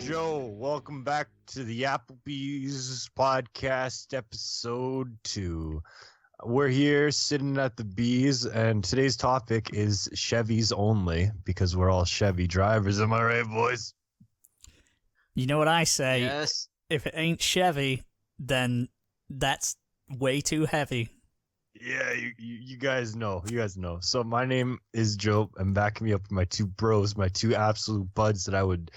Joe. Welcome back to the Applebee's podcast, episode 2. We're here sitting at the Bees, and today's topic is Chevys only, because we're all Chevy drivers. Am I right, boys? You know what I say? Yes. If it ain't Chevy, then that's way too heavy. Yeah, you guys know. You guys know. So my name is Joe, and backing me up with my two bros, my two absolute buds that I would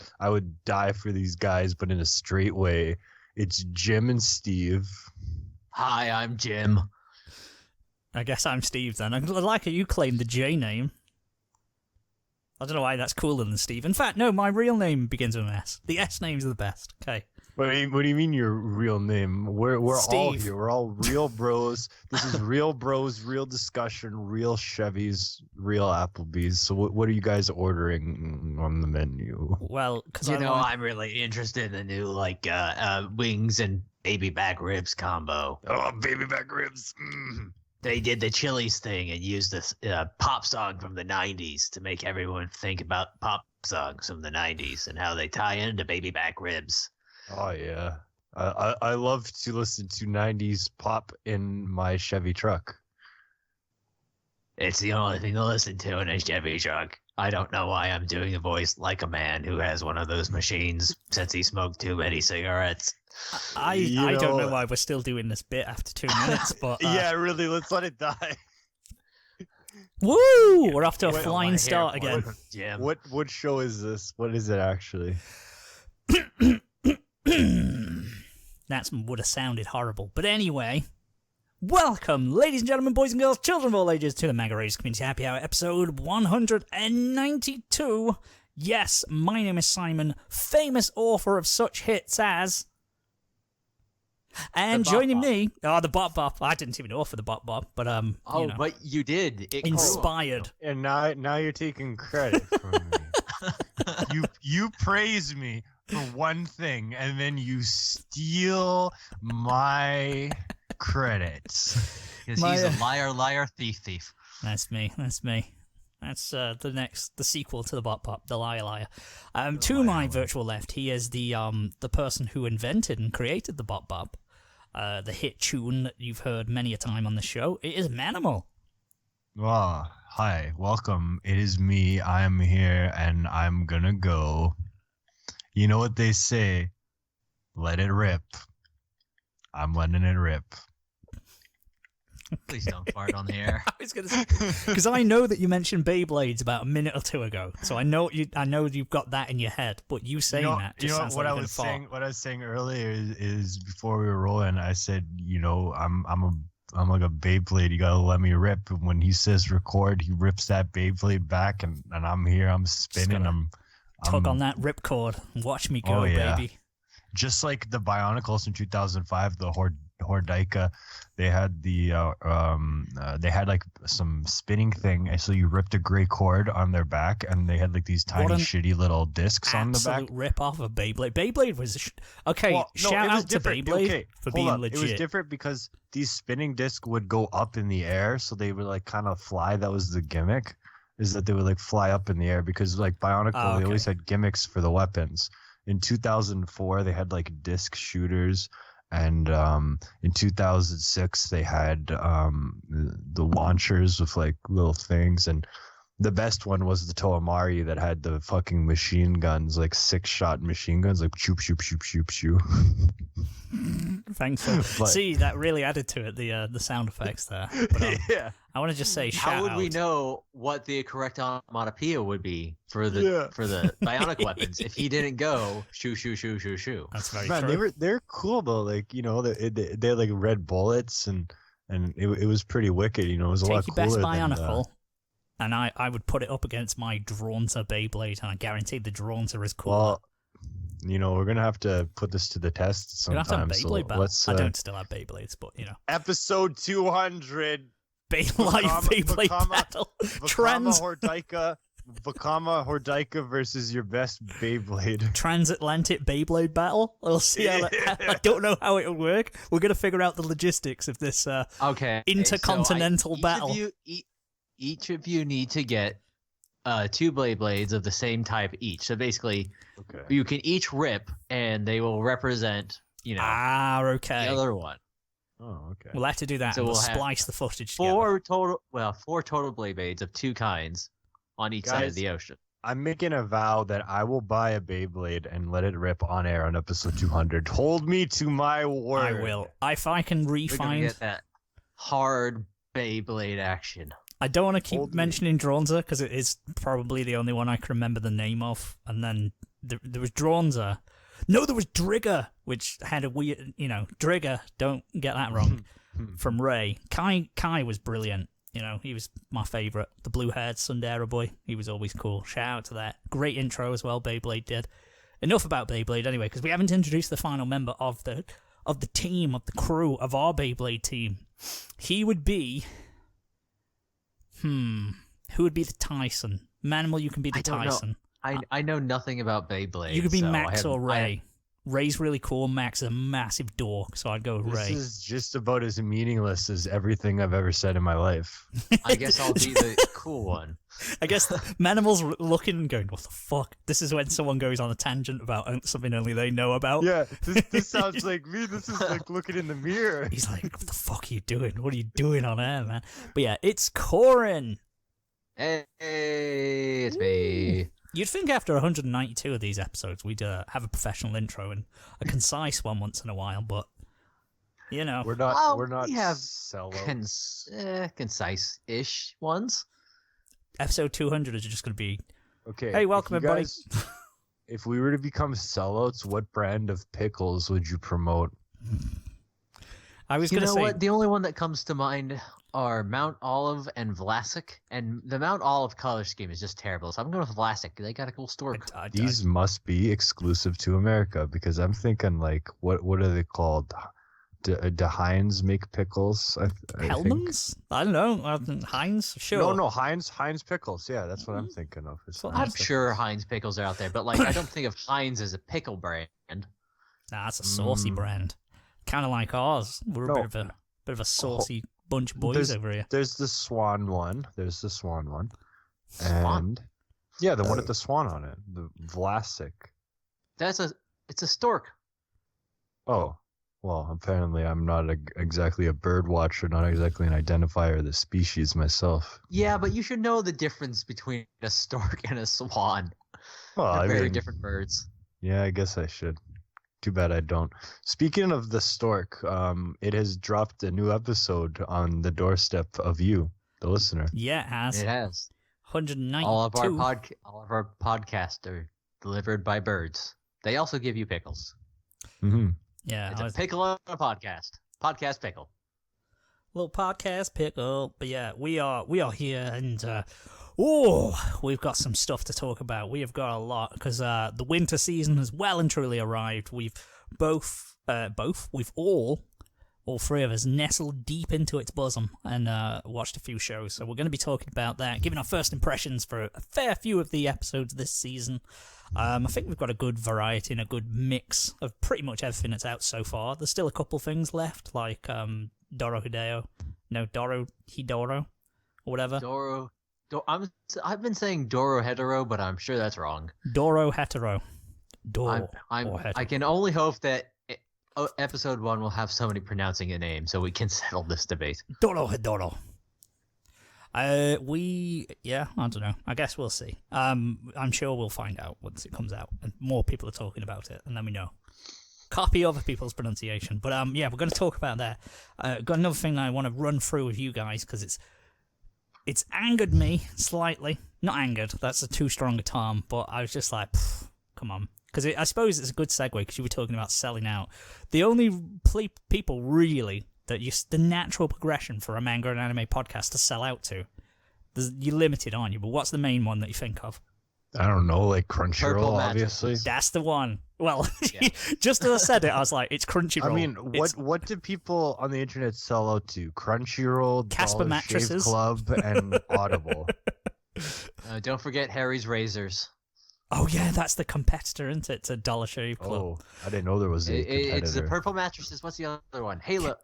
die for these guys, but in a straight way. It's Jim and Steve. Hi, I'm Jim. I guess I'm Steve then. I like it you claim the J name. I don't know why that's cooler than Steve. In fact, no, my real name begins with an S. The S names are the best. Okay. What do you mean your real name? We're all here. We're all real bros. This is real bros, real discussion, real Chevys, real Applebee's. So what are you guys ordering on the menu? Well, because I'm really interested in the new wings and baby back ribs combo. Oh, baby back ribs. They did the Chili's thing and used this pop song from the 90s to make everyone think about pop songs from the 90s and how they tie into baby back ribs. Oh, yeah. I love to listen to 90s pop in my Chevy truck. It's the only thing to listen to in a Chevy truck. I don't know why I'm doing a voice like a man who has one of those machines since he smoked too many cigarettes. I don't know why we're still doing this bit after 2 minutes, but... yeah, really, let's let it die. Woo! We're off to a flying start again. What show is this? What is it actually? That would have sounded horrible. But anyway, welcome, ladies and gentlemen, boys and girls, children of all ages, to the Manga Community Happy Hour, episode 192. Yes, my name is Simon, famous author of such hits as... And joining me, the Bop Bop. I didn't even offer the Bop Bop, but but you did. It inspired. And now you're taking credit from me. You praise me for one thing, and then you steal my credits. Because he's a liar, thief. That's me. That's the sequel to the Bop Bop, the liar. To my virtual left, he is the person who invented and created the Bop Bop, the hit tune that you've heard many a time on the show. It is Manimal. Hi, welcome. It is me. I am here, and I'm gonna go. You know what they say? Let it rip. I'm letting it rip. Please don't fart on the air. I was gonna say, because I know that you mentioned Beyblades about a minute or two ago, so I know you've got that in your head. But you saying that just sounds like what I was saying. What I was saying earlier is before we were rolling, I said, I'm like a Beyblade. You gotta let me rip. And when he says record, he rips that Beyblade back, and I'm here. I'm spinning. I'm tug on that ripcord and watch me go, baby. Just like the Bionicles in 2005, the Hordaika, they had like some spinning thing, and so you ripped a gray cord on their back, and they had like these tiny shitty little discs on the back. Absolute rip off of Beyblade. Beyblade was shout out to Beyblade for being legit. It was different because these spinning discs would go up in the air, so they would like kind of fly. That was the gimmick, is that they would like fly up in the air, because like Bionicle, they always had gimmicks for the weapons. In 2004, they had like disc shooters. And in 2006, they had the launchers with like little things, and the best one was the Toamari that had the fucking machine guns, like 6-shot machine guns, like shoop shoop shoop shoop shoop. Thanks. See, that really added to it, the sound effects there. But, yeah. I want to just say, how would we know what the correct onomatopoeia would be for the bionic weapons if he didn't go shoo shoo shoo shoo shoo? That's very true. They're cool though. Like they had like red bullets, and it was pretty wicked. It was a lot cooler. Take your best Bionicle, and I would put it up against my Drawnter Beyblade, and I guarantee the Drawnter is cooler. Well, we're gonna have to put this to the test sometime. Have Beyblade battle. I don't still have Beyblades, but Episode 200. Beyblade battle. Vakama Hordaika versus your best Beyblade. Transatlantic Beyblade battle. We'll see. I don't know how it'll work. We're gonna figure out the logistics of this intercontinental battle. Each of you need to get two blades of the same type each. So basically, you can each rip, and they will represent, the other one. Oh, okay. We'll have to do that. So we'll splice the footage together. Four total blades of two kinds on each side of the ocean. I'm making a vow that I will buy a Beyblade and let it rip on air on episode 200. Hold me to my word. I will. If I can refine get that hard Beyblade action. I don't want to keep mentioning Dronza because it is probably the only one I can remember the name of. And then there was Dronza. No, there was Drigger, which had a weird, Drigger, don't get that wrong, from Ray. Kai was brilliant. He was my favourite. The blue-haired Sundara boy. He was always cool. Shout out to that. Great intro as well, Beyblade did. Enough about Beyblade anyway, because we haven't introduced the final member of the team, of the crew, of our Beyblade team. He would be... Who would be the Tyson? Manimal, you can be the Tyson. I know nothing about Beyblade. You could be Max or Ray. Ray's really cool. Max is a massive dork, so I'd go with Ray. This is just about as meaningless as everything I've ever said in my life. I guess I'll be the cool one. I guess Manimal's looking and going, what the fuck? This is when someone goes on a tangent about something only they know about. Yeah, this sounds like me. This is like looking in the mirror. He's like, what the fuck are you doing? What are you doing on air, man? But yeah, it's Corin. Hey, it's me. You'd think after 192 of these episodes, we'd have a professional intro and a concise one once in a while, but we're not. We have concise-ish ones. Episode 200 is just going to be. Okay. Hey, welcome everybody. If we were to become sellouts, what brand of pickles would you promote? I was going to say. What? The only one that comes to mind are Mount Olive and Vlasic, and the Mount Olive color scheme is just terrible. So I'm going with Vlasic. They got a cool stork. These must be exclusive to America because I'm thinking like, what are they called? Do Heinz make pickles? Hellmann's? I don't know. Heinz? Sure. No, Heinz pickles. Yeah, that's what I'm thinking of. I'm sure Heinz pickles are out there, but I don't think of Heinz as a pickle brand. Nah, it's a saucy brand. Kind of like ours. We're a bit of a saucy bunch of boys over here. There's the Swan one. And yeah, the one with the swan on it. The Vlasic. It's a stork. Oh. Well, apparently I'm not exactly a bird watcher, not exactly an identifier of the species myself. Yeah, but you should know the difference between a stork and a swan. Well, They're very different birds. Yeah, I guess I should. Too bad I don't. Speaking of the stork, it has dropped a new episode on the doorstep of you, the listener. Yeah, it has. It has. 192. All of our podcasts are delivered by birds. They also give you pickles. Mm-hmm. Yeah, it's a pickle on a podcast. Podcast pickle. Little podcast pickle. But yeah, we are here, and we've got some stuff to talk about. We have got a lot because the winter season has well and truly arrived. We've all three of us nestled deep into its bosom and watched a few shows. So we're going to be talking about that, giving our first impressions for a fair few of the episodes this season. I think we've got a good variety and a good mix of pretty much everything that's out so far. There's still a couple things left, like Doro Hidoro, or whatever. I've been saying Doro Hetero, but I'm sure that's wrong. Doro Hetero. I can only hope that episode 1 will have somebody pronouncing a name so we can settle this debate. Doro Hetero. I don't know. I guess we'll see. I'm sure we'll find out once it comes out and more people are talking about it, and then we know. Copy other people's pronunciation. But we're going to talk about that. Got another thing that I want to run through with you guys because it's angered me slightly. Not angered. That's a too strong a term. But I was just like, come on. Because I suppose it's a good segue because you were talking about selling out. The only people really that the natural progression for a manga and anime podcast to sell out to, you're limited, aren't you? But what's the main one that you think of? I don't know, like Crunchyroll, obviously. That's the one. Well, yeah. Just as I said it, I was like, it's Crunchyroll. I mean, what do people on the internet sell out to? Crunchyroll, Casper Dollar mattresses, Shave Club, and Audible. Don't forget Harry's Razors. Oh yeah, that's the competitor, isn't it? To Dollar Shave Club. Oh, I didn't know there was a competitor. It's the purple mattresses. What's the other one? Halo?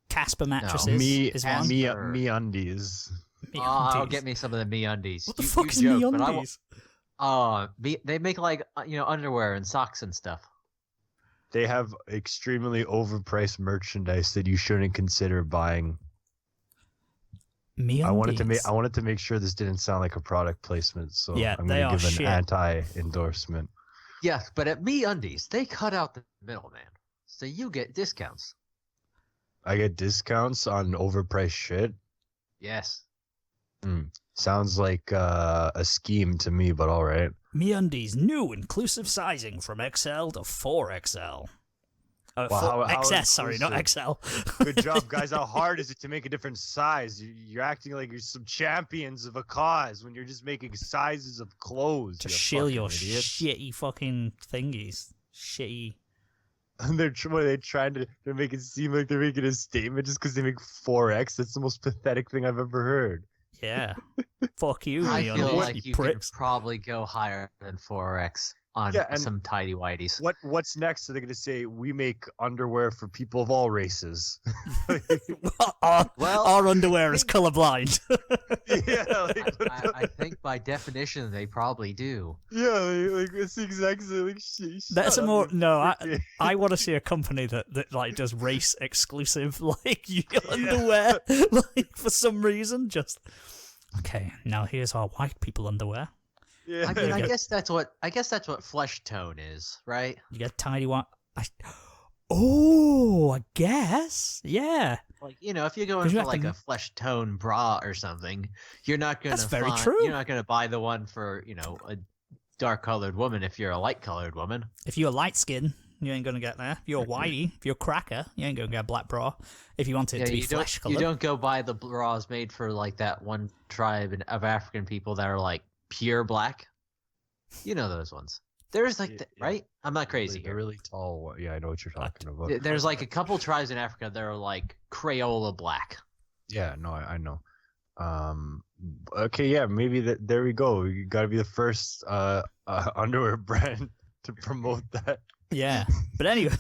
Casper mattresses is one. Me undies. I'll get me some of the MeUndies. What the fuck is MeUndies? They make like underwear and socks and stuff. They have extremely overpriced merchandise that you shouldn't consider buying. MeUndies. I wanted to make sure this didn't sound like a product placement, so yeah, I'm going to give an anti-endorsement. Yeah, but at MeUndies, they cut out the middleman, so you get discounts. I get discounts on overpriced shit? Yes. Sounds like a scheme to me, but all right. MeUndies new inclusive sizing from XL to 4XL. Well, how XS, sorry, not XL. Good job, guys. How hard is it to make a different size? You're acting like you're some champions of a cause when you're just making sizes of clothes. To shill your shitty fucking thingies. Shitty. And they're making it seem like they're making a statement just because they make 4X. That's the most pathetic thing I've ever heard. Yeah. Fuck you, I MeUndies, feel like you pricks. could probably go higher than 4X on some tidy whities. What's next? Are they going to say we make underwear for people of all races? Our underwear is colorblind. Yeah, I think by definition they probably do. Yeah, like it's exactly like That's a more I want to see a company that like does race exclusive like underwear like for some reason just okay. Now here's our white people underwear. Yeah. I mean, I guess that's what flesh tone is, right? You get tiny one. I guess. Yeah. Like, if you're going for like a flesh tone bra or something, you're not gonna. That's very true. You're not gonna buy the one for a dark colored woman if you're a light colored woman. If you're light skin, you ain't gonna get there. If you're whitey, if you're a cracker, you ain't gonna get a black bra. If you want it to be flesh colored, you don't go buy the bras made for like that one tribe of African people that are like pure black. You know those ones. There's like right? I'm not crazy here. They're really tall. Yeah, I know what you're talking about. There's like a couple tribes in Africa that are like Crayola black. Yeah, no, I know. Okay, yeah, maybe there we go. You got to be the first underwear brand to promote that. Yeah, but anyway,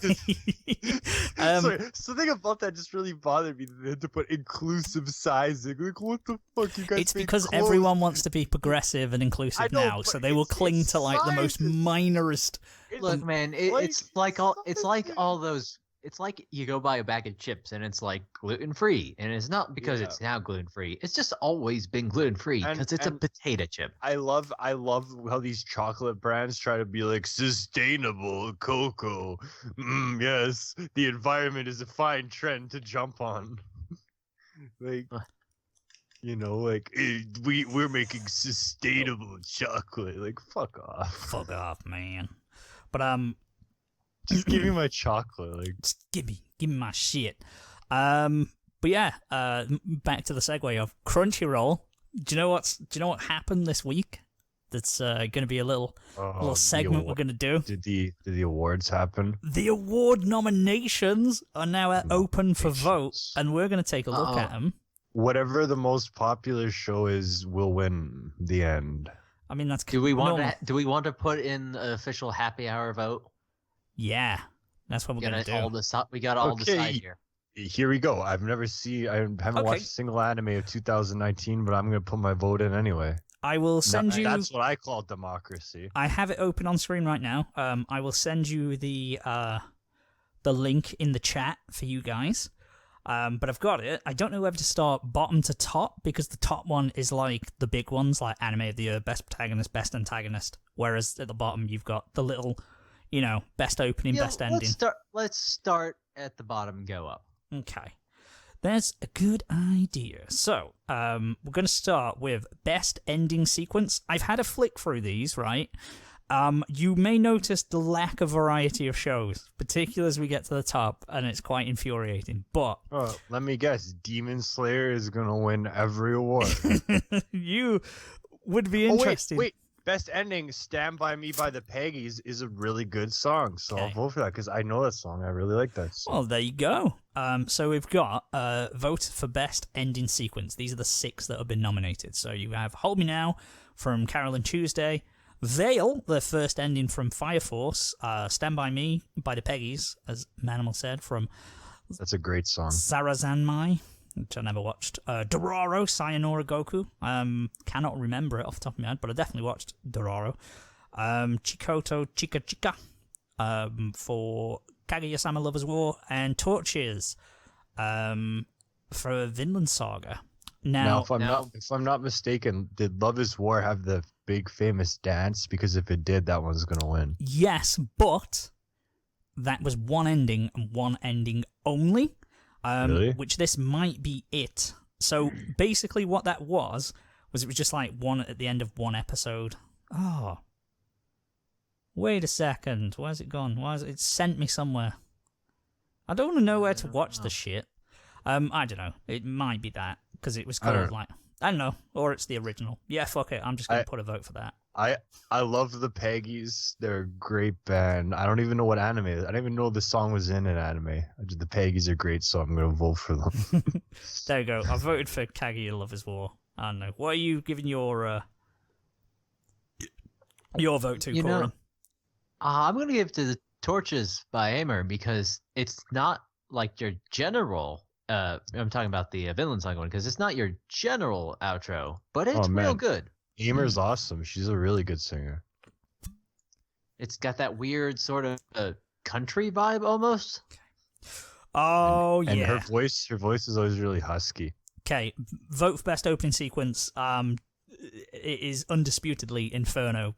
sorry, something about that just really bothered me. They had to put inclusive sizing. Like, what the fuck, you guys? It's because everyone wants to be progressive and inclusive now, so they will cling to like the most minorest. Look, man, it's like all those. It's like you go buy a bag of chips and it's like gluten free, and it's not because it's now gluten free. It's just always been gluten free because it's a potato chip. I love how these chocolate brands try to be like sustainable cocoa. Yes, the environment is a fine trend to jump on. Like, we're making sustainable chocolate. Like, fuck off. Fuck off, man. But just give me my chocolate. Like, just give me my shit. But yeah, back to the segue of Crunchyroll. Do you know what happened this week? That's going to be a little segment we're going to do. Did the awards happen? The award nominations are now open for vote, and we're going to take a look at them. Whatever the most popular show is will win the end. I mean, that's do we want to put in an official happy hour vote? Yeah, that's what we're gonna do. We got all decide here. Here we go. I haven't watched a single anime of 2019, but I'm gonna put my vote in anyway. I will send you. That's what I call democracy. I have it open on screen right now. I will send you the link in the chat for you guys. But I've got it. I don't know whether to start bottom to top because the top one is like the big ones, like Anime of the Year, Best Protagonist, Best Antagonist. Whereas at the bottom you've got the little. Best opening, best ending. Let's start at the bottom and go up. Okay. That's a good idea. So, we're going to start with best ending sequence. I've had a flick through these, right? You may notice the lack of variety of shows, particularly as we get to the top, and it's quite infuriating. But let me guess, Demon Slayer is going to win every award. You would be interested. Wait. Best ending, Stand By Me by the Peggies is a really good song, so I'll vote for that because I know that song. I really like that song. Well, there you go. So we've got vote for best ending sequence. These are the 6 that have been nominated. So you have Hold Me Now from Carol and Tuesday, Veil, the first ending from Fire Force, Stand By Me by the Peggies, as Manimal said, from that's a great song. Sarazanmai. which I never watched. Dororo, Sayonara Goku. Cannot remember it off the top of my head, but I definitely watched Dororo. Chikoto Chika Chika for Kaguya-sama Lover's War, and Torches for Vinland Saga. Now, if I'm not mistaken, did Love is War have the big famous dance? Because if it did, that one's gonna win. Yes, but that was one ending and one ending only. Really? Which this might be it. So basically, what that was it was just like one at the end of one episode. Oh, wait a second, where's it gone? It sent me somewhere? I don't want to know where to watch the shit. I don't know. It might be that. Because it was kind of like, I don't know, or it's the original. Yeah, fuck it. I'm just gonna put a vote for that. I love the Peggies. They're a great band. I don't even know what anime it is. I don't even know the song was in an anime. The Peggies are great, so I'm gonna vote for them. There you go. I voted for Kaguya Lover's War. I don't know. What are you giving your vote to, Corin? I'm gonna give to the Torches by Aimer because it's not like your general. I'm talking about the Vinland Saga one because it's not your general outro, but it's real good. Aimer's awesome. She's a really good singer. It's got that weird sort of country vibe almost. Oh, and yeah. her voice is always really husky. Okay, vote for best opening sequence. It is undisputedly Inferno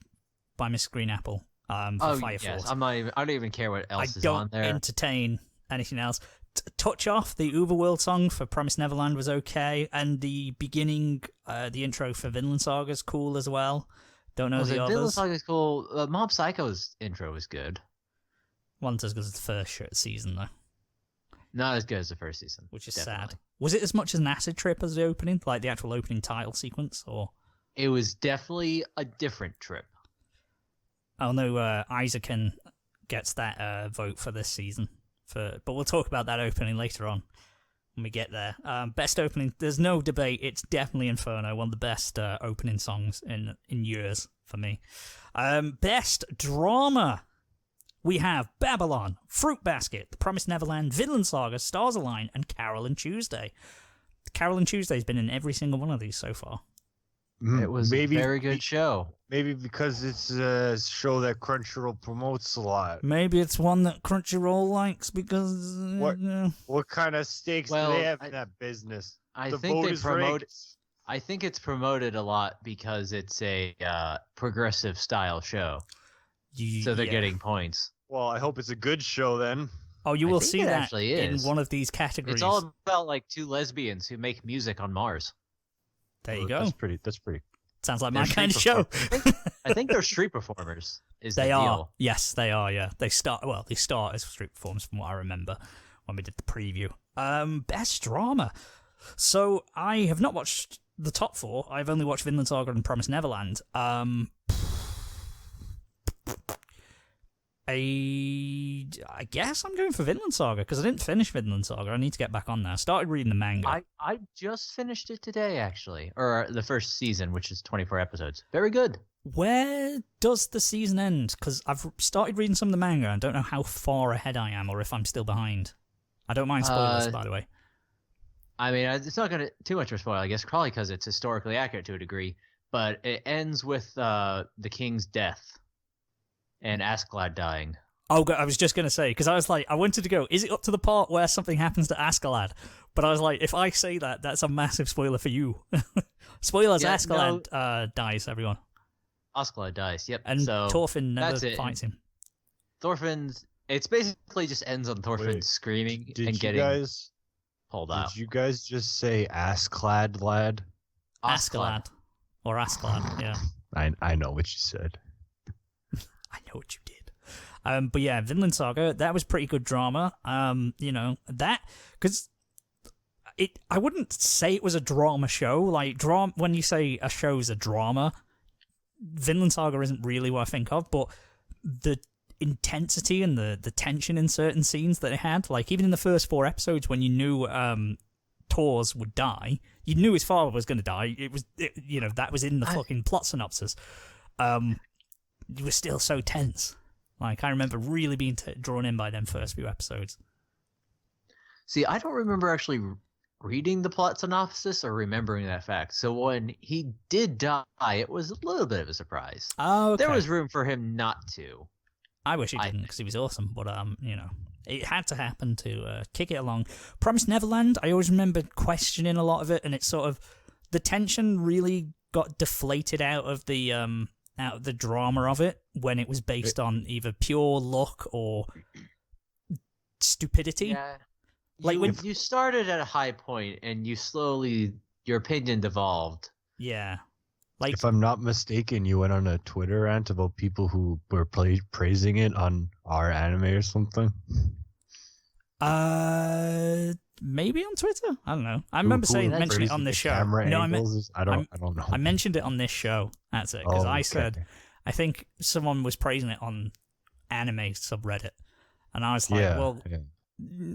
by Miss Green Apple. For Fire yes. Force. I don't even care what else is on there. I don't entertain anything else. Touch Off, the Uberworld song for Promised Neverland was okay, and the beginning, the intro for Vinland Saga is cool as well. Don't know the others. Vinland Saga is cool. Mob Psycho's intro was good. Wasn't as good as the first season, though. Not as good as the first season. Which is sad. Was it as much as an acid trip as the opening? Like the actual opening title sequence? Or it was definitely a different trip. Oh no, Isaacin gets that vote for this season. But we'll talk about that opening later on when we get there. Best opening, there's no debate. It's definitely Inferno, one of the best opening songs in years for me. Best drama, we have Babylon, Fruit Basket, The Promised Neverland, Vinland Saga, Stars Align, and Carol and Tuesday. Carol and Tuesday's been in every single one of these so far. It was a very good show. Maybe because it's a show that Crunchyroll promotes a lot. Maybe it's one that Crunchyroll likes because... What kind of stakes do they have in that business? I think it's promoted a lot because it's a progressive style show. So they're getting points. Well, I hope it's a good show then. Oh, you will see that in one of these categories. It's all about like two lesbians who make music on Mars. There you go. That's pretty. Sounds like my kind of show. I think they're street performers. They are. Yes, they are. Yeah, they start as street performers from what I remember when we did the preview. Best drama. So I have not watched the top four. I've only watched Vinland Saga and Promised Neverland. I guess I'm going for Vinland Saga because I didn't finish Vinland Saga. I need to get back on there. I started reading the manga. I just finished it today, actually. Or the first season, which is 24 episodes. Very good. Where does the season end? Because I've started reading some of the manga and don't know how far ahead I am or if I'm still behind. I don't mind spoilers, by the way. I mean, it's not going to too much of a spoiler, I guess, probably because it's historically accurate to a degree. But it ends with the king's death. And Askeladd dying. Oh, I was just going to say, because I was like, I wanted to go, is it up to the part where something happens to Askeladd? But I was like, if I say that, that's a massive spoiler for you. Spoilers, yeah, Askeladd dies, everyone. Askeladd dies, yep. And so Thorfinn never fights him. It basically just ends on Thorfinn screaming and getting pulled out. Did you guys just say Askeladd, lad? Askeladd. Or Askeladd, yeah. I know what you said. I know what you did. But yeah, Vinland Saga, that was pretty good drama. Because I wouldn't say it was a drama show. Like, when you say a show's a drama, Vinland Saga isn't really what I think of, but the intensity and the tension in certain scenes that it had, like even in the first 4 episodes when you knew Thors would die, you knew his father was going to die. That was in the fucking plot synopsis. You were still so tense. Like, I remember really being drawn in by them first few episodes. See, I don't remember actually reading the plot synopsis or remembering that fact. So when he did die, it was a little bit of a surprise. Oh, okay. There was room for him not to. I wish he didn't, because he was awesome, but it had to happen to kick it along. Promised Neverland, I always remember questioning a lot of it, and it's sort of the tension really got deflated out of the drama of it when it was based on either pure luck or stupidity. Yeah. Like when you started at a high point and you slowly your opinion devolved. Yeah. Like, if I'm not mistaken, you went on a Twitter rant about people who were praising it on our anime or something. Maybe on Twitter. I don't know. I remember mentioning it on this show. No, I don't know. I mentioned it on this show. That's it. Because I said, I think someone was praising it on anime subreddit, and I was like,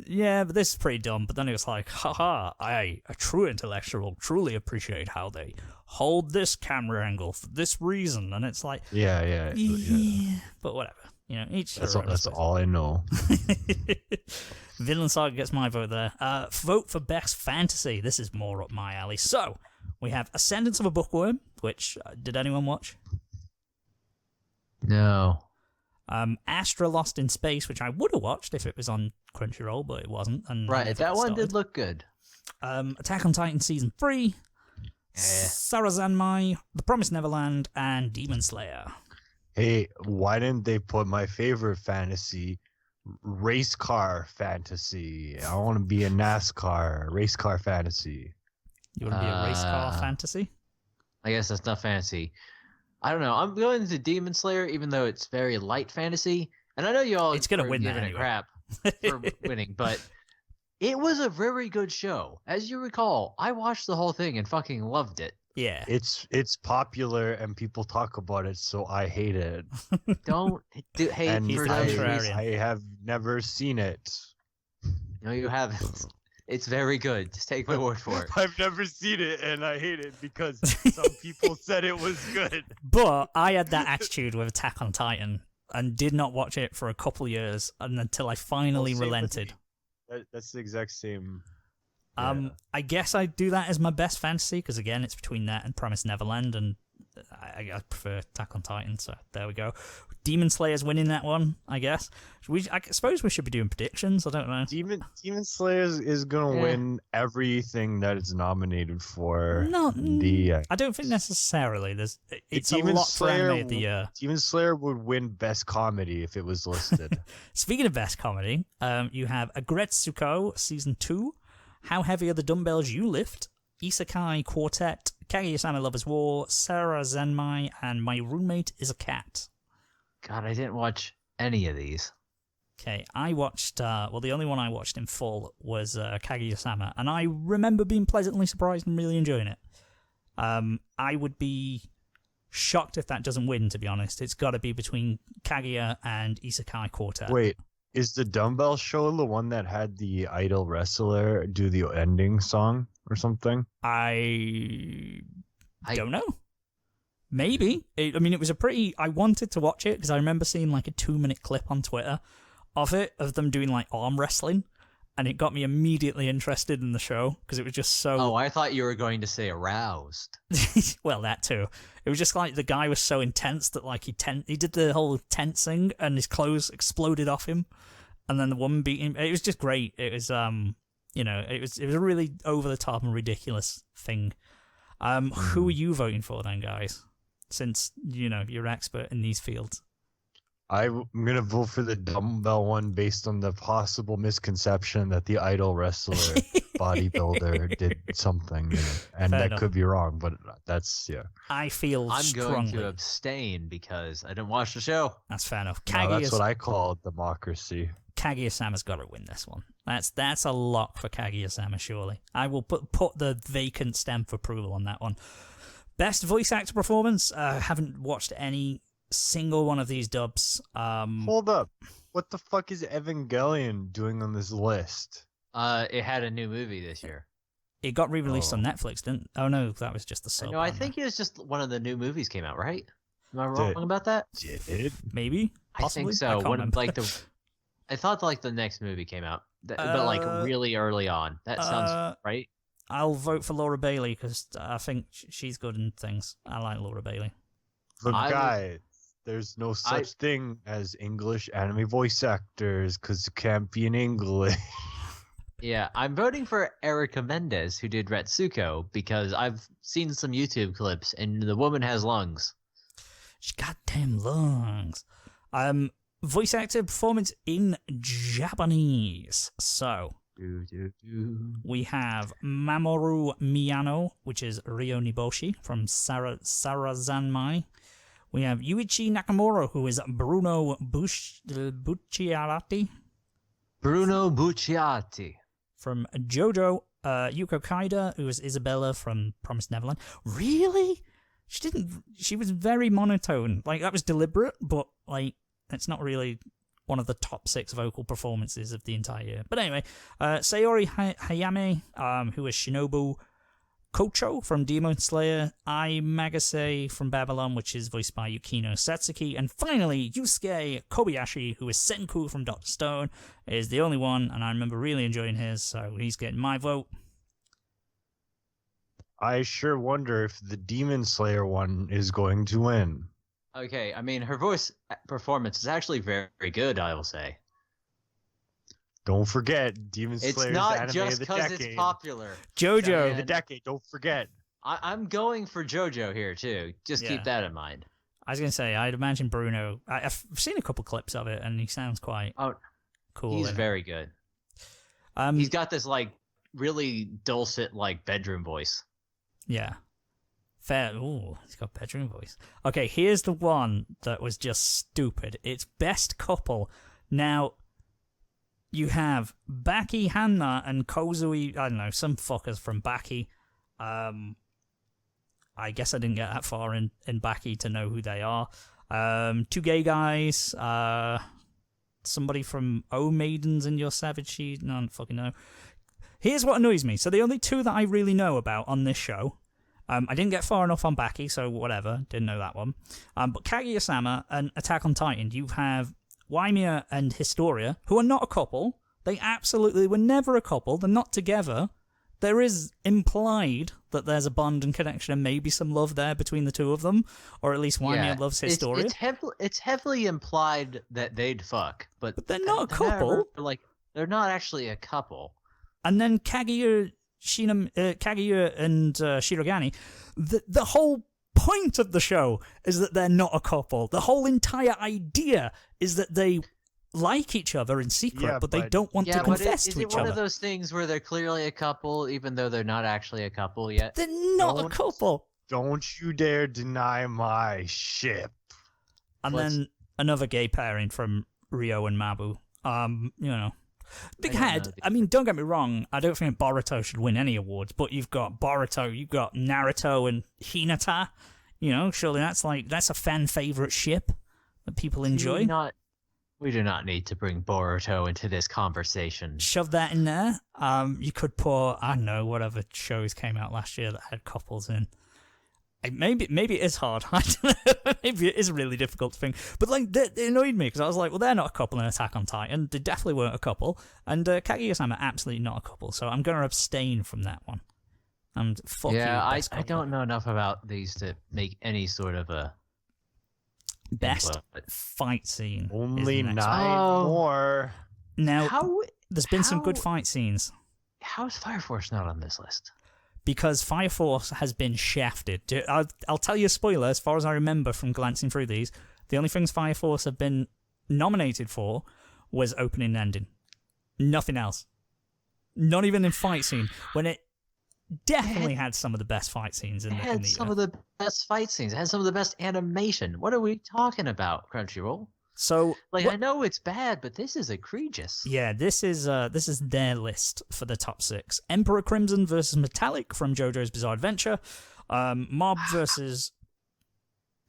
yeah, but this is pretty dumb. But then it was like, haha, a true intellectual truly appreciate how they hold this camera angle for this reason. And it's like, yeah. But whatever. That's all I know. Vinland Saga gets my vote there. Vote for Best Fantasy. This is more up my alley. So, we have Ascendance of a Bookworm, which, did anyone watch? No. Astra Lost in Space, which I would have watched if it was on Crunchyroll, but it wasn't. And right, that one did look good. Attack on Titan Season 3, Sarazanmai, The Promised Neverland, and Demon Slayer. Hey, why didn't they put my favorite fantasy, race car fantasy? I want to be a NASCAR race car fantasy. You want to be a race car fantasy? I guess that's not fantasy. I don't know. I'm going to Demon Slayer, even though it's very light fantasy. And I know you all it's gonna win giving anyway. crap for winning, but it was a very good show. As you recall, I watched the whole thing and fucking loved it. Yeah. It's popular and people talk about it, so I hate it. Don't hate and for I have never seen it. No, you haven't. It's very good. Just take my word for it. I've never seen it, and I hate it because some people said it was good. But I had that attitude with Attack on Titan and did not watch it for a couple of years until I finally relented. That's the exact same. I guess I do that as my best fantasy because, again, it's between that and Promised Neverland, and I prefer Attack on Titan, so there we go. Demon Slayer's winning that one, I guess. I suppose we should be doing predictions. I don't know. Demon Slayer is going to win everything that it's nominated for. I don't think necessarily. It's a lot for anime of the year. Demon Slayer would win Best Comedy if it was listed. Speaking of Best Comedy, you have Agretsuko Season 2, How Heavy Are the Dumbbells You Lift, Isekai Quartet, Kaguya-sama Lover's War, Sarazanmai, and My Roommate is a Cat. God, I didn't watch any of these. Okay, I watched, the only one I watched in full was Kaguya-sama, and I remember being pleasantly surprised and really enjoying it. I would be shocked if that doesn't win, to be honest. It's got to be between Kaguya and Isekai Quartet. Wait, is the Dumbbell Show the one that had the idol wrestler do the ending song or something? I don't know. Maybe. It was I wanted to watch it because I remember seeing like a 2-minute clip on Twitter of them doing like arm wrestling, and it got me immediately interested in the show because it was just so... Oh, I thought you were going to say aroused. Well, that too. It was just like the guy was so intense that like he did the whole tensing and his clothes exploded off him, and then the woman beat him. It was just great. It was it was a really over the top and ridiculous thing. Who are you voting for then, guys? Since, you're expert in these fields. I'm going to vote for the dumbbell one based on the possible misconception that the idol wrestler bodybuilder did something. And Fair that enough. Could be wrong, but that's, I feel I'm strongly. going to abstain because I didn't watch the show. That's fair enough. That's what I call democracy. Kaguya-sama's got to win this one. That's a lock for Kaguya-sama, surely. I will put the vacant stamp of approval on that one. Best voice actor performance. Haven't watched any single one of these dubs. Hold up. What the fuck is Evangelion doing on this list? It had a new movie this year. It got re-released on Netflix, didn't? Oh no, that was just the sub. No, I think it was just one of the new movies came out, right? Am I wrong about that? Did? Maybe. Possibly. I think so. I thought like the next movie came out, but like really early on. That sounds right. I'll vote for Laura Bailey because I think she's good in things. I like Laura Bailey. But guys, there's no such thing as English anime voice actors because it can't be in English. Yeah, I'm voting for Erica Mendez, who did Retsuko, because I've seen some YouTube clips, and the woman has lungs. She's goddamn lungs. Voice actor performance in Japanese. So, we have Mamoru Miyano, which is Ryo Niboshi from Sarazanmai. We have Yuichi Nakamura, who is Bruno Bucciarati. Bruno Bucciarati. From JoJo, Yuko Kaida, who is Isabella from Promised Neverland. Really? She was very monotone. Like, that was deliberate, but, like, it's not really one of the top 6 vocal performances of the entire year. But anyway, Sayori Hayame, who is Shinobu Kocho from Demon Slayer, Ai Magase from Babylon, which is voiced by Yukino Satsuki, and finally, Yusuke Kobayashi, who is Senku from Dr. Stone, is the only one, and I remember really enjoying his, so he's getting my vote. I sure wonder if the Demon Slayer one is going to win. Okay, I mean, her voice performance is actually very, very good, I will say. Don't forget, Demon Slayer is the anime of the decade. It's not just because it's popular. JoJo. The decade, don't forget. I'm going for JoJo here, too. Just keep that in mind. I was going to say, I'd imagine Bruno... I've seen a couple clips of it, and he sounds quite cool. He's very good. He's got this, like, really dulcet, like, bedroom voice. Yeah. Fair. Ooh, he's got bedroom voice. Okay, here's the one that was just stupid. It's Best Couple. Now... You have Baki Hanna and Kozui, I don't know, some fuckers from Baki. I guess I didn't get that far in Baki to know who they are. 2 gay guys, somebody from O Maidens in Your Savage Sheet, no, I don't fucking know. Here's what annoys me. So the only 2 that I really know about on this show, I didn't get far enough on Baki, so whatever, didn't know that one. But Kaguya-sama and Attack on Titan, you have Waimia and Historia, who are not a couple. They absolutely were never a couple. They're not together. There is implied that there's a bond and connection and maybe some love there between the 2 of them, or at least Waimia loves Historia. It's heavily implied that they'd fuck, but they're not a couple. They're not actually a couple. And then Kaguya and Shirogane, the whole point of the show is that they're not a couple. The whole entire idea is that they like each other in secret, but they don't want to confess to each other. Is it one of those things where they're clearly a couple, even though they're not actually a couple yet? They're not a couple. Don't you dare deny my ship. And then another gay pairing from Ryo and Mabu. Big head. I mean, don't get me wrong. I don't think Boruto should win any awards, but you've got Boruto, you've got Naruto and Hinata. Surely that's a fan favorite ship that people enjoy. We do not need to bring Boruto into this conversation. Shove that in there. You could put, I don't know, whatever shows came out last year that had couples in. Maybe it is hard. I don't know. Maybe it is really difficult to think. But it annoyed me because I was like, well, they're not a couple in Attack on Titan. They definitely weren't a couple. And Kaguya-sama absolutely not a couple. So I'm going to abstain from that one. And fuck you, I don't know enough about these to make any sort of a best fight scene. Only 9 more. Now, there's been some good fight scenes. How is Fire Force not on this list? Because Fire Force has been shafted. I'll tell you a spoiler, as far as I remember from glancing through these, the only things Fire Force have been nominated for was opening and ending. Nothing else. Not even in fight scene, when it definitely had some of the best fight scenes in the year. It had some of the best fight scenes. It had some of the best animation. What are we talking about, Crunchyroll? So, I know it's bad, but this is egregious. Yeah, this is their list for the top 6. Emperor Crimson versus Metallic from JoJo's Bizarre Adventure. Mob versus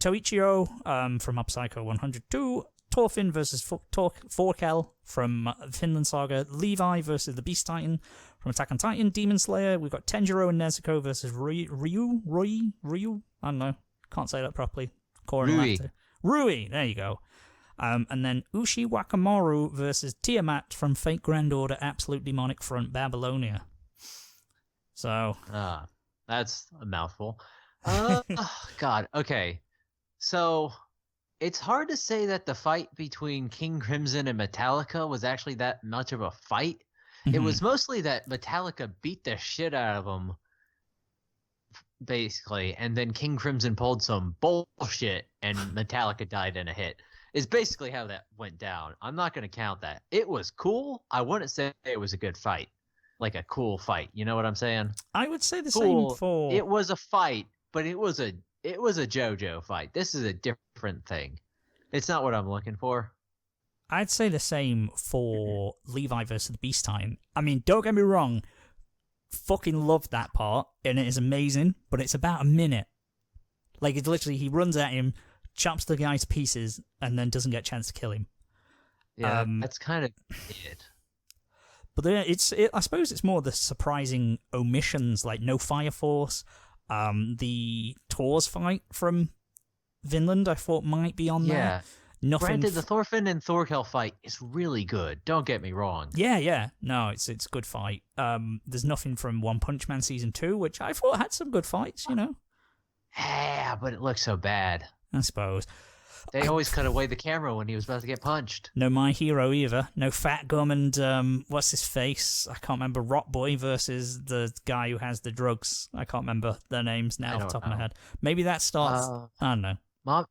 Toichiro from Mob Psycho 102. Thorfinn versus Forkel from Finland Saga. Levi versus the Beast Titan from Attack on Titan. Demon Slayer. We've got Tenjiro and Nezuko versus Ryu. I don't know. Can't say that properly. Rui. There you go. And then Ushi Wakamoru versus Tiamat from Fate Grand Order Absolute Demonic Front Babylonia. So, that's a mouthful. God. Okay. So it's hard to say that the fight between King Crimson and Metallica was actually that much of a fight. It was mostly that Metallica beat the shit out of him, basically, and then King Crimson pulled some bullshit and Metallica died in a hit. Is basically how that went down. I'm not going to count that. It was cool. I wouldn't say it was a good fight. Like a cool fight. You know what I'm saying? I would say the Cool. same for... It was a fight, but it was a JoJo fight. This is a different thing. It's not what I'm looking for. I'd say the same for Levi versus the Beast Titan. I mean, don't get me wrong, fucking loved that part, and it is amazing, but it's about a minute. Like, it's literally, he runs at him, chops the guy to pieces, and then doesn't get a chance to kill him. Yeah, that's kind of it. But I suppose it's more the surprising omissions, like no Fire Force, the Tor's fight from Vinland, I thought might be on there. Nothing. Granted, the Thorfinn and Thorkel fight is really good. Don't get me wrong. Yeah. No, it's a good fight. There's nothing from One Punch Man Season 2, which I thought had some good fights, you know? Yeah, but it looks so bad. I suppose. They always cut away the camera when he was about to get punched. No My Hero either. No Fat Gum and, what's his face? I can't remember. Rock Boy versus the guy who has the drugs. I can't remember their names now off the top of my head. Maybe that starts... I don't know. Mom,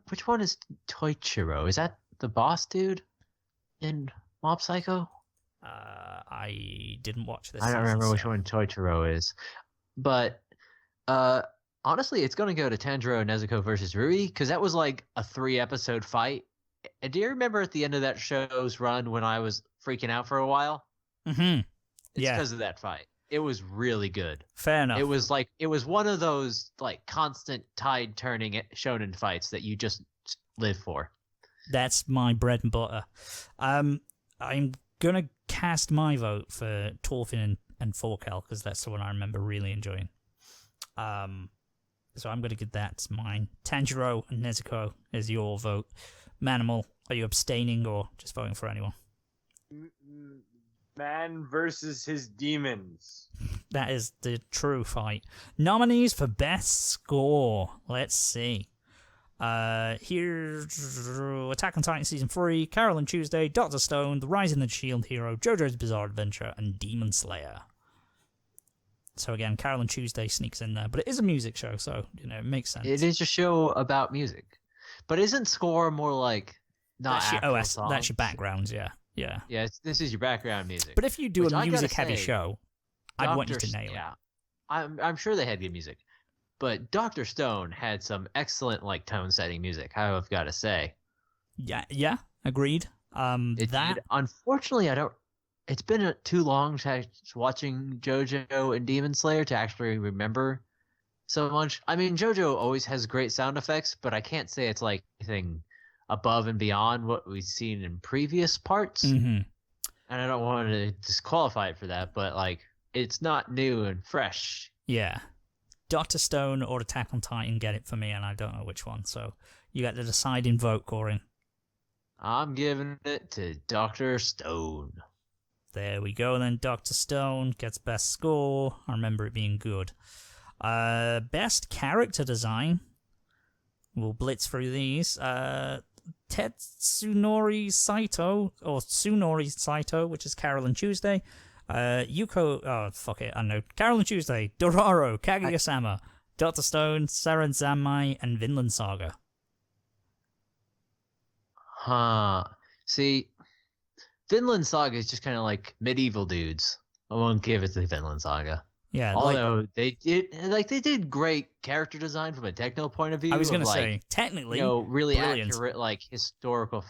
which one is Toichiro? Is that the boss dude in Mob Psycho? I didn't watch this. I don't remember which one Toichiro is. But honestly, it's going to go to Tanjiro Nezuko versus Rui, because that was like a 3-episode fight. And do you remember at the end of that show's run when I was freaking out for a while? Mm-hmm. It's because of that fight. It was really good. Fair enough. It was one of those like constant tide turning shonen fights that you just live for. That's my bread and butter. I'm gonna cast my vote for Thorfinn and Thorkel because that's the one I remember really enjoying. So I'm gonna give that mine. Tanjiro and Nezuko is your vote. Manimal, are you abstaining or just voting for anyone? Man versus his demons. That is the true fight. Nominees for best score. Let's see. Here's Attack on Titan Season 3, Carol and Tuesday, Dr. Stone, The Rise of the Shield Hero, JoJo's Bizarre Adventure, and Demon Slayer. So again, Carol and Tuesday sneaks in there, but it is a music show, so it makes sense. It is a show about music, but isn't score more like not actual songs? That's your backgrounds, yeah. Yeah, this is your background music. But if you do a music-heavy show, I'd want you to nail it. Yeah, I'm sure they had good music, but Dr. Stone had some excellent like tone-setting music. I've got to say. Yeah, agreed. Unfortunately, I don't. It's been too long since watching JoJo and Demon Slayer to actually remember so much. I mean, JoJo always has great sound effects, but I can't say it's like anything above and beyond what we've seen in previous parts. Mm-hmm. And I don't want to disqualify it for that, but like it's not new and fresh. Yeah. Dr. Stone or Attack on Titan get it for me, and I don't know which one. So you get the deciding vote, Corin. I'm giving it to Dr. Stone. There we go then. Dr. Stone gets best score. I remember it being good. Best character design. We'll blitz through these. Tetsunori Saito, or Tsunori Saito, which is Carol and Tuesday. Carol and Tuesday, Dororo, Kaguya-sama, Dr. Stone, Seren Zanmai, and Vinland Saga. See, Vinland Saga is just kind of like medieval dudes. I won't give it to Vinland Saga. Yeah, although they did great character design from a technical point of view. I was going to say, technically, really brilliant. Accurate, like historical,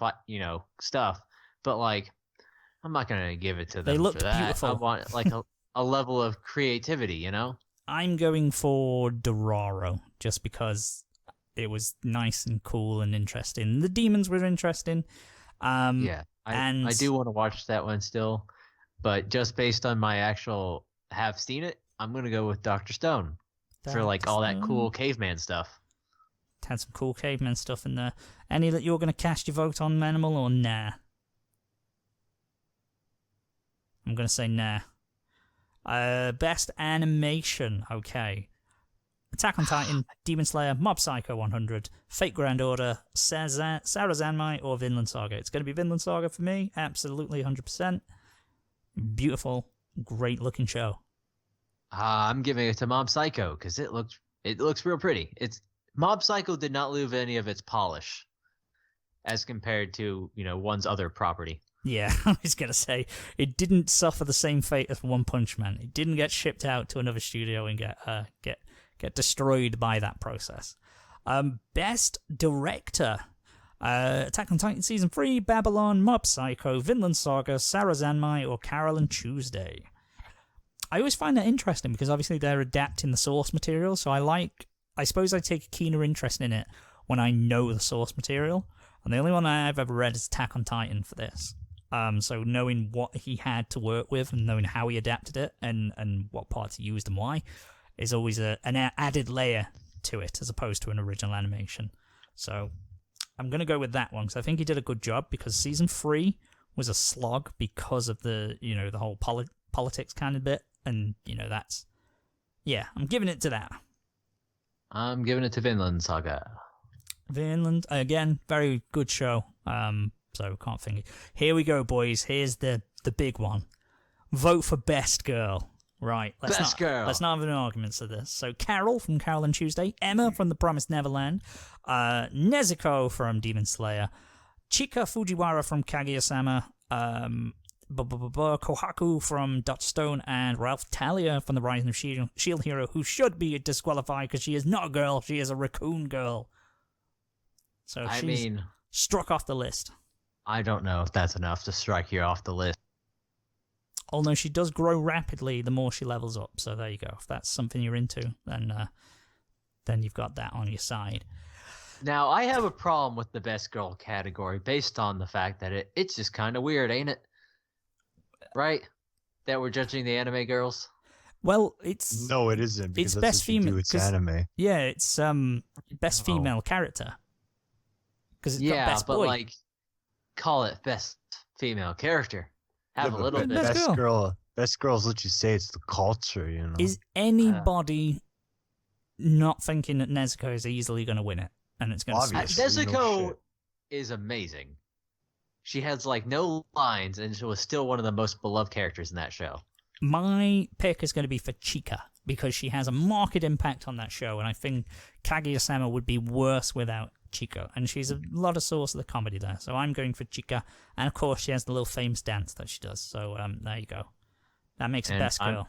stuff. But like, I'm not going to give it to them. They looked for that. beautiful. I want like a level of creativity, I'm going for Dororo just because it was nice and cool and interesting. The demons were interesting. I do want to watch that one still, but just based on my actual have seen it, I'm going to go with Dr. Stone for like all that cool caveman stuff. Had some cool caveman stuff in there. Any that you're going to cast your vote on, Manimal, or nah? I'm going to say nah. Best animation. Okay. Attack on Titan, Demon Slayer, Mob Psycho 100, Fate Grand Order, Sarah Zanmai, or Vinland Saga. It's going to be Vinland Saga for me. Absolutely 100%. Beautiful, great looking show. I'm giving it to Mob Psycho because it looks real pretty. Mob Psycho did not lose any of its polish as compared to one's other property. Yeah, I was going to say, it didn't suffer the same fate as One Punch Man. It didn't get shipped out to another studio and get destroyed by that process. Best Director. Attack on Titan Season 3, Babylon, Mob Psycho, Vinland Saga, Sarah Zanmai, or Carol and Tuesday. I always find that interesting because obviously they're adapting the source material, so I suppose I take a keener interest in it when I know the source material. And the only one I've ever read is Attack on Titan for this. So knowing what he had to work with and knowing how he adapted it and what parts he used and why is always an added layer to it as opposed to an original animation. So I'm going to go with that one because I think he did a good job because Season 3 was a slog because of the whole politics kind of bit. And, that's... Yeah, I'm giving it to that. I'm giving it to Vinland Saga. Vinland, again, very good show. So can't think. Here we go, boys. Here's the big one. Vote for Best Girl. Right. Let's not have an argument to this. So Carol from Carol and Tuesday, Emma from The Promised Neverland, Nezuko from Demon Slayer, Chika Fujiwara from Kaguya-sama, Kohaku from Dot Stone, and Ralph Talia from The Rising of Shield Hero, who should be disqualified because she is not a girl, she is a raccoon girl. So she's struck off the list. I don't know if that's enough to strike you off the list. Although she does grow rapidly the more she levels up, so there you go. If that's something you're into, then you've got that on your side. Now, I have a problem with the Best Girl category based on the fact that it's just kind of weird, ain't it? Right? That we're judging the anime girls? Well, it's... No, it isn't, because it's that's best what you female. do, it's anime. Yeah, it's best female character. Because it's got best boy. Like, call it best female character. Have a little bit. Best girls let you say it's the culture, Is anybody not thinking that Nezuko is easily going to win it? And it's going to Nezuko is amazing. She has no lines, and she was still one of the most beloved characters in that show. My pick is going to be for Chika, because she has a marked impact on that show, and I think Kaguya-sama would be worse without Chika, and she's a lot of source of the comedy there. So I'm going for Chika, and of course she has the little famous dance that she does. So there you go. That makes her Best Girl.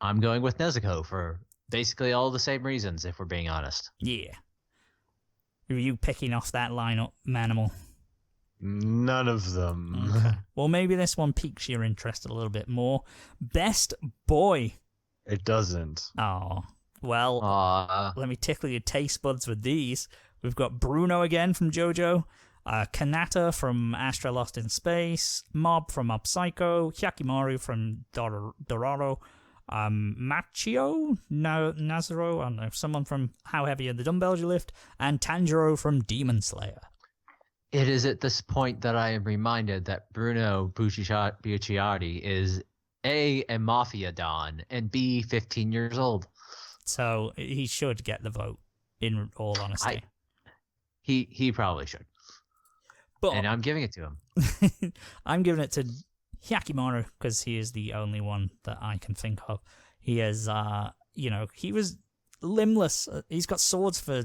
I'm going with Nezuko for basically all the same reasons, if we're being honest. Yeah. Are you picking off that lineup, Manimal? None of them. Okay. Well, maybe this one piques your interest a little bit more. Best Boy. It doesn't. Oh. Well, let me tickle your taste buds with these. We've got Bruno again from JoJo, Kanata from Astra Lost in Space, Mob from Mob Psycho, Hyakimaru from Dororo, Machio, Nazaro, I don't know, someone from How Heavy Are the Dumbbells You Lift, and Tanjiro from Demon Slayer. It is at this point that I am reminded that Bruno Bucciarati is A, Mafia Don, and B, 15 years old. So he should get the vote, in all honesty. He probably should. And I'm giving it to him. I'm giving it to Hyakimaru because he is the only one that I can think of. He is, he was limbless. He's got swords for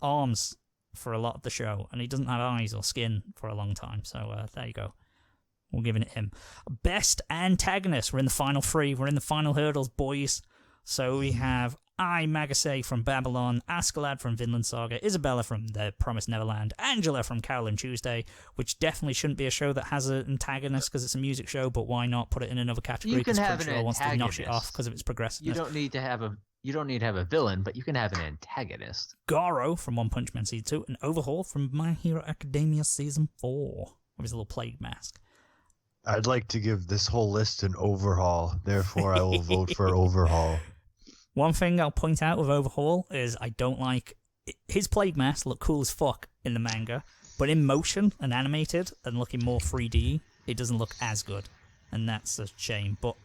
arms for a lot of the show, and he doesn't have eyes or skin for a long time. So there you go. We're giving it him. Best antagonist. We're in the final three. We're in the final hurdles, boys. So we have Magase from Babylon, Askeladd from Vinland Saga, Isabella from The Promised Neverland, Angela from Carol and Tuesday, which definitely shouldn't be a show that has an antagonist because it's a music show, but why not put it in another category? You can have an antagonist. Wants to knock it off because of its progressiveness. You don't need to have a villain, but you can have an antagonist. Garo from One Punch Man Season 2, and Overhaul from My Hero Academia Season 4 with his little plague mask. I'd like to give this whole list an overhaul, therefore I will vote for Overhaul. One thing I'll point out with Overhaul is I don't like... His plague mask look cool as fuck in the manga, but in motion and animated and looking more 3D, it doesn't look as good. And that's a shame. But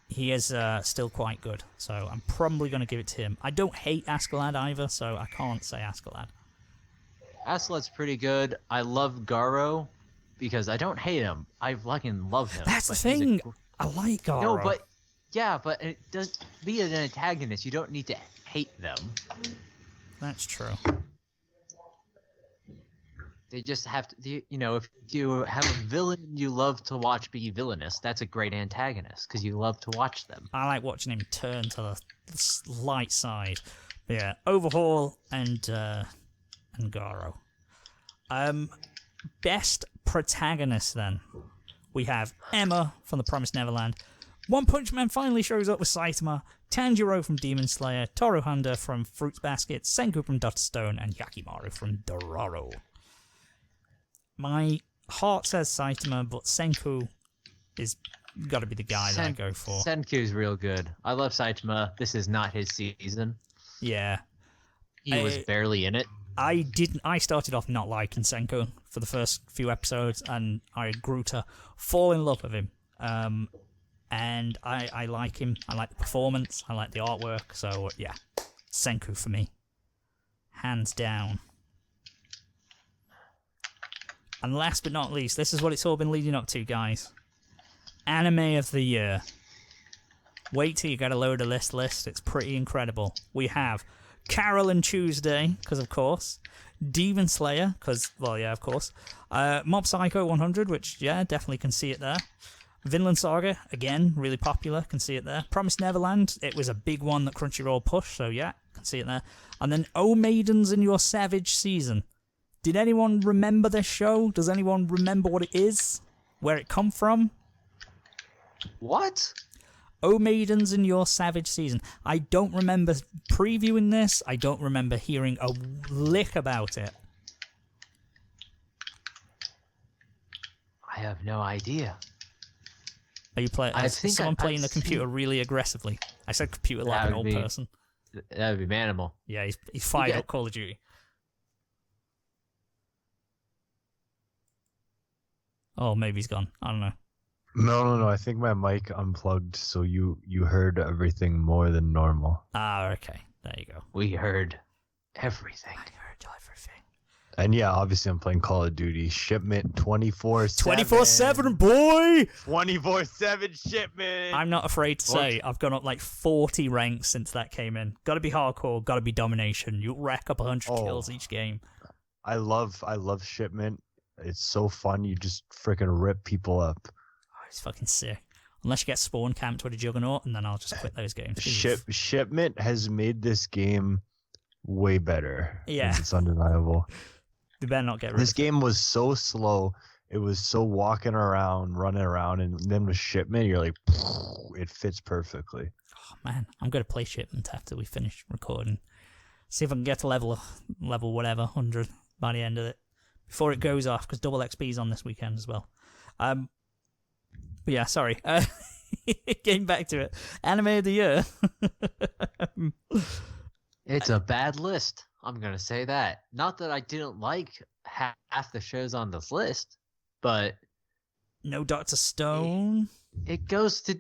he is still quite good. So I'm probably going to give it to him. I don't hate Askeladd either, so I can't say Askeladd. Askeladd's pretty good. I love Garo because I don't hate him. I fucking love him. That's the thing. I like Garo. No, but it does be an antagonist. You don't need to hate them. That's true. They just have to, if you have a villain you love to watch be villainous, that's a great antagonist because you love to watch them. I like watching him turn to the light side. But yeah, Overhaul and Garo. Best protagonist then. We have Emma from The Promised Neverland. One Punch Man finally shows up with Saitama. Tanjiro from Demon Slayer. Toru Honda from Fruits Basket. Senku from Dr. Stone. And Yakimaru from Dororo. My heart says Saitama, but Senku is got to be the guy that I go for. Senku's real good. I love Saitama. This is not his season. Yeah. He was barely in it. I started off not liking Senku for the first few episodes, and I grew to fall in love with him. And I like him. I like the performance. I like the artwork. So, yeah. Senku for me. Hands down. And last but not least, this is what it's all been leading up to, guys. Anime of the year. Wait till you get a load of this list. It's pretty incredible. We have Carol and Tuesday, because of course. Demon Slayer, because, well, yeah, of course. Mob Psycho 100, which, yeah, definitely can see it there. Vinland Saga, again, really popular, can see it there. Promised Neverland, it was a big one that Crunchyroll pushed, so yeah, can see it there. And then O Maidens in Your Savage Season. Did anyone remember this show? Does anyone remember what it is? Where it come from? What? O Maidens in Your Savage Season. I don't remember previewing this. I don't remember hearing a lick about it. I have no idea. Are you playing? Is someone playing the computer really aggressively? I said computer like an old person. That would be Manimal. Yeah, he's fired up Call of Duty. Oh, maybe he's gone. I don't know. No. I think my mic unplugged, so you heard everything more than normal. Ah, okay. There you go. We heard everything. I heard everything. And yeah, obviously I'm playing Call of Duty. Shipment 24/7. 24/7, boy! 24/7 shipment! I'm not afraid to say I've gone up like 40 ranks since that came in. Gotta be hardcore, gotta be domination. You'll rack up 100 kills each game. I love Shipment. It's so fun. You just freaking rip people up. Oh, it's fucking sick. Unless you get spawn camped with a Juggernaut, and then I'll just quit those games. Shipment has made this game way better. Yeah. It's undeniable. They better not get rid This game was so slow. It was so walking around, running around, and then with Shipment, you're like, it fits perfectly. Oh, man. I'm going to play Shipment after we finish recording. See if I can get to level whatever, 100 by the end of it. Before it goes off, because Double XP's on this weekend as well. But yeah, sorry. Getting back to it. Anime of the year. It's a bad list. I'm going to say that. Not that I didn't like half the shows on this list, but... No Dr. Stone? It goes to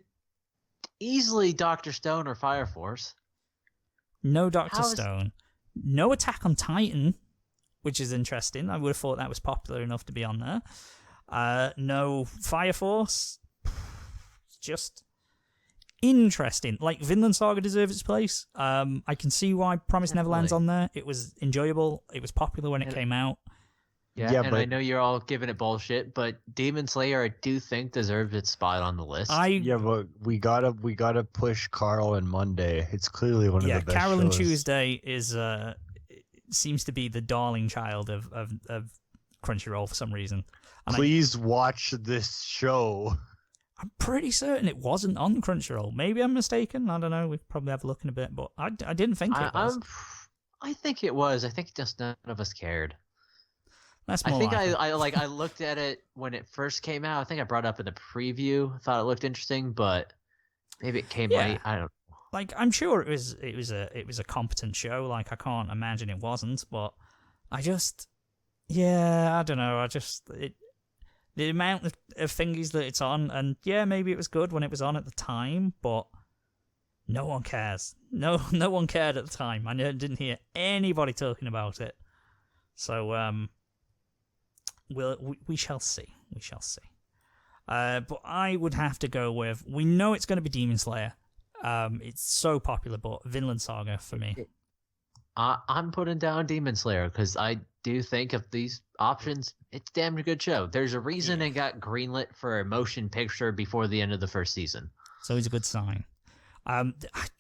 easily Dr. Stone or Fire Force. No Dr. Stone. No Attack on Titan, which is interesting. I would have thought that was popular enough to be on there. No Fire Force. Just interesting. Like, Vinland Saga deserves its place. I can see why Promised Neverland's on there. It was enjoyable. It was popular when it came out. Yeah, and I know you're all giving it bullshit, but Demon Slayer I do think deserves its spot on the list. Yeah, but we gotta push Carl and Monday. It's clearly one of the best Carol and shows. Tuesday is seems to be the darling child of Crunchyroll for some reason. And Please watch this show. I'm pretty certain it wasn't on Crunchyroll. Maybe I'm mistaken. I don't know. We'll probably have a look in a bit, but I didn't think it was. I think it was. I think just none of us cared. That's more I think likely. I looked at it when it first came out. I think I brought it up in the preview. Thought it looked interesting, but maybe it came late. I don't know. Like, I'm sure it was a competent show. Like, I can't imagine it wasn't, but I don't know. the amount of thingies that it's on, and yeah, maybe it was good when it was on at the time, but no one cares. No one cared at the time. I didn't hear anybody talking about it. So we shall see. We shall see. But I would have to go with, we know it's going to be Demon Slayer. It's so popular, but Vinland Saga for me. I'm putting down Demon Slayer because I do think of these options, it's a damn good show. There's a reason it got greenlit for a motion picture before the end of the first season. So it's a good sign.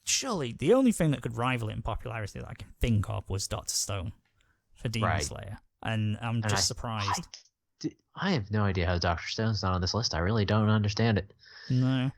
Surely the only thing that could rival it in popularity that I can think of was Dr. Stone for Demon Slayer. And I'm just surprised. I have no idea how Dr. Stone's not on this list. I really don't understand it. No.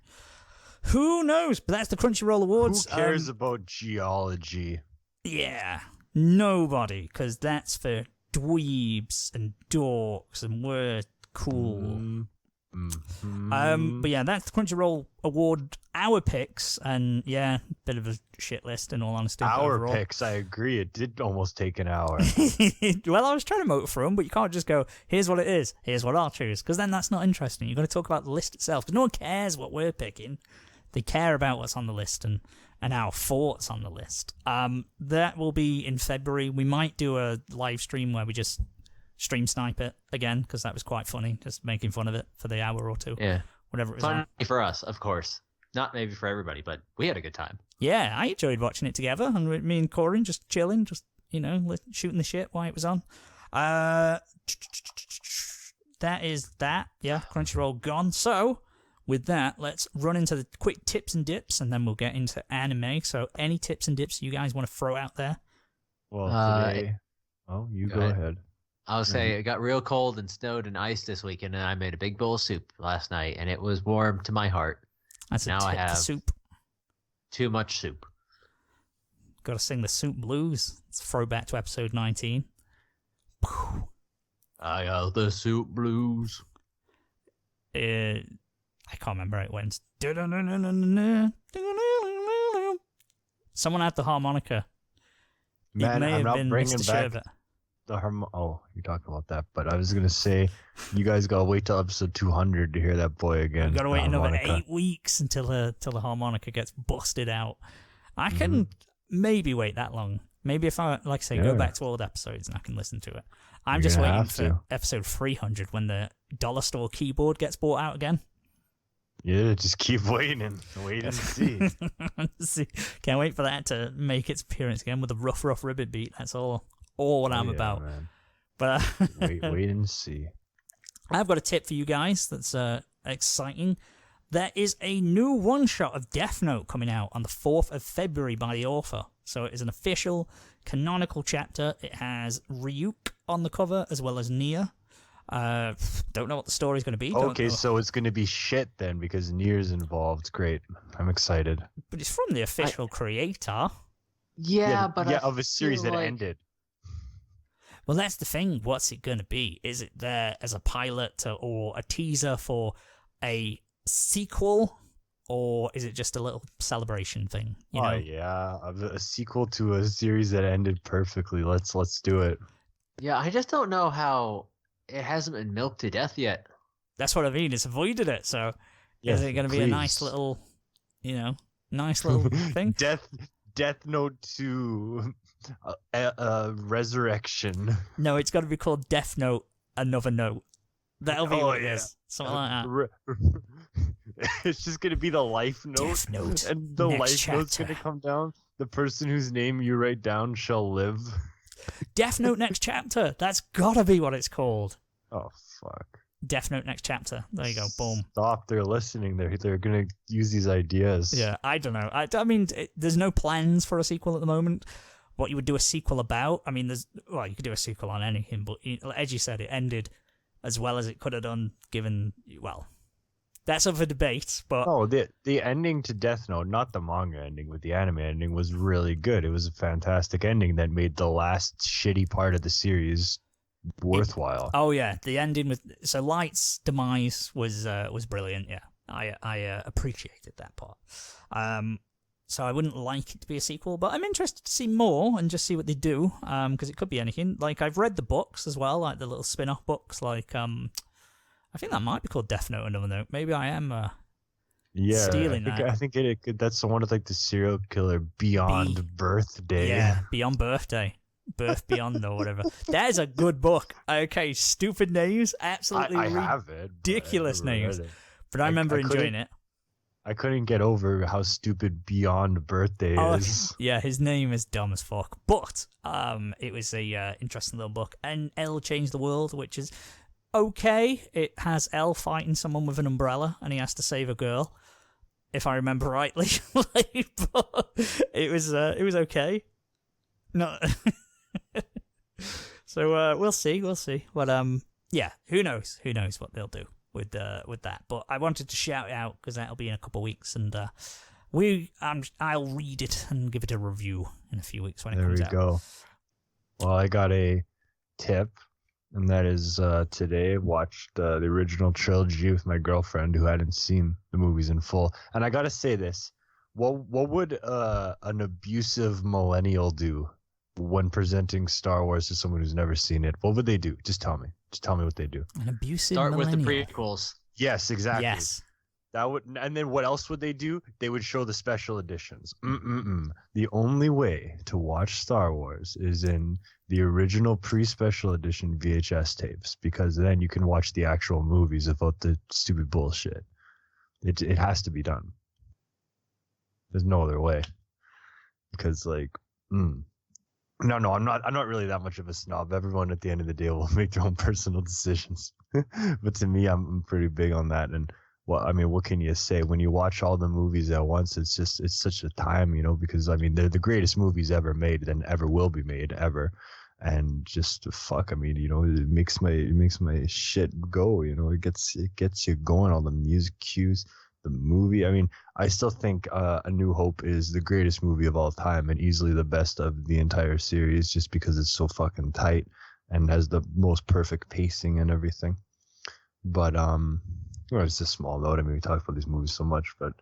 Who knows? But that's the Crunchyroll Awards. Who cares about geology? Yeah. Nobody. Because that's for dweebs and dorks and we're cool. But yeah, that's the Crunchyroll Award, our picks, and yeah, bit of a shit list in all honesty. Our picks, I agree. It did almost take an hour. Well, I was trying to moat for them, but you can't just go, here's what it is, here's what I'll choose, because then that's not interesting. You've got to talk about the list itself, because no one cares what we're picking. They care about what's on the list and our thoughts on the list. That will be in February. We might do a live stream where we just stream snipe it again, because that was quite funny, just making fun of it for the hour or two. Yeah. Whatever it was. Funny for us, of course. Not maybe for everybody, but we had a good time. Yeah, I enjoyed watching it together, and me and Corin just chilling, just, shooting the shit while it was on. That is that. Yeah, Crunchyroll gone. So, with that, let's run into the quick tips and dips, and then we'll get into anime. So, any tips and dips you guys want to throw out there? Well, today... you go ahead. I'll say it got real cold and snowed and ice this weekend, and I made a big bowl of soup last night, and it was warm to my heart. That's a tip I have to soup. Too much soup. Got to sing the soup blues. It's a throwback to episode 19. I got the soup blues. I can't remember how it went. Someone had the harmonica. Man, I'm not bringing back the you're talking about that, but I was gonna say, you guys gotta wait till episode 200 to hear that boy again. You gotta wait another 8 weeks until the harmonica gets busted out. I can maybe wait that long. Maybe if I, like I say, go back to old episodes and I can listen to it. I'm just waiting for episode 300 when the dollar store keyboard gets bought out again. Yeah, just keep waiting and wait and see. Can't wait for that to make its appearance again with a rough ribbon beat. That's all what I'm about. Man. But wait and see. I've got a tip for you guys that's exciting. There is a new one-shot of Death Note coming out on the 4th of February by the author. So it is an official canonical chapter. It has Ryuk on the cover as well as Nia. Don't know what the story's going to be. Okay, so it's going to be shit then because Nia's involved. Great. I'm excited. But it's from the official creator. Yeah, but of a series that ended. Well, that's the thing. What's it going to be? Is it there as a pilot or a teaser for a sequel? Or is it just a little celebration thing? Yeah. A sequel to a series that ended perfectly. Let's do it. Yeah, I just don't know how it hasn't been milked to death yet. That's what I mean. It's avoided it. So is it going to be a nice little, thing? Death Note 2 Resurrection. No, it's got to be called Death Note Another Note. That'll be what it is. Something like that. It's just going to be the life note. Death Note. And the life note's going to come down. The person whose name you write down shall live. Death Note Next Chapter. That's got to be what it's called. Oh, fuck. Death Note Next Chapter. There you go. Boom. Stop. They're listening. They're going to use these ideas. Yeah, I don't know. I mean, there's no plans for a sequel at the moment. What you would do a sequel about, I mean, you could do a sequel on anything, but as you said, it ended as well as it could have done, given, that's up for debate, but... Oh, the ending to Death Note, not the manga ending, but the anime ending was really good. It was a fantastic ending that made the last shitty part of the series worthwhile. The ending with... So Light's demise was brilliant, yeah. I appreciated that part. So I wouldn't like it to be a sequel, but I'm interested to see more and just see what they do, because it could be anything. Like, I've read the books as well, like the little spin-off books, like I think that might be called Death Note. Another Note. Maybe I am Yeah, stealing that. I think that's the one with like the serial killer Beyond Birthday. Yeah, Beyond Birthday. Birth Beyond or whatever. That is a good book. Okay, stupid names, absolutely ridiculous names. But I remember enjoying it. I couldn't get over how stupid Beyond Birthday is. Yeah, his name is dumb as fuck. But it was a interesting little book. And L Changed the World, which is okay. It has L fighting someone with an umbrella, and he has to save a girl, if I remember rightly. But it was okay. No. So we'll see. But yeah, who knows what they'll do with that. But I wanted to shout it out because that'll be in a couple of weeks, and I'll read it and give it a review in a few weeks when it comes out. There we go. Well, I got a tip, and that is today I watched the original trilogy with my girlfriend who hadn't seen the movies in full. And I gotta say this: what would an abusive millennial do when presenting Star Wars to someone who's never seen it? What would they do? Just tell me. Just tell me what they do. An abusive Start millennial. with the prequels. Yes, exactly. Yes. That would, and then what else would they do? They would show the special editions. The only way to watch Star Wars is in the original pre-special edition VHS tapes, because then you can watch the actual movies without the stupid bullshit. It has to be done. There's no other way. Because No, I'm not really that much of a snob. Everyone at the end of the day will make their own personal decisions. But to me, I'm pretty big on that. And what can you say? When you watch all the movies at once, it's such a time, because they're the greatest movies ever made and ever will be made ever. And just fuck, it makes my shit go, it gets you going, all the music cues. The movie, I still think A New Hope is the greatest movie of all time and easily the best of the entire series, just because it's so fucking tight and has the most perfect pacing and everything. But it's a small note. We talk about these movies so much, but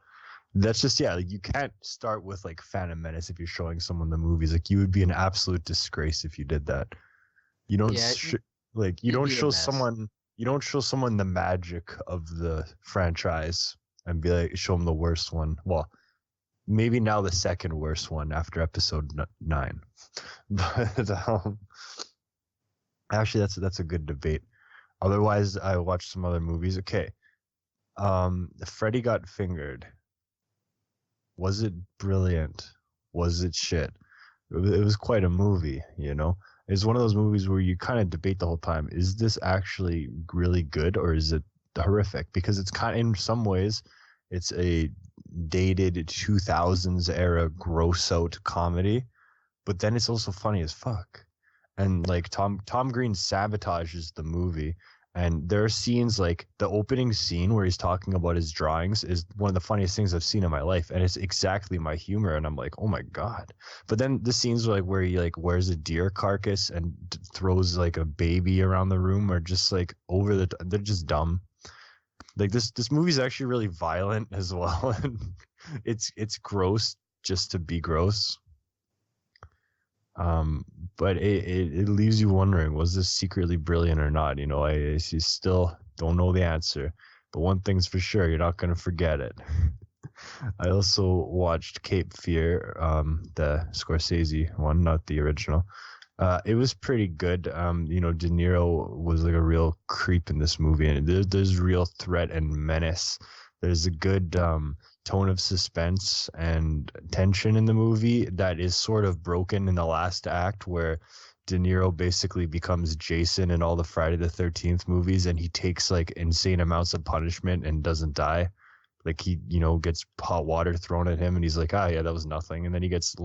that's just you can't start with like Phantom Menace if you're showing someone the movies. Like, you would be an absolute disgrace if you did that. You don't you don't show someone the magic of the franchise and show them the worst one. Well, maybe now the second worst one after episode 9. But actually, that's a good debate. Otherwise, I watched some other movies. Okay, Freddy Got Fingered. Was it brilliant? Was it shit? It was quite a movie, It's one of those movies where you kind of debate the whole time. Is this actually really good, or is it horrific? Because it's in some ways it's a dated 2000s era gross out comedy, but then it's also funny as fuck. And like Tom Green sabotages the movie, and there are scenes like the opening scene where he's talking about his drawings is one of the funniest things I've seen in my life, and it's exactly my humor, and I'm like, oh my god. But then the scenes like where he wears a deer carcass and throws like a baby around the room are just like they're just dumb. Like this movie's actually really violent as well, and it's gross just to be gross. But it leaves you wondering, was this secretly brilliant or not? I still don't know the answer, but one thing's for sure, you're not gonna forget it. I also watched Cape Fear, the Scorsese one, not the original. It was pretty good. De Niro was like a real creep in this movie, and there's real threat and menace. There's a good tone of suspense and tension in the movie that is sort of broken in the last act, where De Niro basically becomes Jason in all the Friday the 13th movies, and he takes like insane amounts of punishment and doesn't die. Like, he, gets hot water thrown at him, and he's like, yeah, that was nothing. And then he gets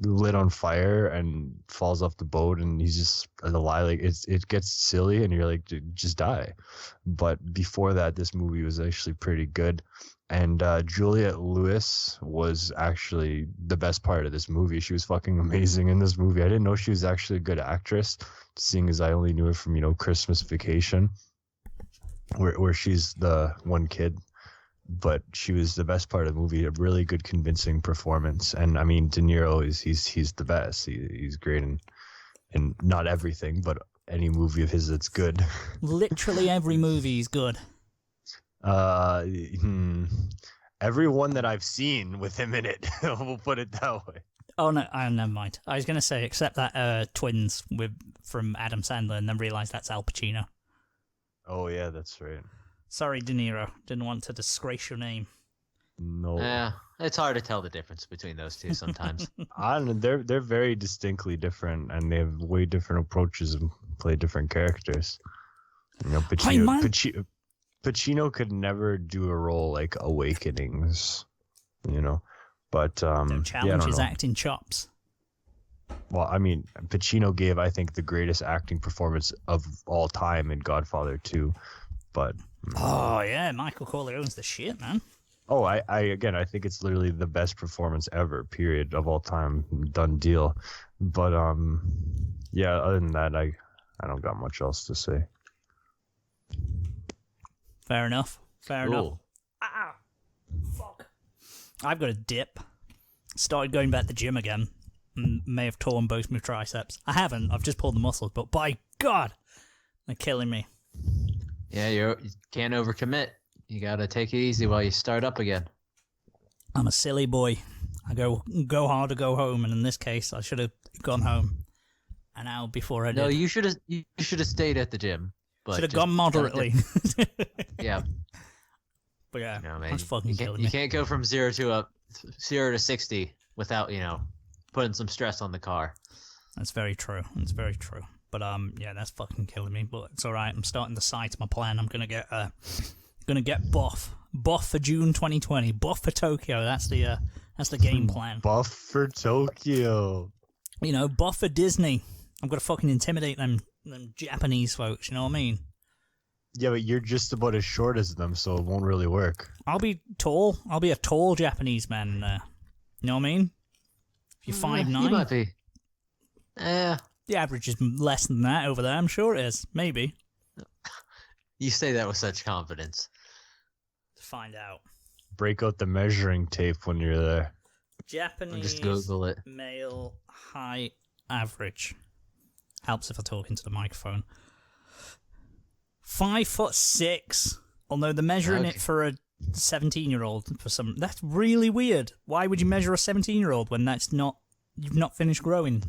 lit on fire and falls off the boat, and he's just alive. Like, it gets silly, and you're like, just die. But before that, this movie was actually pretty good. And Juliette Lewis was actually the best part of this movie. She was fucking amazing in this movie. I didn't know she was actually a good actress, seeing as I only knew her from Christmas Vacation, where she's the one kid. But she was the best part of the movie. A really good, convincing performance. And De Niro he's the best. He's great in not everything, but any movie of his that's good. Literally every movie is good. Every one that I've seen with him in it. We'll put it that way. Oh no, never mind. I was gonna say except that Twins from Adam Sandler, and then realised that's Al Pacino. Oh yeah, that's right. Sorry, De Niro. Didn't want to disgrace your name. No. Yeah, it's hard to tell the difference between those two sometimes. I don't know. They're very distinctly different, and they have way different approaches and play different characters. You know, Pacino could never do a role like Awakenings, you know. But Don't challenge his acting chops. Well, I mean, Pacino gave, I think, the greatest acting performance of all time in Godfather 2. But oh yeah, Michael Corleone's the shit, man. Oh, I think it's literally the best performance ever, period, of all time. Done deal. But yeah, other than that, I don't got much else to say. Fair enough. Fair enough. Cool. Ah, fuck. I've got a dip. Started going back to the gym again. May have torn both my triceps. I haven't. I've just pulled the muscles, but by God, they're killing me. Yeah, you can't overcommit. You gotta take it easy while you start up again. I'm a silly boy. I go hard or go home, and in this case, I should have gone home an hour before I did. No, you should have stayed at the gym. Should have gone moderately. Yeah. But yeah, no, man, that's fucking killing me. You can't go from 0 to 60 without, putting some stress on the car. That's very true. That's very true. But yeah, that's fucking killing me. But it's all right. I'm starting to sight my plan. I'm gonna get buff for June 2020. Buff for Tokyo. That's the game plan. Buff for Tokyo. You know, buff for Disney. I'm gonna fucking intimidate them Japanese folks. You know what I mean? Yeah, but you're just about as short as them, so it won't really work. I'll be tall. I'll be a tall Japanese man there. You know what I mean? If you're 5'9", you might be. the average is less than that over there. I'm sure it is. Maybe. You say that with such confidence. To find out. Break out the measuring tape when you're there. Japanese just Google it. Male height average. Helps if I talk into the microphone. 5'6". Although they're measuring it for a 17-year-old for some. That's really weird. Why would you measure a 17-year-old when you've not finished growing?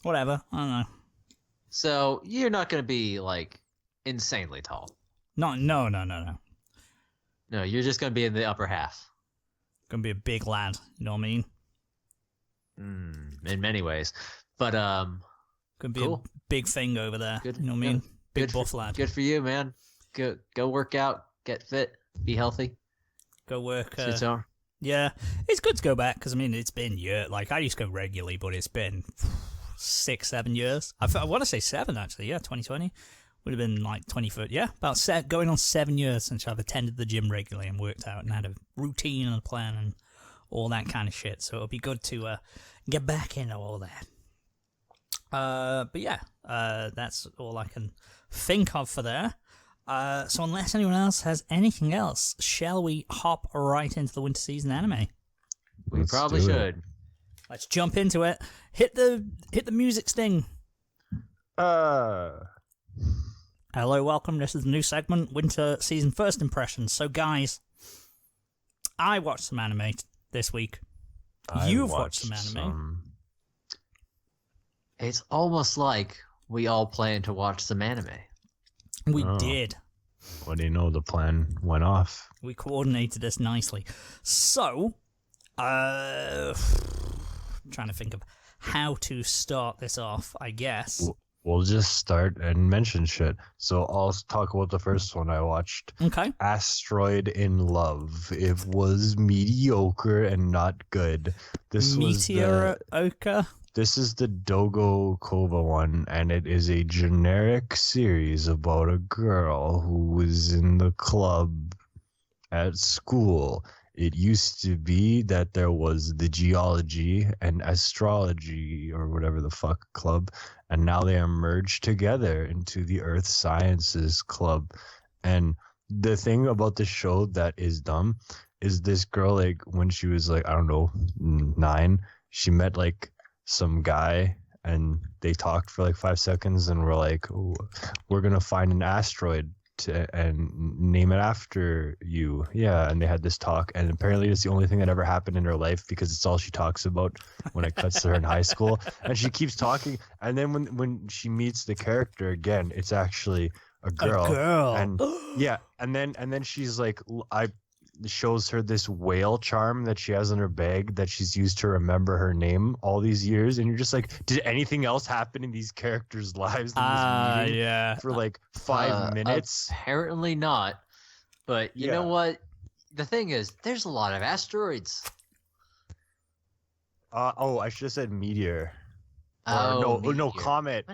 Whatever. I don't know. So you're not going to be like insanely tall. No. No, you're just going to be in the upper half. Gonna be a big lad. You know what I mean? In many ways, but gonna be cool. a big thing over there. Good. You know what I mean? Big buff lad. Good for you, man. Go work out, get fit, be healthy. Go work. So yeah, it's good to go back because I mean it's been years. Like I used to go regularly, but it's been 6-7 years. I want to say 7 actually. Yeah, 2020 would have been like 20 yeah, about going on 7 years since I've attended the gym regularly and worked out and had a routine and a plan and all that kind of shit. So it'll be good to get back into all that. But yeah, that's all I can think of for there. So unless anyone else has anything else, shall we hop right into the winter season anime? We probably should. Let's jump into it. Hit the music sting. Hello, welcome. This is the new segment, winter season first impressions. So guys, I watched some anime this week. You've watched some anime. It's almost like we all plan to watch some anime. We did. What do you know? The plan went off. We coordinated this nicely. So, trying to think of how to start this off, I guess. We'll just start and mention shit. So I'll talk about the first one I watched. Okay. Asteroid in Love. It was mediocre and not good. This is the Dogo Kova one, and it is a generic series about a girl who was in the club at school. It used to be that there was the geology and astrology or whatever the fuck club, and now they are merged together into the Earth Sciences Club. And the thing about the show that is dumb is this girl, like when she was like, I don't know, 9, she met like some guy and they talked for like 5 seconds, and we're like, "Oh, we're gonna find an asteroid and name it after you." Yeah, and they had this talk, and apparently it's the only thing that ever happened in her life because it's all she talks about when it cuts to her in high school, and she keeps talking. And then when she meets the character again, it's actually a girl. And yeah, and then she's like, I shows her this whale charm that she has in her bag that she's used to remember her name all these years, and you're just like, did anything else happen in these characters' lives in this meeting for like 5 minutes? Apparently not. But you know what? The thing is, there's a lot of asteroids. I should have said meteor. No, comet.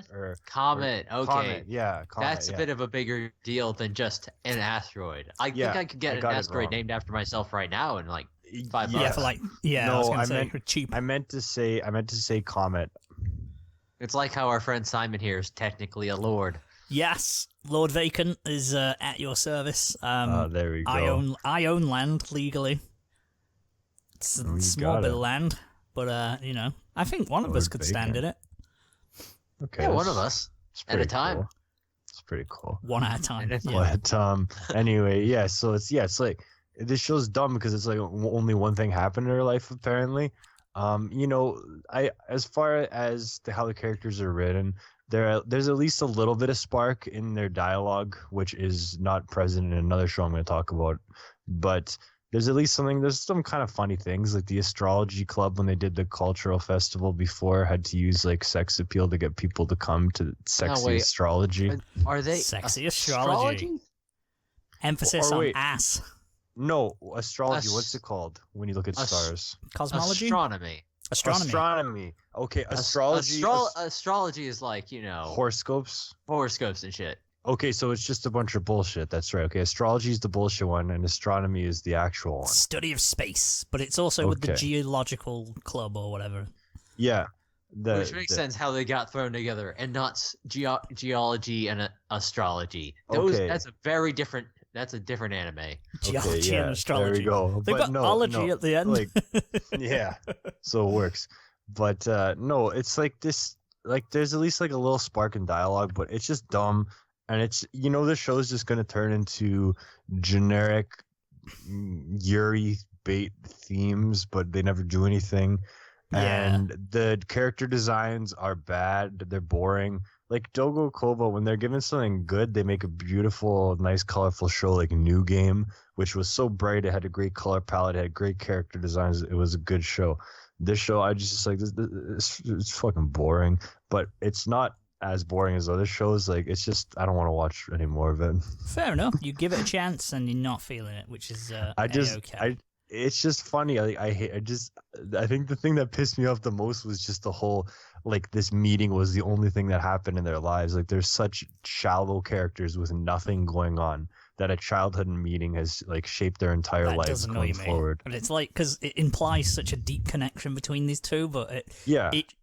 Comet. Okay. Comet, yeah, comet, that's a bit of a bigger deal than just an asteroid. I think I could get an asteroid named after myself right now in like $5. Yeah, for like No, I meant cheap. I meant to say comet. It's like how our friend Simon here is technically a lord. Yes, Lord Vacant is at your service. There we go. I own land legally. It's a small bit of land, but I think one of us could stand in it. Okay. Yeah, one of us at a time. Cool. It's pretty cool. One at a time. Yeah. But anyway, yeah. So it's like this show's dumb because it's like only one thing happened in her life apparently. As far as how the characters are written, there's at least a little bit of spark in their dialogue, which is not present in another show I'm going to talk about, but. There's at least there's some kind of funny things, like the astrology club when they did the cultural festival before had to use like sex appeal to get people to come to sexy astrology. Are they sexy astrology? Emphasis on ass. No, astrology. What's it called when you look at stars? Cosmology? Astronomy. Okay, astrology. Astrology is like, horoscopes and shit. Okay, so it's just a bunch of bullshit. That's right. Okay, astrology is the bullshit one, and astronomy is the actual one. Study of space, but it's also with the geological club or whatever. Yeah. Which makes sense how they got thrown together, and not geology and astrology. That's a very different. That's a different anime. Geology and astrology. There we go. They got ology at the end. Like, yeah, so it works. But no, it's like this. Like, there's at least like a little spark in dialogue, but it's just dumb. And it's, the show's just going to turn into generic Yuri bait themes, but they never do anything. Yeah. And the character designs are bad. They're boring. Like Dogo Kobo, when they're given something good, they make a beautiful, nice, colorful show like New Game, which was so bright. It had a great color palette. It had great character designs. It was a good show. This show, I just like, it's fucking boring. But it's not as boring as other shows. Like, it's just, I don't want to watch any more of it. Fair enough. You give it a chance and you're not feeling it, which is okay. It's just funny. I think the thing that pissed me off the most was just the whole, like, this meeting was the only thing that happened in their lives. Like, there's such shallow characters with nothing going on that a childhood meeting has like shaped their entire lives going forward. And it's like, because it implies such a deep connection between these two, but it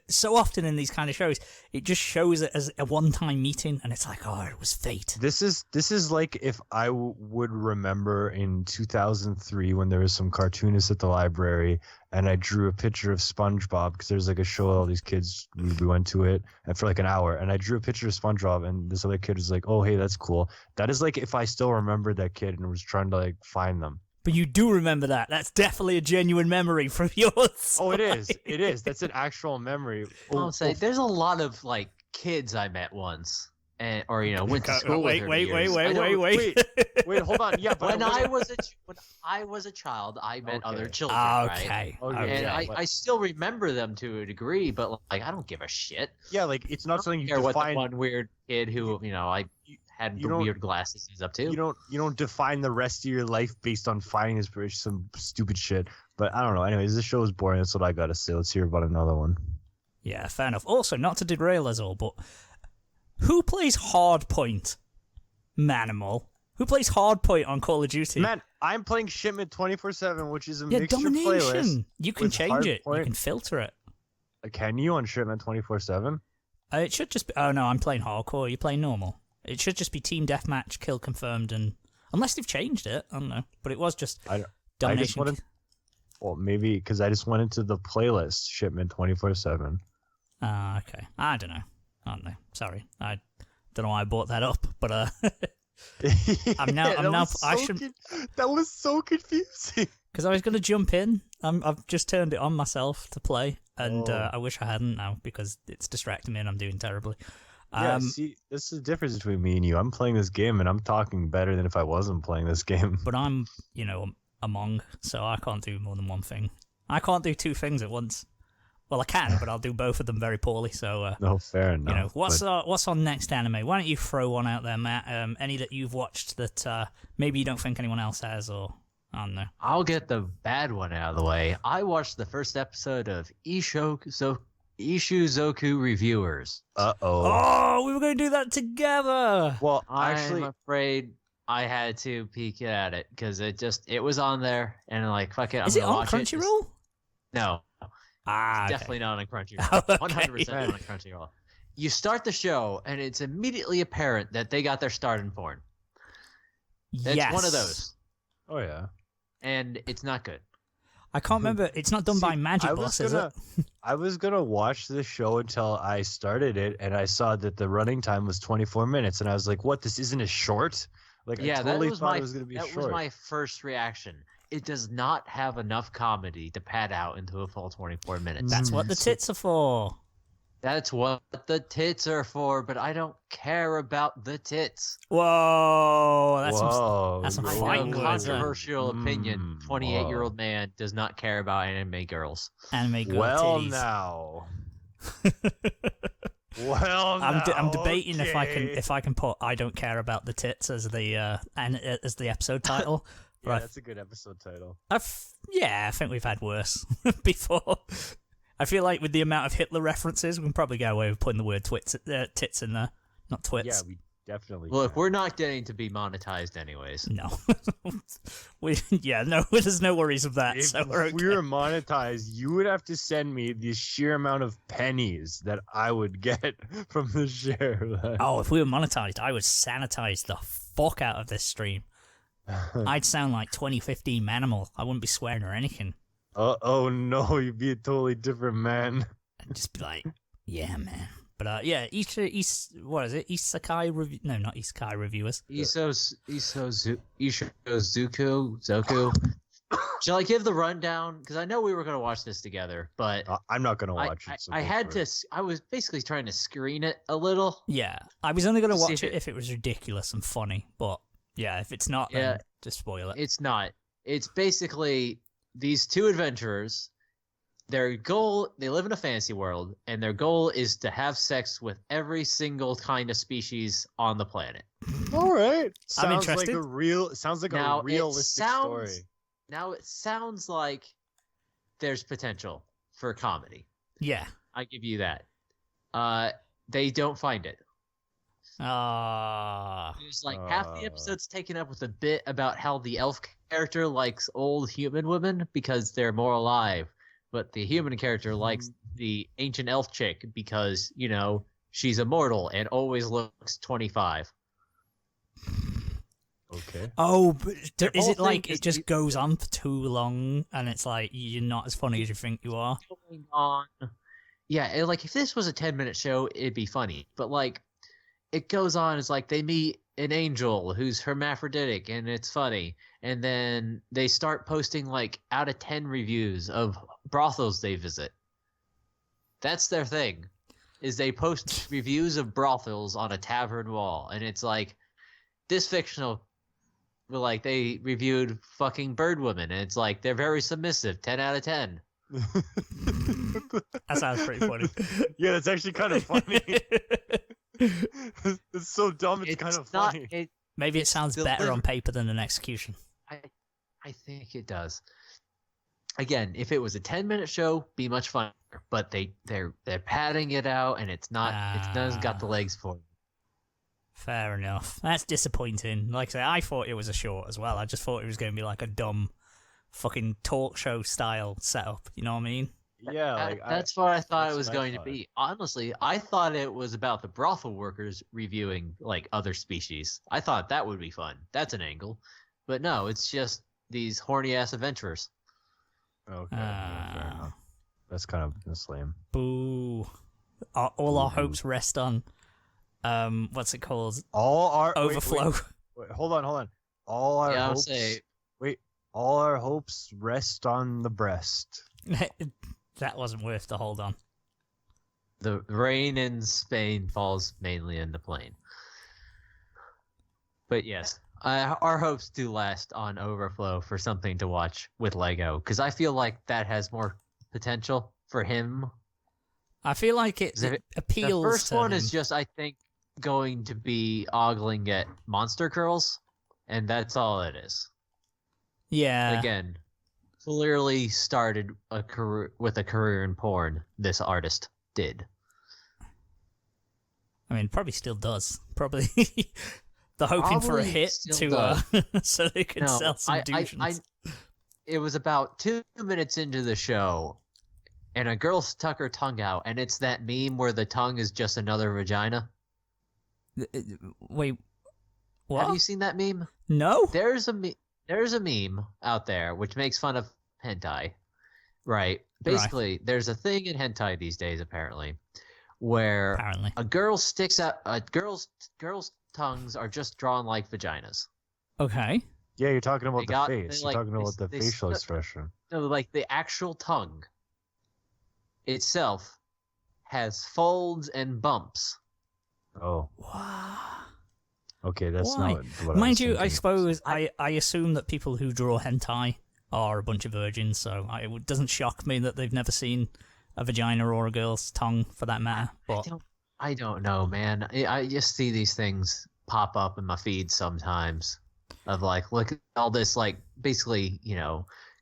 so often in these kind of shows, it just shows it as a one-time meeting, and it's like, oh, it was fate. This is like if I would remember in 2003 when there was some cartoonists at the library, and I drew a picture of SpongeBob, because there's like a show, all these kids, we went to it, and for like an hour, and I drew a picture of SpongeBob, and this other kid was like, oh, hey, that's cool. That is like if I still remembered that kid and was trying to like find them. But you do remember that. That's definitely a genuine memory from yours. Oh, it is. It is. That's an actual memory. I'll say there's a lot of like kids I met once, or went to school with. Wait, hold on. Yeah, but when I was a child, I met other children. Okay. Right? And I still remember them to a degree, but like I don't give a shit. Yeah, like it's not something you care define. What the one weird kid who I had the weird glasses he's up to. You don't define the rest of your life based on finding some stupid shit. But I don't know. Anyways, this show is boring. That's what I gotta say. Let's hear about another one. Yeah, fair enough. Also, not to derail us all, but who plays Hardpoint? Manimal. Who plays Hardpoint on Call of Duty? Man, I'm playing Shipment 24/7, which is a mixture domination. Playlist. You can change it. You can filter it. Can you on Shipment 24/7? It should just be. Oh no, I'm playing hardcore. You're playing normal. It should just be team deathmatch, kill confirmed, and unless they've changed it, I don't know. But it was just domination. Well, maybe because I just went into the playlist Shipment 24/7. Okay. I don't know. Sorry. I don't know why I brought that up, but that was so confusing. Because I was going to jump in. I've just turned it on myself to play, and I wish I hadn't now because it's distracting me and I'm doing terribly. See, this is the difference between me and you. I'm playing this game and I'm talking better than if I wasn't playing this game. But I'm, a Mong, so I can't do more than one thing. I can't do two things at once. Well, I can, but I'll do both of them very poorly. So, no, fair enough. What's our next anime? Why don't you throw one out there, Matt? Any that you've watched that maybe you don't think anyone else has, or I don't know. I'll get the bad one out of the way. I watched the first episode of Ishuzoku Reviewers. Oh, we were going to do that together. Well, I'm afraid I had to peek at it because it was on there and like fuck it. Is it on Crunchyroll? No. Okay. Definitely not on Crunchyroll. 100% not on Crunchyroll. You start the show and it's immediately apparent that they got their start in porn. It's one of those. Oh yeah. And it's not good. I can't remember. It's not done by Magic Boss, is it? I was gonna watch this show until I started it, and I saw that the running time was 24 minutes, and I was like, "What? This isn't a short?" Like, I totally thought it was gonna be a short. That was my first reaction. It does not have enough comedy to pad out into a full 24 minutes. That's what the tits are for. That's what the tits are for, but I don't care about the tits. Whoa, that's some fighting controversial opinion. 28-year-old man does not care about anime girls. Anime girl titties. I'm debating if I can put "I don't care about the tits" as the episode title. Yeah, that's a good episode title. I think we've had worse before. I feel like with the amount of Hitler references, we can probably get away with putting the word tits in there, not twits. Yeah, we definitely. Look, we're not getting to be monetized anyways. No, there's no worries of that. If we were monetized, you would have to send me the sheer amount of pennies that I would get from the share. Oh, if we were monetized, I would sanitize the fuck out of this stream. I'd sound like 2015 Manimal. I wouldn't be swearing or anything. Oh no, you'd be a totally different man. I'd just be like, yeah, man. But what is it? Isekai review? No, not Isekai reviewers. Zoku. Shall I give the rundown? Because I know we were going to watch this together, but I'm not going to watch it. So I was basically trying to screen it a little. Yeah, I was only going to watch it if it was ridiculous and funny. But yeah, if it's not, then just spoil it. It's not. It's basically these two adventurers. Their goal, they live in a fantasy world, and their goal is to have sex with every single kind of species on the planet. All right. I'm interested. A realistic story. Now it sounds like there's potential for comedy. Yeah. I give you that. They don't find it. There's half the episode's taken up with a bit about how the elf character likes old human women because they're more alive. But the human character likes the ancient elf chick because, she's immortal and always looks 25. Okay. Oh, but is it like it just goes on for too long and it's like you're not as funny as you think you are? Going on. Yeah, if this was a 10-minute show, it'd be funny. But, it goes on. It's like they meet an angel who's hermaphroditic and it's funny. And then they start posting out of 10 reviews of brothels they visit. That's their thing, is they post reviews of brothels on a tavern wall. And it's this fictional, they reviewed fucking bird women. And it's they're very submissive, 10 out of 10. That sounds pretty funny. Yeah, that's actually kind of funny. It's so dumb, it's kind of funny. Maybe it sounds better on paper than an execution. I think it does. Again, if it was a 10-minute show, be much funnier. But they're padding it out, and it's not. It doesn't got the legs for it. Fair enough. That's disappointing. Like I say, I thought it was a short as well. I just thought it was going to be a dumb, fucking talk show style setup. You know what I mean? Yeah, that's what I thought it was going to be. Honestly, I thought it was about the brothel workers reviewing other species. I thought that would be fun. That's an angle, but no, it's just these horny ass adventurers. Okay, fair enough. That's kind of lame. Boo. all our hopes rest on what's it called? All our overflow. Wait, hold on. All our hopes. All our hopes rest on the breast. That wasn't worth the hold on. The rain in Spain falls mainly in the plain. But yes, our hopes do last on Overflow for something to watch with Lego, because I feel like that has more potential for him. I feel like it appeals. The first to one him. is just, I think, going to be ogling at monster girls, and that's all it is. Yeah. But again, clearly started a career in porn. This artist did. I mean, probably still does. Probably. They're hoping for a hit to so they can sell some douches. It was about 2 minutes into the show, and a girl stuck her tongue out, and it's that meme where the tongue is just another vagina. Wait, what? Have you seen that meme? No. There's a meme out there which makes fun of hentai, right? Basically, there's a thing in hentai these days, apparently, where a girl sticks out. Girls' tongues are just drawn like vaginas. Okay. Yeah, you're talking about the face. You're talking about the facial expression. No, like the actual tongue itself has folds and bumps. Oh. Wow. Okay, that's not what Mind you, I suppose I assume that people who draw hentai are a bunch of virgins, so it doesn't shock me that they've never seen a vagina or a girl's tongue, for that matter. But I don't know, man. I just see these things pop up in my feed sometimes of like, look at all this, like, basically,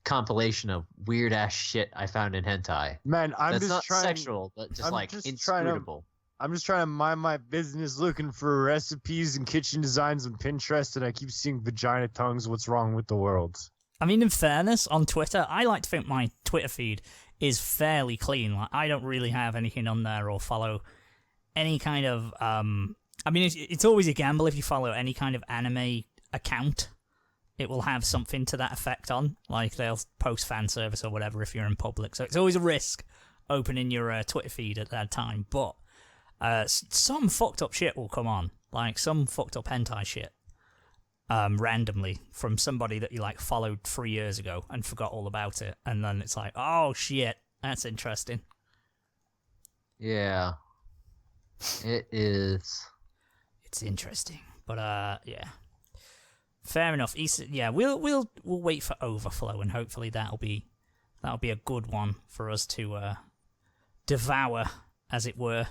compilation of weird ass shit I found in hentai. Man, That's not sexual, but just inscrutable. I'm just trying to mind my business looking for recipes and kitchen designs on Pinterest, and I keep seeing vagina tongues. What's wrong with the world? I mean, in fairness, on Twitter, I like to think my Twitter feed is fairly clean. Like, I don't really have anything on there or follow any kind of... I mean, it's always a gamble if you follow any kind of anime account. It will have something to that effect on. Like, they'll post fan service or whatever if you're in public. So it's always a risk opening your Twitter feed at that time. But some fucked up shit will come on. Like, some fucked up hentai shit. Randomly from somebody that you like followed 3 years ago and forgot all about it, and then it's like, oh shit, that's interesting. Yeah, it is. It's interesting, but yeah, fair enough. Yeah, we'll wait for Overflow, and hopefully that'll be a good one for us to devour, as it were.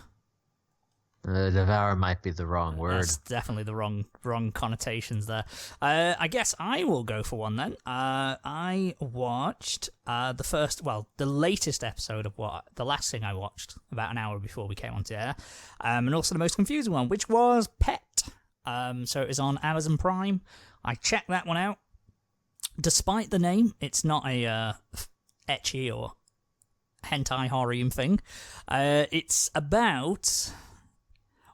Devour might be the wrong word. That's definitely the wrong connotations there. I guess I will go for one then. I watched the latest episode of the last thing I watched about an hour before we came onto air, and also the most confusing one, which was Pet. So it was on Amazon Prime. I checked that one out. Despite the name, it's not a ecchi or hentai harem thing. It's about...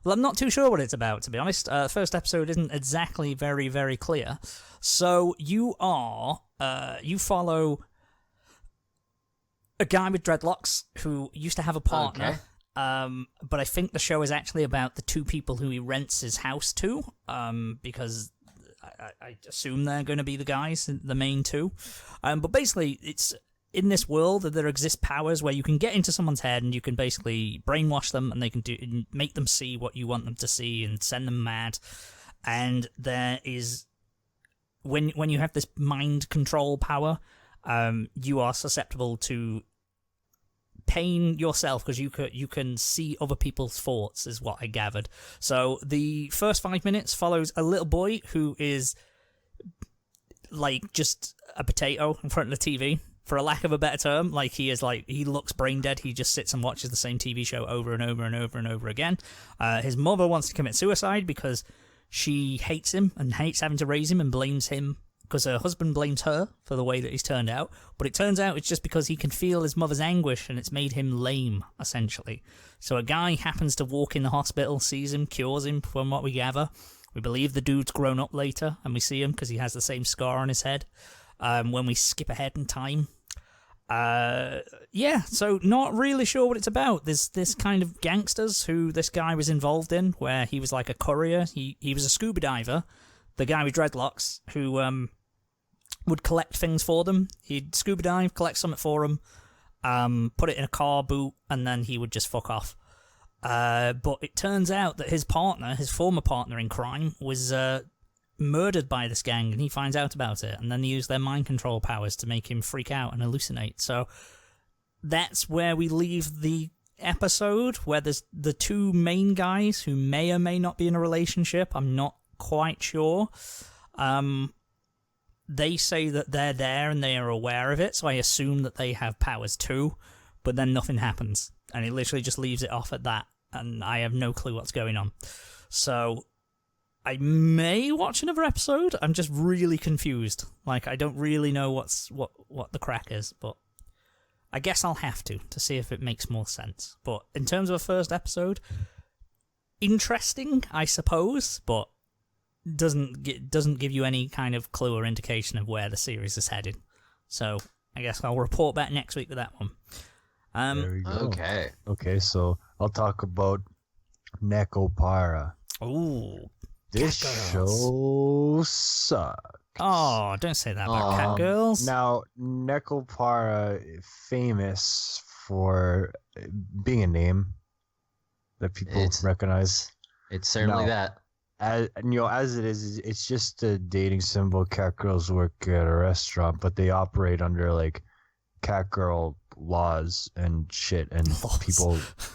Well, I'm not too sure what it's about, to be honest. The first episode isn't exactly very, very clear. So you follow a guy with dreadlocks who used to have a partner. Okay. But I think the show is actually about the two people who he rents his house to, because I assume they're going to be the guys, the main two. But basically, it's... In this world, there exist powers where you can get into someone's head and you can basically brainwash them, and they can make them see what you want them to see and send them mad. And there is, when you have this mind control power, you are susceptible to pain yourself because you can see other people's thoughts, is what I gathered. So the first 5 minutes follows a little boy who is like just a potato in front of the TV. For a lack of a better term, like he looks brain dead. He just sits and watches the same TV show over and over and over and over again. His mother wants to commit suicide because she hates him and hates having to raise him and blames him because her husband blames her for the way that he's turned out. But it turns out it's just because he can feel his mother's anguish and it's made him lame, essentially. So a guy happens to walk in the hospital, sees him, cures him, from what we gather. We believe the dude's grown up later and we see him because he has the same scar on his head. When we skip ahead in time. Yeah, so not really sure what it's about. There's this kind of gangsters who this guy was involved in, where he was like a courier. He was a scuba diver, the guy with dreadlocks, who would collect things for them. He'd scuba dive, collect something for them, put it in a car boot, and then he would just fuck off. But it turns out that his partner, his former partner in crime, was murdered by this gang, and he finds out about it, and then they use their mind control powers to make him freak out and hallucinate. So that's where we leave the episode, where there's the two main guys who may or may not be in a relationship. I'm not quite sure. They say that they're there and they are aware of it, so I assume that they have powers too, but then nothing happens, and it literally just leaves it off at that, and I have no clue what's going on. So I may watch another episode. I'm just really confused. Like, I don't really know what the crack is, but I guess I'll have to see if it makes more sense. But in terms of a first episode, interesting, I suppose, but doesn't give you any kind of clue or indication of where the series is headed. So I guess I'll report back next week with that one. There we go. Okay. Okay, so I'll talk about Nekopara. Ooh. This show sucks. Oh, don't say that about cat girls. Now, Nekopara famous for being a name that people recognize. It's certainly that. As it is, it's just a dating symbol. Cat girls work at a restaurant, but they operate under like cat girl laws and shit, and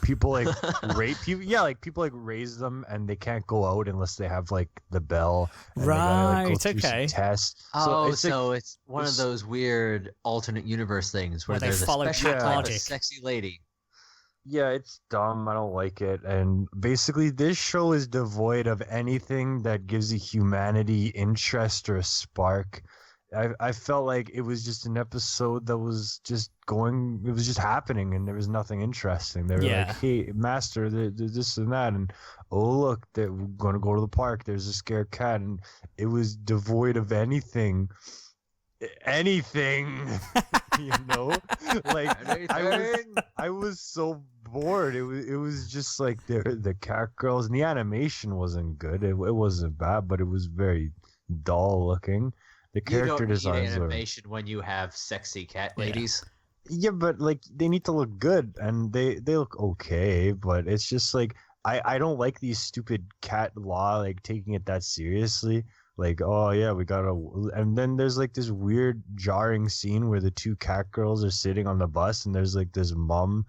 people like rape people. Yeah, like people like raise them, and they can't go out unless they have like the bell. And right. They gotta, like, go through Okay. some tests. So it's one of those weird alternate universe things where there's a special type of sexy lady. Yeah, it's dumb. I don't like it. And basically, this show is devoid of anything that gives you humanity, interest, or a spark. I felt like it was just an episode that was just going, it was just happening, and there was nothing interesting. They were like, hey, master, this and that, and oh, look, we're going to go to the park. There's a scared cat, and it was devoid of anything. Anything, you know? Like, I was so bored. It was just like the cat girls, and the animation wasn't good. It wasn't bad, but it was very dull looking. The character designs need animation when you have sexy cat ladies. Yeah, but like they need to look good, and they look okay, but it's just like I don't like these stupid cat law, like taking it that seriously. Like, oh yeah, we gotta, and then there's like this weird jarring scene where the two cat girls are sitting on the bus, and there's like this mom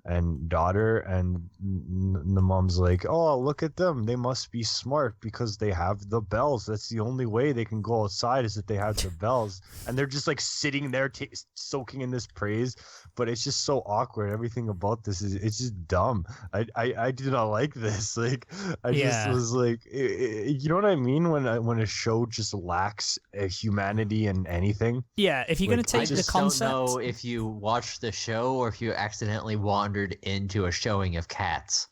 and daughter, and the mom's like, oh, look at them, they must be smart because they have the bells. That's the only way they can go outside, is that they have the bells. And they're just like sitting there soaking in this praise, but it's just so awkward. Everything about this it's just dumb. I do not like this. Like, I just was like, you know what I mean, when a show just lacks humanity in anything. Yeah, if you're like, gonna take the concept. I don't know if you watched the show or if you accidentally wandered into a showing of Cats.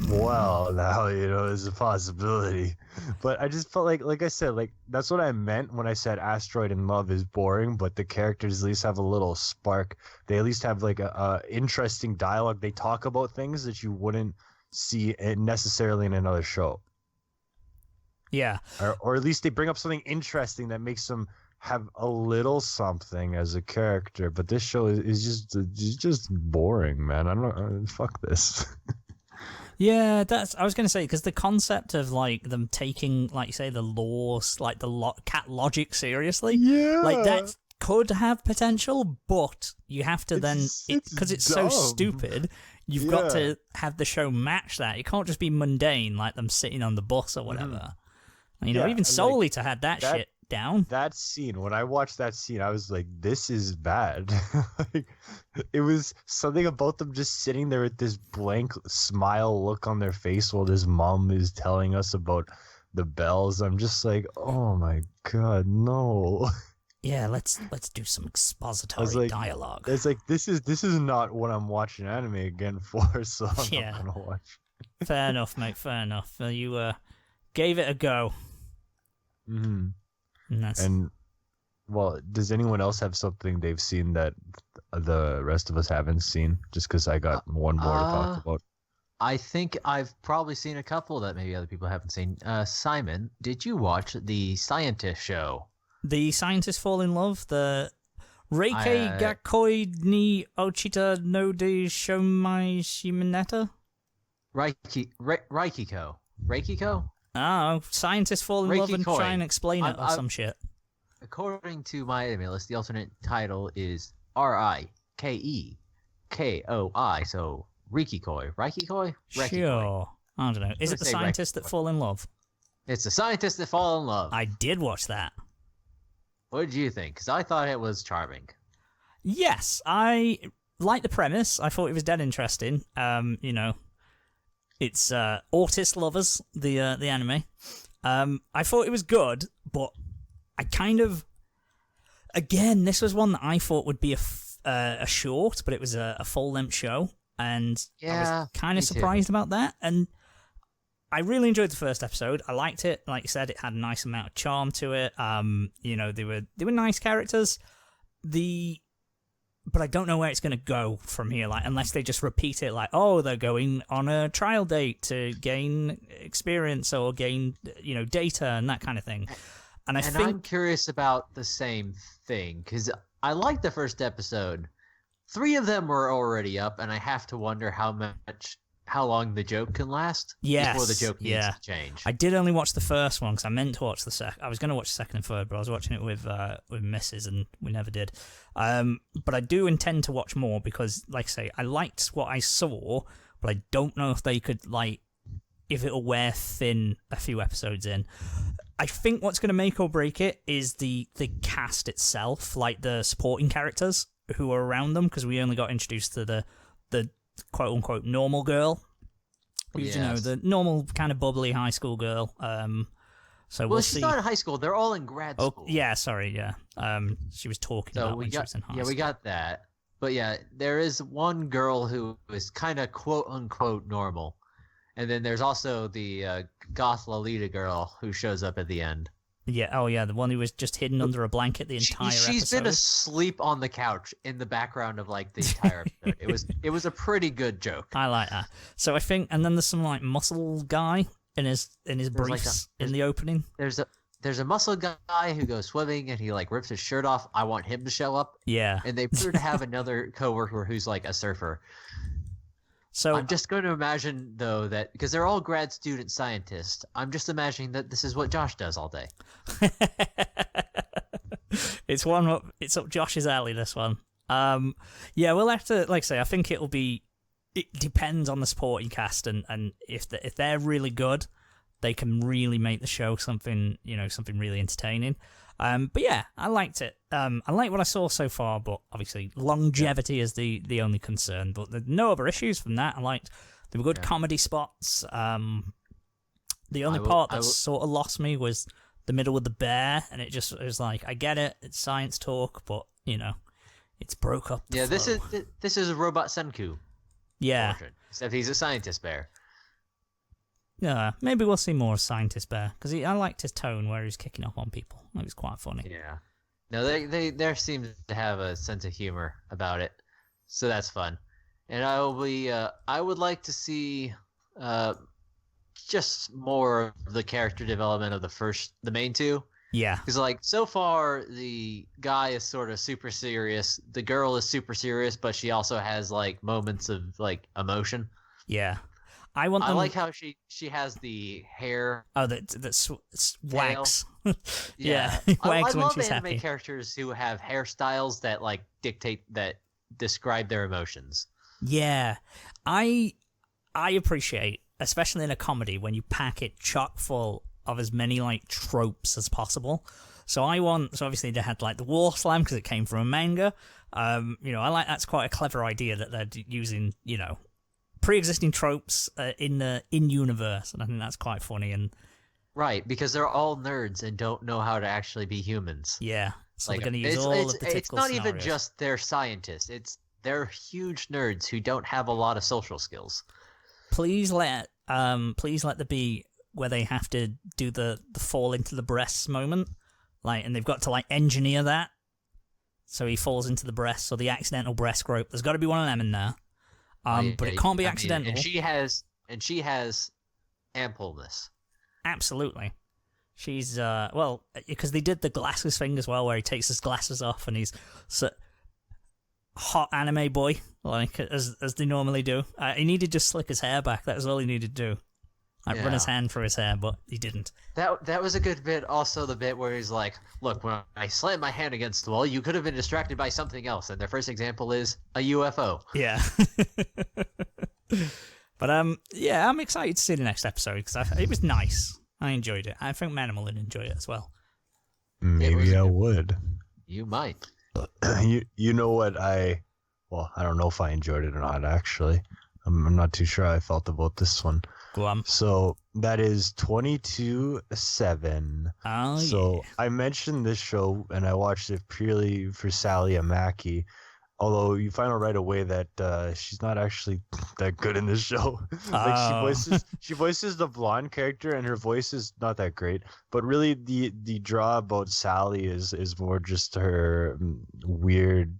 Well, now, there's a possibility. But I just felt like I said, like, that's what I meant when I said Asteroid in Love is boring, but the characters at least have a little spark. They at least have like a interesting dialogue. They talk about things that you wouldn't see necessarily in another show. Yeah. Or at least they bring up something interesting that makes them have a little something as a character. But this show is just boring, man. I don't fuck this. Yeah, I was going to say, because the concept of like them taking, like you say, the laws, like the cat logic seriously, like that could have potential, but you have to because it's so stupid, you've got to have the show match that. It can't just be mundane, like them sitting on the bus or whatever. Even solely like, to have that shit down. That scene, when I watched that scene, I was like, this is bad. Like, it was something about them just sitting there with this blank smile look on their face while this mom is telling us about the bells. I'm just like, oh my god, no. Yeah, let's do some expository dialogue. It's like, this is not what I'm watching anime again for, so I'm not gonna watch. Fair enough, mate, fair enough. You gave it a go. Mm-hmm. And Well, does anyone else have something they've seen that the rest of us haven't seen? Just because I got one more to talk about. I think I've probably seen a couple that maybe other people haven't seen. Simon, did you watch the Scientist show? The Scientists Fall in Love? The Reiki Gakoi ni Ochita no de Shomai Shimoneta? Reikiko? Oh, Scientists Fall in Love and Reiki-koi. try and explain it or some shit. According to my anime list, the alternate title is Reikekoi, so Rikikoi. Reikikoi? Sure. I don't know. Is it the scientists that fall in love? It's the scientists that fall in love. I did watch that. What did you think? Because I thought it was charming. Yes, I like the premise. I thought it was dead interesting. It's Autist Lovers, the anime. I thought it was good, but I kind of... Again, this was one that I thought would be a short, but it was a full-length show, and I was kind of surprised about that. And I really enjoyed the first episode. I liked it. Like you said, it had a nice amount of charm to it. They were nice characters. But I don't know where it's going to go from here, like, unless they just repeat it, like, oh, they're going on a trial date to gain experience or gain, data and that kind of thing. And I'm curious about the same thing, because I liked the first episode. 3 of them were already up, and I have to wonder how long the joke can last before the joke needs to change. I did only watch the first one because I meant to watch the second. I was going to watch the second and third, but I was watching it with Mrs. and we never did. But I do intend to watch more because, like I say, I liked what I saw, but I don't know if they could, if it'll wear thin a few episodes in. I think what's going to make or break it is the cast itself, like the supporting characters who are around them, because we only got introduced to the quote-unquote normal girl, the normal kind of bubbly high school girl. So we'll see. She's not in high school. They're all in grad school. Oh, yeah, sorry, yeah. She was talking about when she was in high school. Yeah, we got that. But yeah, there is one girl who is kind of quote-unquote normal. And then there's also the goth Lolita girl who shows up at the end. Yeah, the one who was just hidden under a blanket the entire episode. She's been asleep on the couch in the background of the entire episode. It was a pretty good joke. I like that. So I think, and then there's some muscle guy in his briefs in the opening. There's a muscle guy who goes swimming and he rips his shirt off. I want him to show up. Yeah. And they appear to have another coworker who's a surfer. So I'm just going to imagine, though, that because they're all grad student scientists, I'm just imagining that this is what Josh does all day. It's up Josh's alley, this one. We'll have to, like I say, I think it depends on the supporting cast, and if they're really good, they can really make the show something really entertaining. But yeah, I liked it. I like what I saw so far, but obviously longevity is the only concern. But there's no other issues from that. There were good comedy spots. The only part that sort of lost me was the middle with the bear, and it was like, I get it, it's science talk, but it's broke up. Yeah, this is a Robot Senku. Yeah, portrait, except he's a scientist bear. Yeah, maybe we'll see more of Scientist Bear, because I liked his tone where he was kicking off on people. It was quite funny. Yeah. No, they seem to have a sense of humor about it, so that's fun. And I would like to see just more of the character development of the main two. Yeah. Because so far the guy is sort of super serious, the girl is super serious, but she also has moments of emotion. Yeah. I like how she has the hair. Oh, that wags. Yeah, wags when she's happy. I love anime characters who have hairstyles that that describe their emotions. Yeah, I appreciate, especially in a comedy, when you pack it chock full of as many tropes as possible. So obviously they had the wall slam because it came from a manga. I like that's quite a clever idea that they're using. Pre-existing tropes in universe, and I think that's quite funny. And right, because they're all nerds and don't know how to actually be humans. Yeah, so they're going to use all of the typical It's not scenarios. Even just they're scientists; they're huge nerds who don't have a lot of social skills. Please let there be where they have to do the fall into the breasts moment. and they've got to engineer that so he falls into the breast, so the accidental breast growth. There's got to be one of them in there, but it can't be accidental. And she has ampleness. Absolutely. She's because they did the glasses thing as well, where he takes his glasses off and he's hot anime boy, as they normally do. He needed to slick his hair back. That was all he needed to do. Run his hand through his hair, but he didn't. That was a good bit. Also, the bit where he's like, "Look, when I slammed my hand against the wall, you could have been distracted by something else." And their first example is a UFO. Yeah. But I'm excited to see the next episode because it was nice. I enjoyed it. I think Manimal would enjoy it as well. Maybe I would. You might. You know what I don't know if I enjoyed it or not, actually. I'm not too sure how I felt about this one. Go on. So that is 22/7. Oh, so yeah. I mentioned this show and I watched it purely for Sally Amaki. Although you find out right away that she's not actually that good in this show. She voices the blonde character, and her voice is not that great. But really, the draw about Sally is more just her weird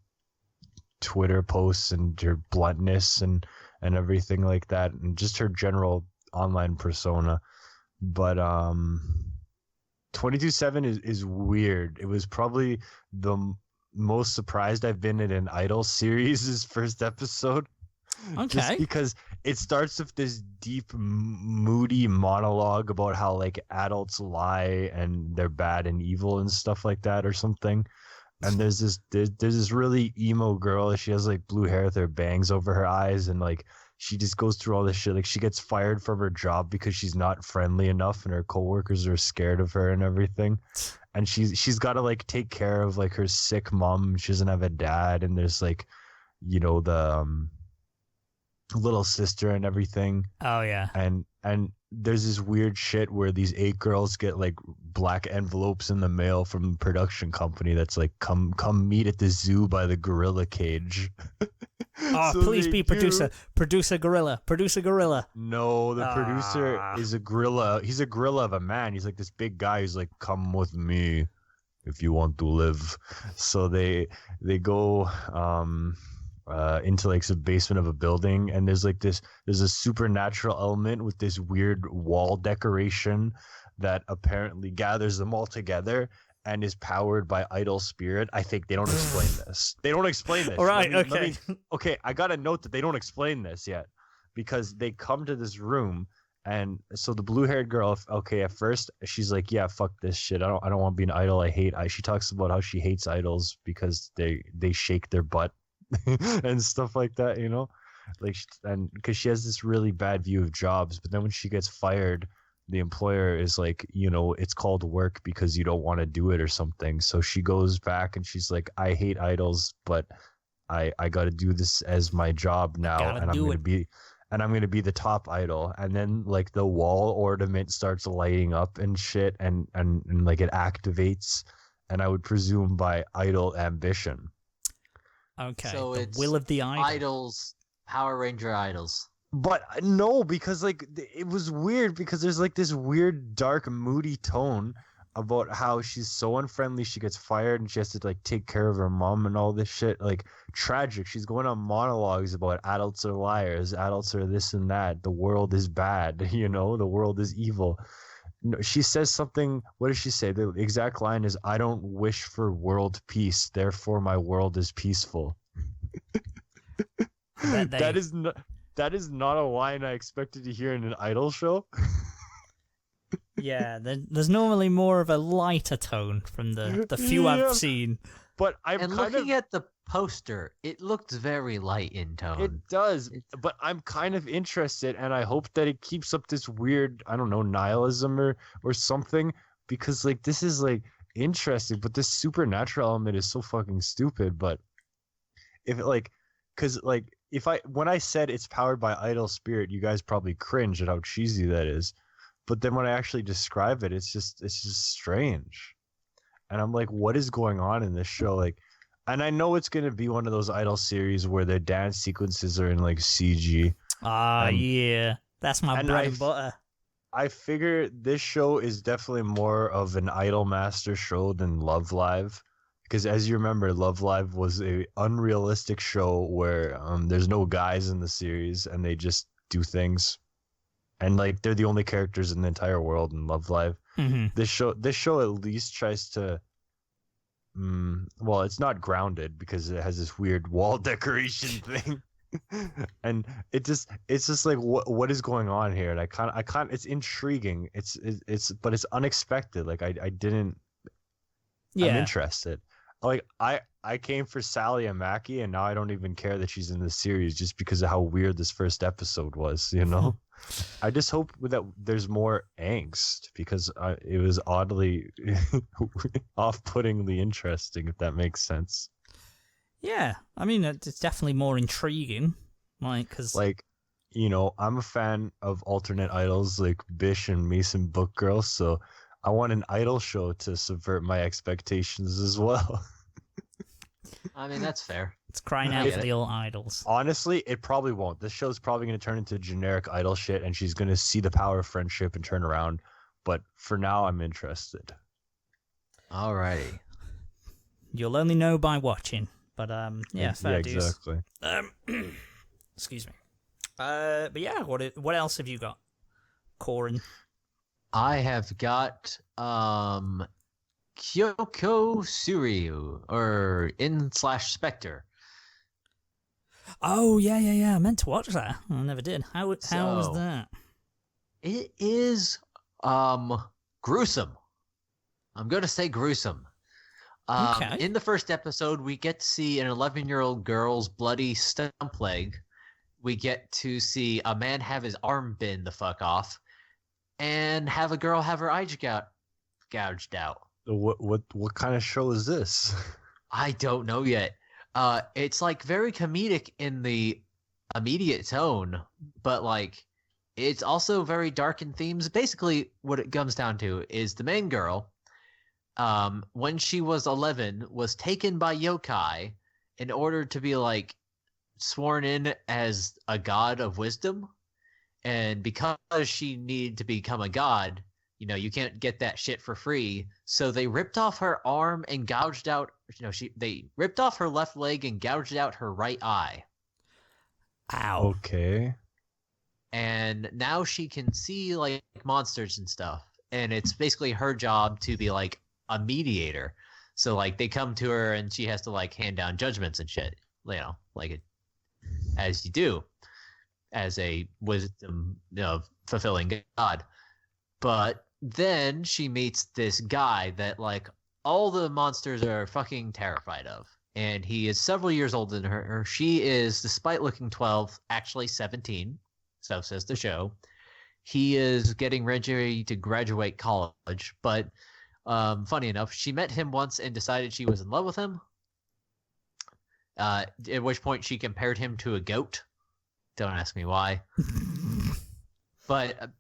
Twitter posts and her bluntness and everything like that, and just her general online persona. But 22/7 is weird. It was probably the most surprised I've been in an Idol series' first episode. Okay. Just because it starts with this deep, moody monologue about how adults lie and they're bad and evil and stuff like that or something. And there's this really emo girl. She has blue hair with her bangs over her eyes, and she just goes through all this shit. She gets fired from her job because she's not friendly enough, and her coworkers are scared of her and everything. And she's got to take care of her sick mom. She doesn't have a dad, and there's the little sister and everything. Oh yeah. And there's this weird shit where these 8 girls get black envelopes in the mail from the production company that's come meet at the zoo by the gorilla cage. Oh, so please be producer gorilla. No, the producer is a gorilla. He's a gorilla of a man. He's this big guy who's come with me if you want to live. So they go into the basement of a building, and there's there's a supernatural element with this weird wall decoration that apparently gathers them all together and is powered by idol spirit. I think they don't explain this. All right, okay. Okay, I got to note that they don't explain this yet, because they come to this room, and so the blue-haired girl, at first she's like, yeah, fuck this shit. I don't want to be an idol. She talks about how she hates idols because they shake their butt and stuff like that, and because she has this really bad view of jobs. But then when she gets fired, the employer is it's called work because you don't want to do it or something. So she goes back and she's like, I hate idols, but I got to do this as my job now, and I'm going to be the top idol. And then the wall ornament starts lighting up and shit, and it activates, and I would presume by idol ambition. Okay. So the it's will of the idols, Power Ranger idols. But no, because it was weird, because there's this weird dark moody tone about how she's so unfriendly. She gets fired and she has to take care of her mom and all this shit. Tragic. She's going on monologues about adults are liars, adults are this and that, the world is bad, the world is evil. No, she says something. What does she say? The exact line is, I don't wish for world peace, therefore my world is peaceful. That is not a line I expected to hear in an idol show. Yeah, there's normally more of a lighter tone from the few I've seen. But looking at the poster, it looks very light in tone. It does, but I'm kind of interested, and I hope that it keeps up this weird, I don't know, nihilism or something, because this is interesting, but this supernatural element is so fucking stupid. But when I said it's powered by idol spirit, you guys probably cringe at how cheesy that is. But then when I actually describe it, it's just strange. And I'm like, what is going on in this show? And I know it's going to be one of those idol series where their dance sequences are in CG. Yeah. That's my bread and butter. I figure this show is definitely more of an Idol Master show than Love Live. Because as you remember, Love Live was a unrealistic show where there's no guys in the series and they just do things. And like they're the only characters in the entire world in Love Live. Mm-hmm. This show at least tries to well, it's not grounded because it has this weird wall decoration thing. And it's just like what is going on here? And I can't it's intriguing. But it's unexpected. Like I didn't I'm interested. Like I came for Sally and Mackie, and now I don't even care that she's in the series just because of how weird this first episode was, you know? I just hope that there's more angst because it was oddly off-puttingly interesting, if that makes sense. Yeah, I mean, it's definitely more intriguing, because... Like, you know, I'm a fan of alternate idols like Bish and Mason Book Girl, so I want an idol show to subvert my expectations as well. I mean, that's fair. It's crying out for the old idols. Honestly, it probably won't. This show's probably going to turn into generic idol shit, and she's going to see the power of friendship and turn around. But for now, I'm interested. Alrighty. You'll only know by watching. But, yeah, fair dues. Exactly. Excuse me. But yeah, what else have you got, Corin? I have got Kyoko Suryu, or In/Spectre. Oh, yeah. I meant to watch that. I never did. How was that? It is gruesome. I'm going to say gruesome. Okay. In the first episode, we get to see an 11-year-old girl's bloody stump leg. We get to see a man have his arm bend the fuck off, and have a girl have her eye gouged out. What kind of show is this? I don't know yet. It's like very comedic in the immediate tone, but like it's also very dark in themes. Basically, what it comes down to is the main girl, when she was 11, was taken by yokai in order to be like sworn in as a god of wisdom. And because she needed to become a god, you know, you can't get that shit for free. So they ripped off her arm and gouged out, they ripped off her left leg and gouged out her right eye. Ow. Okay. And now she can see like monsters and stuff. And it's basically her job to be like a mediator. So like they come to her and she has to like hand down judgments and shit, you know, like as you do as a wisdom, fulfilling god. But then she meets this guy that like all the monsters are fucking terrified of. And he is several years older than her. She is, despite looking 12, actually 17. So says the show. He is getting ready to graduate college, but funny enough, she met him once and decided she was in love with him. At which point she compared him to a goat. Don't ask me why. But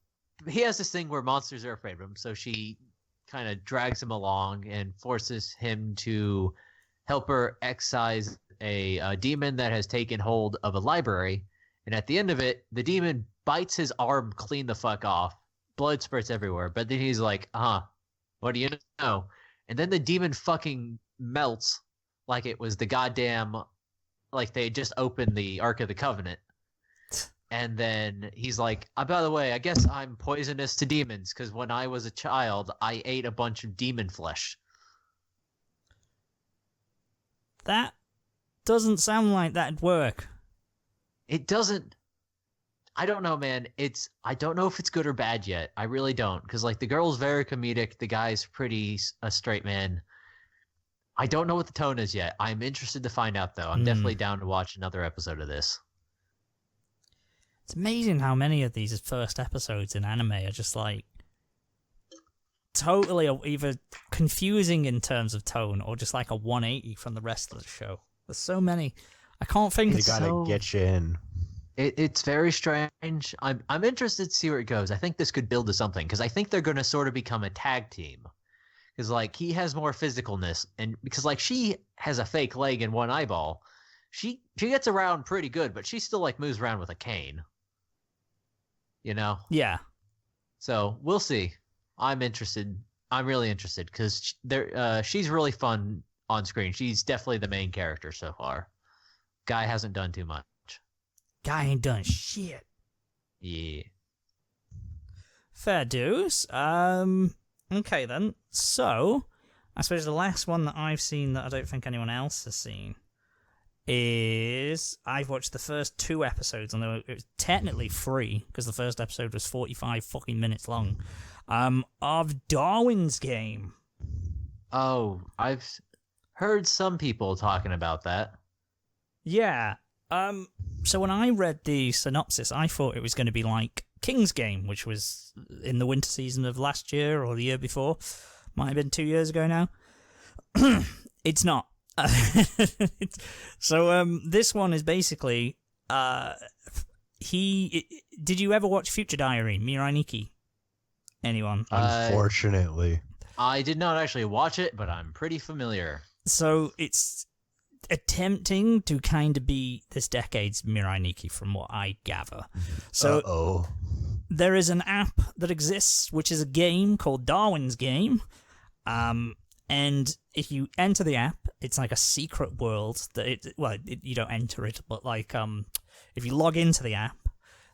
he has this thing where monsters are afraid of him, so she kind of drags him along and forces him to help her excise a demon that has taken hold of a library. And at the end of it, the demon bites his arm clean the fuck off. Blood spurts everywhere. But then he's like, what do you know? And then the demon fucking melts like it was the goddamn, like they just opened the Ark of the Covenant. And then he's like, by the way, I guess I'm poisonous to demons because when I was a child, I ate a bunch of demon flesh. That doesn't sound like that'd work. It doesn't. I don't know, man. I don't know if it's good or bad yet. I really don't. Because, like, the girl's very comedic. The guy's pretty a straight man. I don't know what the tone is yet. I'm interested to find out, though. I'm definitely down to watch another episode of this. It's amazing how many of these first episodes in anime are just, like, totally either confusing in terms of tone or just like a 180 from the rest of the show. There's so many. I can't think. They gotta get you in. It's very strange. I'm interested to see where it goes. I think this could build to something because I think they're going to sort of become a tag team. Because like he has more physicalness, and because like she has a fake leg and one eyeball, she gets around pretty good, but she still like moves around with a cane. You know? Yeah. So we'll see. I'm interested. I'm really interested because she's really fun on screen. She's definitely the main character so far. Guy hasn't done too much. Guy ain't done shit. Yeah. Fair dues. Okay then. So, I suppose the last one that I've seen that I don't think anyone else has seen is I've watched the first 2 episodes, and it was technically free because the first episode was 45 fucking minutes long. Of Darwin's Game. Oh, I've heard some people talking about that. Yeah. So when I read the synopsis, I thought it was going to be like King's Game, which was in the winter season of last year or the year before. Might have been 2 years ago now. It's not. This one is basically did you ever watch Future Diary, Mirai Nikki? Anyone? Unfortunately. I did not actually watch it, but I'm pretty familiar. So it's attempting to kind of be this decade's Mirai Nikki, from what I gather. So there is an app that exists, which is a game called Darwin's Game. And if you enter the app, it's like a secret world that you don't enter it, but like if you log into the app,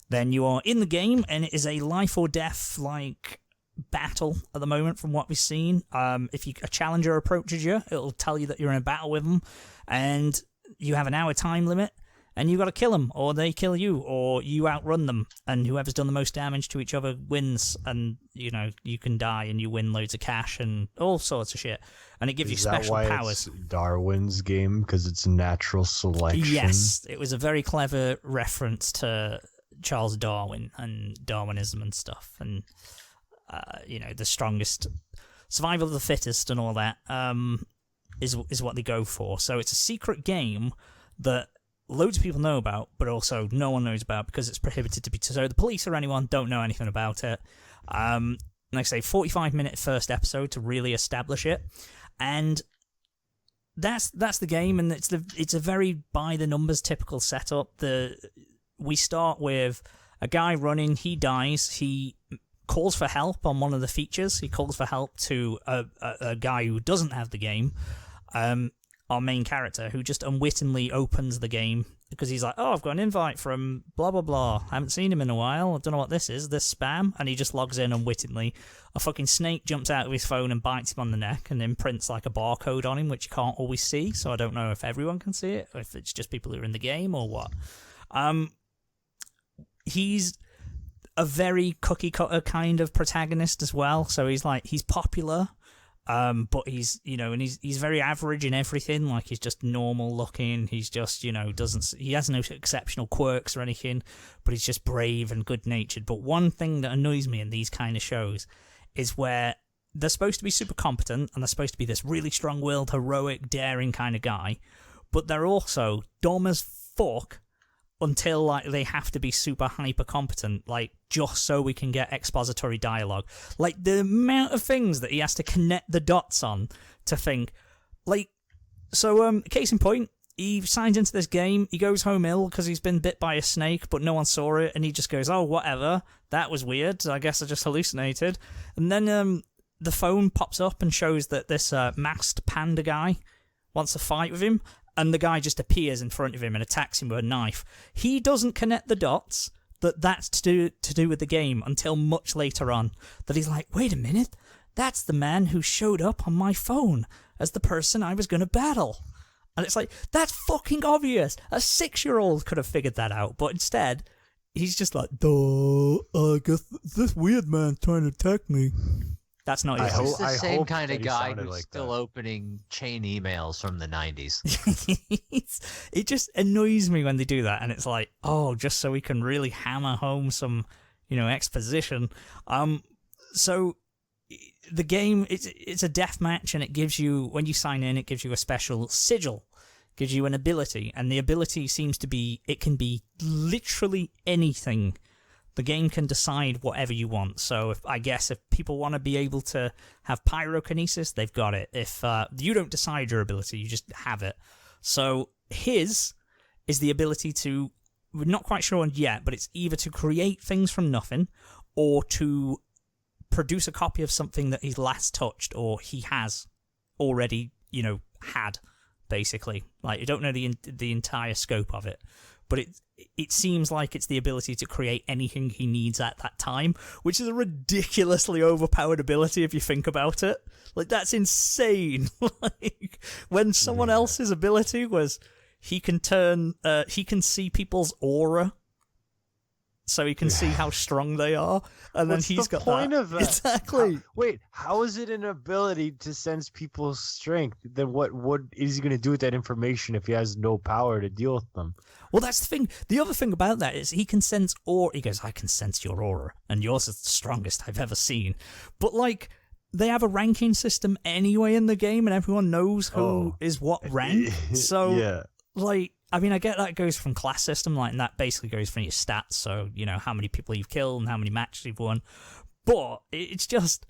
then you are in the game, and it is a life or death like battle at the moment from what we've seen. If a challenger approaches you, it'll tell you that you're in a battle with them, and you have an hour time limit, and you got to kill them, or they kill you, or you outrun them, and whoever's done the most damage to each other wins, and you can die and you win loads of cash and all sorts of shit, and it gives you special powers. It's Darwin's Game because it's natural selection. Yes, it was a very clever reference to Charles Darwin and Darwinism and stuff, and the strongest, survival of the fittest, and all that is what they go for. So it's a secret game that loads of people know about, but also no one knows about because it's prohibited to be. So the police or anyone don't know anything about it. Like I say, 45-minute first episode to really establish it, and that's the game. And it's a very by the numbers typical setup. We start with a guy running. He dies. He calls for help on one of the features. He calls for help to a guy who doesn't have the game. Our main character, who just unwittingly opens the game because he's like, oh, I've got an invite from blah, blah, blah. I haven't seen him in a while. I don't know what this is, this spam. And he just logs in unwittingly. A fucking snake jumps out of his phone and bites him on the neck and imprints like a barcode on him, which you can't always see. So I don't know if everyone can see it, or if it's just people who are in the game or what. He's a very cookie cutter kind of protagonist as well. So he's popular. But he's he's very average in everything. Like, he's just normal looking. He's just he has no exceptional quirks or anything, but he's just brave and good natured. But one thing that annoys me in these kind of shows is where they're supposed to be super competent and they're supposed to be this really strong-willed, heroic, daring kind of guy, but they're also dumb as fuck until like they have to be super hyper competent, like just so we can get expository dialogue. Like the amount of things that he has to connect the dots on to think. Like, so case in point, he signs into this game, he goes home ill because he's been bit by a snake, but no one saw it, and he just goes, oh, whatever, that was weird, I guess I just hallucinated. And then the phone pops up and shows that this masked panda guy wants to fight with him, and the guy just appears in front of him and attacks him with a knife. He doesn't connect the dots that that's to do with the game until much later on. That he's like, wait a minute, that's the man who showed up on my phone as the person I was going to battle. And it's like, that's fucking obvious. A 6-year-old could have figured that out, but instead, he's just like, duh, I guess this weird man's trying to attack me. That's not his. He's the same kind of guy who's still opening chain emails from the 90s. It just annoys me when they do that, and it's like, oh, just so we can really hammer home some, exposition. So the game, it's a death match, and it gives you, when you sign in, it gives you a special sigil, gives you an ability, and the ability seems to be, it can be literally anything. The game can decide whatever you want. So I guess if people want to be able to have pyrokinesis, they've got it. If you don't decide your ability, you just have it. So his is the ability to, we're not quite sure yet, but it's either to create things from nothing or to produce a copy of something that he's last touched or he has already, had, basically. Like, you don't know the entire scope of it, but it seems like it's the ability to create anything he needs at that time, which is a ridiculously overpowered ability if you think about it. Like, that's insane. Like, when someone else's ability was he can see people's aura, so he can see how strong they are, and then he's got point that. Of that? Exactly. How is it an ability to sense people's strength? Then what is he going to do with that information if he has no power to deal with them? Well, that's the thing. The other thing about that is he can sense aura. He goes, I can sense your aura, and yours is the strongest I've ever seen. But, like, they have a ranking system anyway in the game, and everyone knows who is what rank. So, yeah. Like, I mean, I get that goes from class system, like, and that basically goes from your stats, so, how many people you've killed and how many matches you've won. But it's just,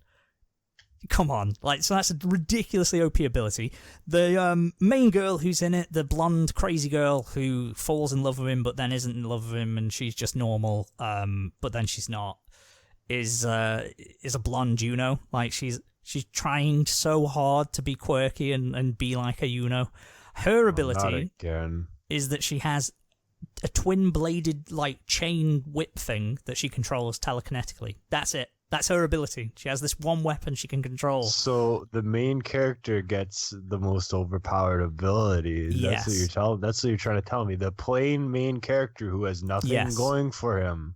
come on. Like, so that's a ridiculously OP ability. The main girl who's in it, the blonde crazy girl who falls in love with him but then isn't in love with him and she's just normal, but then she's not, is a blonde Juno. Like, she's trying so hard to be quirky and be like a Juno. Her ability is that she has a twin-bladed, like, chain whip thing that she controls telekinetically. That's it. That's her ability. She has this one weapon she can control. So the main character gets the most overpowered ability. Yes. That's what you're trying to tell me. The plain main character who has nothing going for him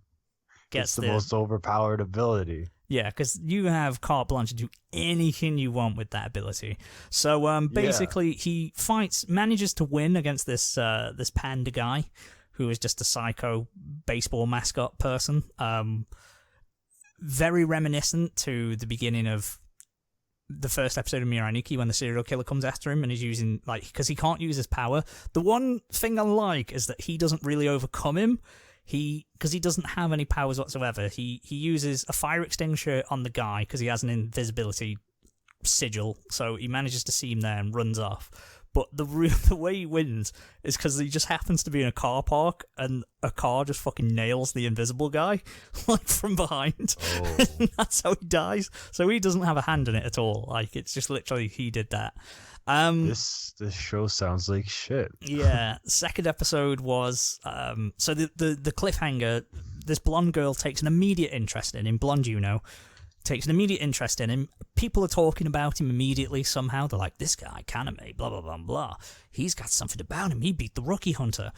gets the most overpowered ability. Yeah, because you have carte blanche to do anything you want with that ability. So basically, he manages to win against this panda guy, who is just a psycho baseball mascot person. Very reminiscent to the beginning of the first episode of Miraniki when the serial killer comes after him and he's using, like, because he can't use his power. The one thing I like is that he doesn't really overcome him. Because he doesn't have any powers whatsoever. He uses a fire extinguisher on the guy because he has an invisibility sigil, so he manages to see him there and runs off. But the way he wins is because he just happens to be in a car park and a car just fucking nails the invisible guy, like, from behind. Oh. That's how he dies. So he doesn't have a hand in it at all. Like, it's just literally he did that. This show sounds like shit. Yeah. Second episode was so the cliffhanger. This blonde girl takes an immediate interest in him. Blonde Juno takes an immediate interest in him. People are talking about him immediately somehow. They're like, this guy, Kaname, blah blah blah blah. He's got something about him. He beat the rookie hunter.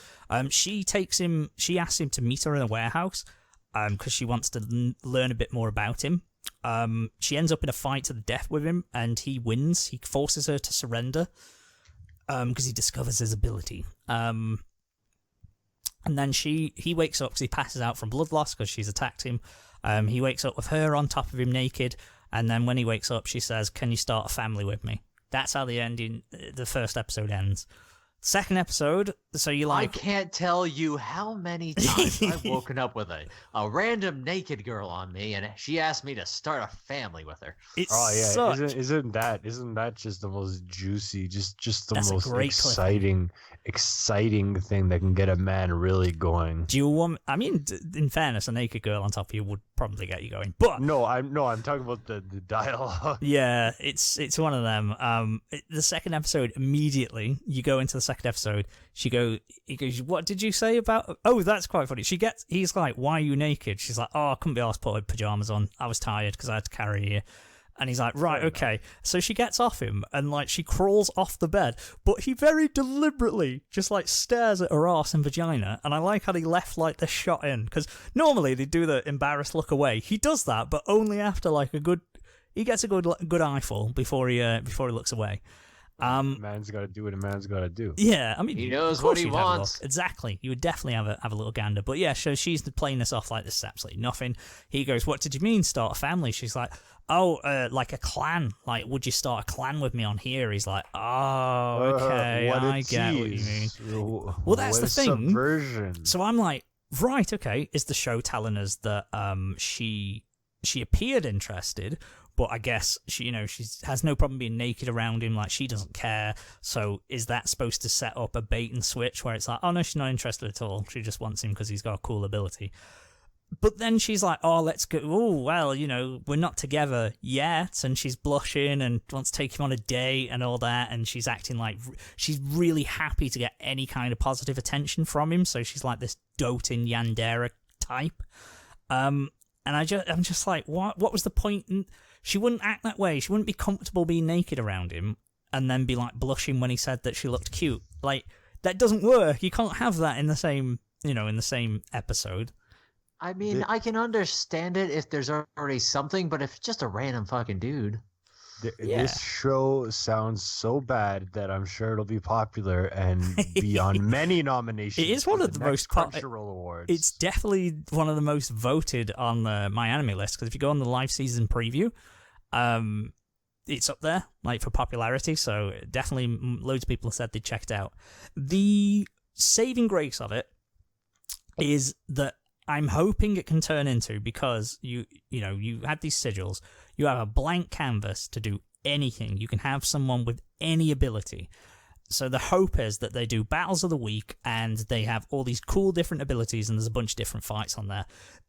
She asks him to meet her in a warehouse because she wants to learn a bit more about him. She ends up in a fight to the death with him, and he wins. He forces her to surrender because he discovers his ability. And then he wakes up because he passes out from blood loss because she's attacked him. He wakes up with her on top of him naked, and then when he wakes up, she says, "Can you start a family with me?" That's how the first episode ends. Second episode, so you like... I can't tell you how many times I've woken up with a random naked girl on me, and she asked me to start a family with her. Isn't that just the most juicy, just the most exciting thing that can get a man really going? Do you want? I mean, in fairness, a naked girl on top of you would probably get you going. But I'm talking about the dialogue. Yeah, it's one of them. The second episode, immediately you go into the second episode. He goes, "What did you say about?" Oh, that's quite funny. He's like, "Why are you naked?" She's like, "Oh, I couldn't be asked to put pajamas on. I was tired because I had to carry you." And he's like, "Right, okay." So she gets off him and, like, she crawls off the bed, but he very deliberately just, like, stares at her ass and vagina. And I like how he left, like, the shot in, because normally they do the embarrassed look away. He does that, but only after, like, he gets a good eyeful before he looks away. A man's got to do what a man's got to do. Yeah, I mean, he knows what he wants. Exactly, you would definitely have a little gander. But yeah, so she's playing this off like this is absolutely nothing. He goes, "What did you mean, start a family?" She's like, "Oh, like a clan. Like, would you start a clan with me on here?" He's like, "Oh, okay, I get what you mean." Well, that's the thing. Subversion. So I'm like, right, okay. Is the show telling us that she appeared interested? But I guess she has no problem being naked around him, like she doesn't care. So is that supposed to set up a bait and switch where it's like, oh no, she's not interested at all. She just wants him because he's got a cool ability. But then she's like, oh, let's go. Oh, well, we're not together yet. And she's blushing and wants to take him on a date and all that. And she's acting like she's really happy to get any kind of positive attention from him. So she's like this doting yandere type. And I'm just like, what was the point? She wouldn't act that way. She wouldn't be comfortable being naked around him and then be like blushing when he said that she looked cute. Like, that doesn't work. You can't have that in the same episode. I mean, I can understand it if there's already something, but if it's just a random fucking dude. This show sounds so bad that I'm sure it'll be popular and be on many nominations. It is one of the most Crunchyroll awards. It's definitely one of the most voted on the My Anime list, because if you go on the live season preview, it's up there like for popularity. So definitely loads of people have said they checked it out. The saving grace of it is that I'm hoping it can turn into, because you have these sigils, you have a blank canvas to do anything. You can have someone with any ability. So the hope is that they do battles of the week and they have all these cool different abilities, and there's a bunch of different fights on there.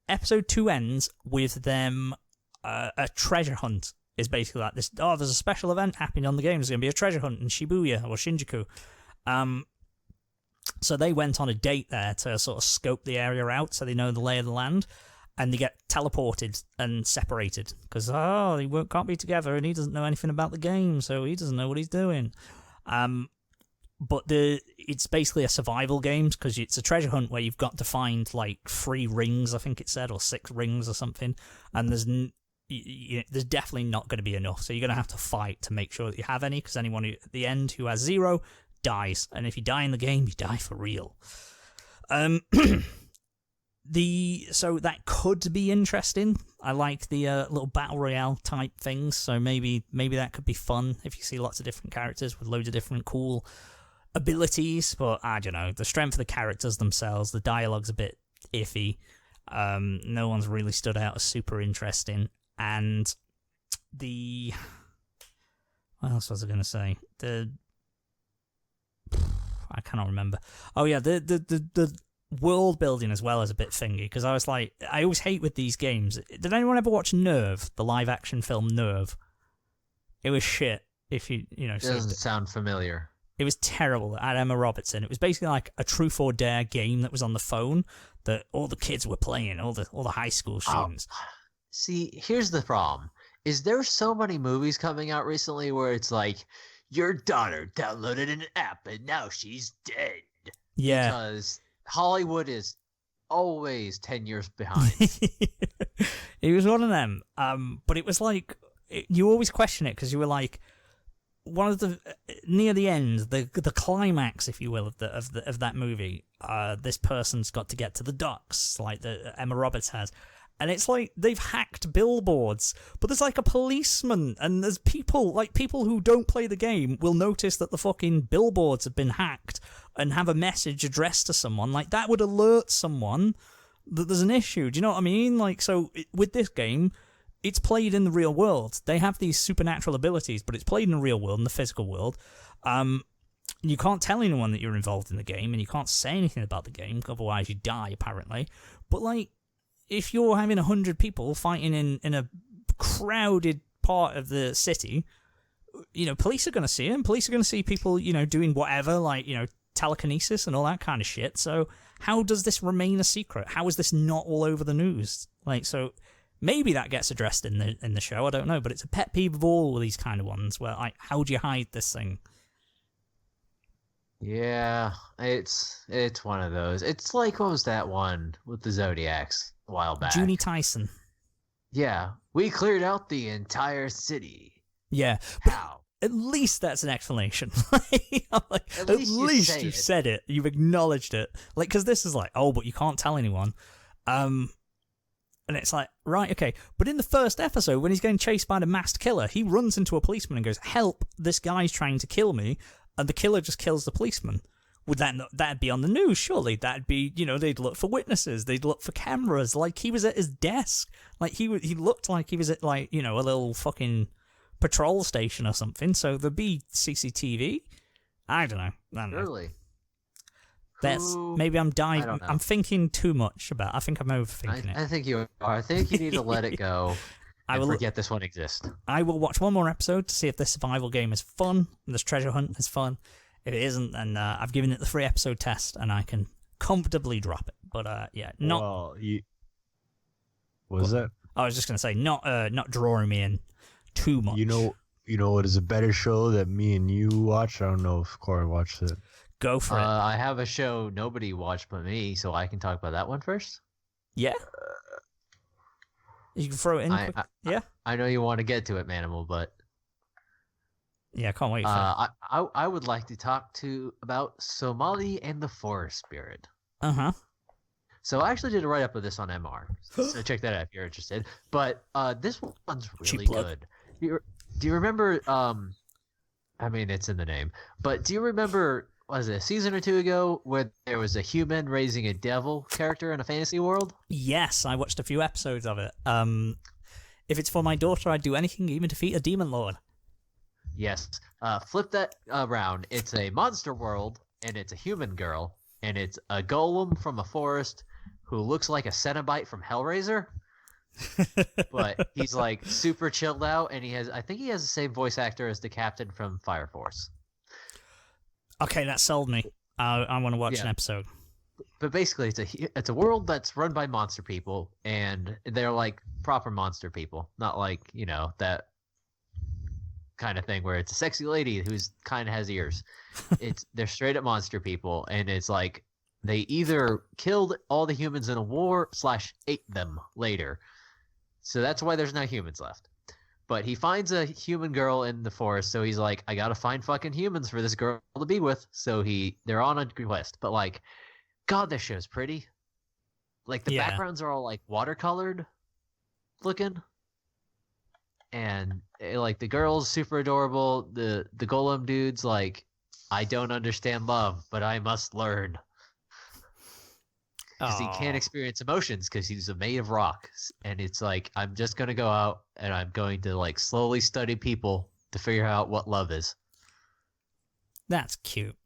Episode 2 ends with them a treasure hunt. Is basically like this. Oh, there's a special event happening on the game. There's going to be a treasure hunt in Shibuya or Shinjuku. So they went on a date there to sort of scope the area out so they know the lay of the land, and they get teleported and separated because, they can't be together and he doesn't know anything about the game, so he doesn't know what he's doing. But it's basically a survival game because it's a treasure hunt where you've got to find like 3 rings, I think it said, or 6 rings or something, and there's definitely not going to be enough, so you're going to have to fight to make sure that you have any, because anyone at the end who has 0 dies, and if you die in the game, you die for real. So that could be interesting. I like the little battle royale type things, so maybe that could be fun if you see lots of different characters with loads of different cool abilities. But I don't know, the strength of the characters themselves, the dialogue's a bit iffy. No one's really stood out as super interesting, and what else was I going to say? I cannot remember. Oh yeah, the world building as well is a bit thingy, because I was like, I always hate with these games. Did anyone ever watch Nerve, the live action film Nerve? It was shit. If you it doesn't sound familiar. It was terrible. It had Emma Robertson. It was basically like a truth or dare game that was on the phone that all the kids were playing, all the high school students. See, here's the problem: is there so many movies coming out recently where it's like, your daughter downloaded an app and now she's dead. Yeah. Because Hollywood is always 10 years behind. It was one of them. But it was like, you always question it because you were like, one of the, near the end, the climax, if you will, of that movie, this person's got to get to the docks, like Emma Roberts has. And it's like they've hacked billboards, but there's like a policeman, and there's people who don't play the game will notice that the fucking billboards have been hacked and have a message addressed to someone. Like, that would alert someone that there's an issue. Do you know what I mean? Like, so with this game, it's played in the real world. They have these supernatural abilities, but it's played in the real world, in the physical world. You can't tell anyone that you're involved in the game, and you can't say anything about the game, otherwise you die, apparently. But like, if you're having 100 people fighting in a crowded part of the city, police are going to see them. Police are going to see people, doing whatever, like, telekinesis and all that kind of shit. So how does this remain a secret? How is this not all over the news? Like, so maybe that gets addressed in the show. I don't know, but it's a pet peeve of all of these kind of ones where, like, how do you hide this thing? Yeah, it's one of those. It's like, what was that one with the Zodiacs a while back? Junie Tyson. Yeah, we cleared out the entire city. Yeah. How? At least that's an explanation. At least you've said it. You've acknowledged it. Like, because this is like, oh, but you can't tell anyone. And it's like, right, okay. But in the first episode, when he's getting chased by the masked killer, he runs into a policeman and goes, help, this guy's trying to kill me. And the killer just kills the policeman. Would that'd be on the news, surely? That'd be, they'd look for witnesses, they'd look for cameras. Like, he was at his desk. Like, he looked like he was at, like, a little fucking patrol station or something. So there'd be CCTV. I don't know. Surely. maybe I'm I don't know. I'm thinking too much about. I think I'm overthinking it. I think you are. I think you need to let it go and forget this one exists. I will watch one more episode to see if this survival game is fun, and this treasure hunt is fun. If it isn't, then I've given it the 3-episode test, and I can comfortably drop it. But yeah, not. Well, what was that? I was just gonna say not drawing me in too much. You know what is a better show that me and you watch? I don't know if Corey watched it. Go for it. I have a show nobody watched but me, so I can talk about that one first. Yeah. You can throw it in. Yeah. I know you want to get to it, Manimal, but yeah, I can't wait. I would like to talk about Somali and the Forest Spirit. So I actually did a write up of this on MR, so check that out if you're interested. But this one's really good. Do you remember? I mean, it's in the name. But do you remember? Was it a season or two ago where there was a human raising a devil character in a fantasy world? Yes, I watched a few episodes of it. If it's for my daughter, I'd do anything, even defeat a demon lord. Yes. Flip that around. It's a monster world, and it's a human girl, and it's a golem from a forest who looks like a Cenobite from Hellraiser. But he's like super chilled out, and I think he has the same voice actor as the captain from Fire Force. Okay, that sold me. I want to watch an episode. But basically, it's a world that's run by monster people, and they're like proper monster people, not like that kind of thing where it's a sexy lady who's kind of has ears. They're straight up monster people, and it's like they either killed all the humans in a war / ate them later. So that's why there's no humans left. But he finds a human girl in the forest, so he's like, I gotta find fucking humans for this girl to be with. So they're on a quest. But like, God, this show's pretty. Like the backgrounds are all like watercolored looking. And like the girl's super adorable. The golem dude's like, I don't understand love, but I must learn. Because he can't experience emotions because he's made of rock. And it's like, I'm just going to go out and I'm going to like slowly study people to figure out what love is. That's cute.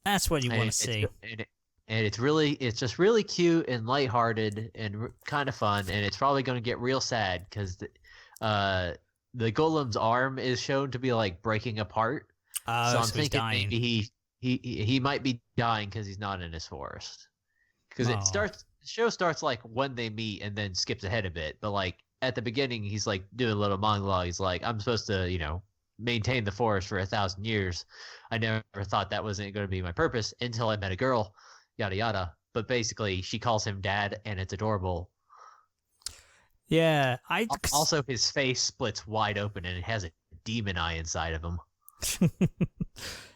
That's what you want to see. And it's just really cute and lighthearted and kind of fun. And it's probably going to get real sad because the golem's arm is shown to be like breaking apart. So I'm thinking maybe he might be dying because he's not in his forest. Because the show starts like when they meet and then skips ahead a bit. But like at the beginning, he's like doing a little monologue. He's like, I'm supposed to, maintain the forest for 1,000 years. I never thought that wasn't going to be my purpose until I met a girl, yada, yada. But basically, she calls him dad and it's adorable. Yeah. Also, his face splits wide open and it has a demon eye inside of him.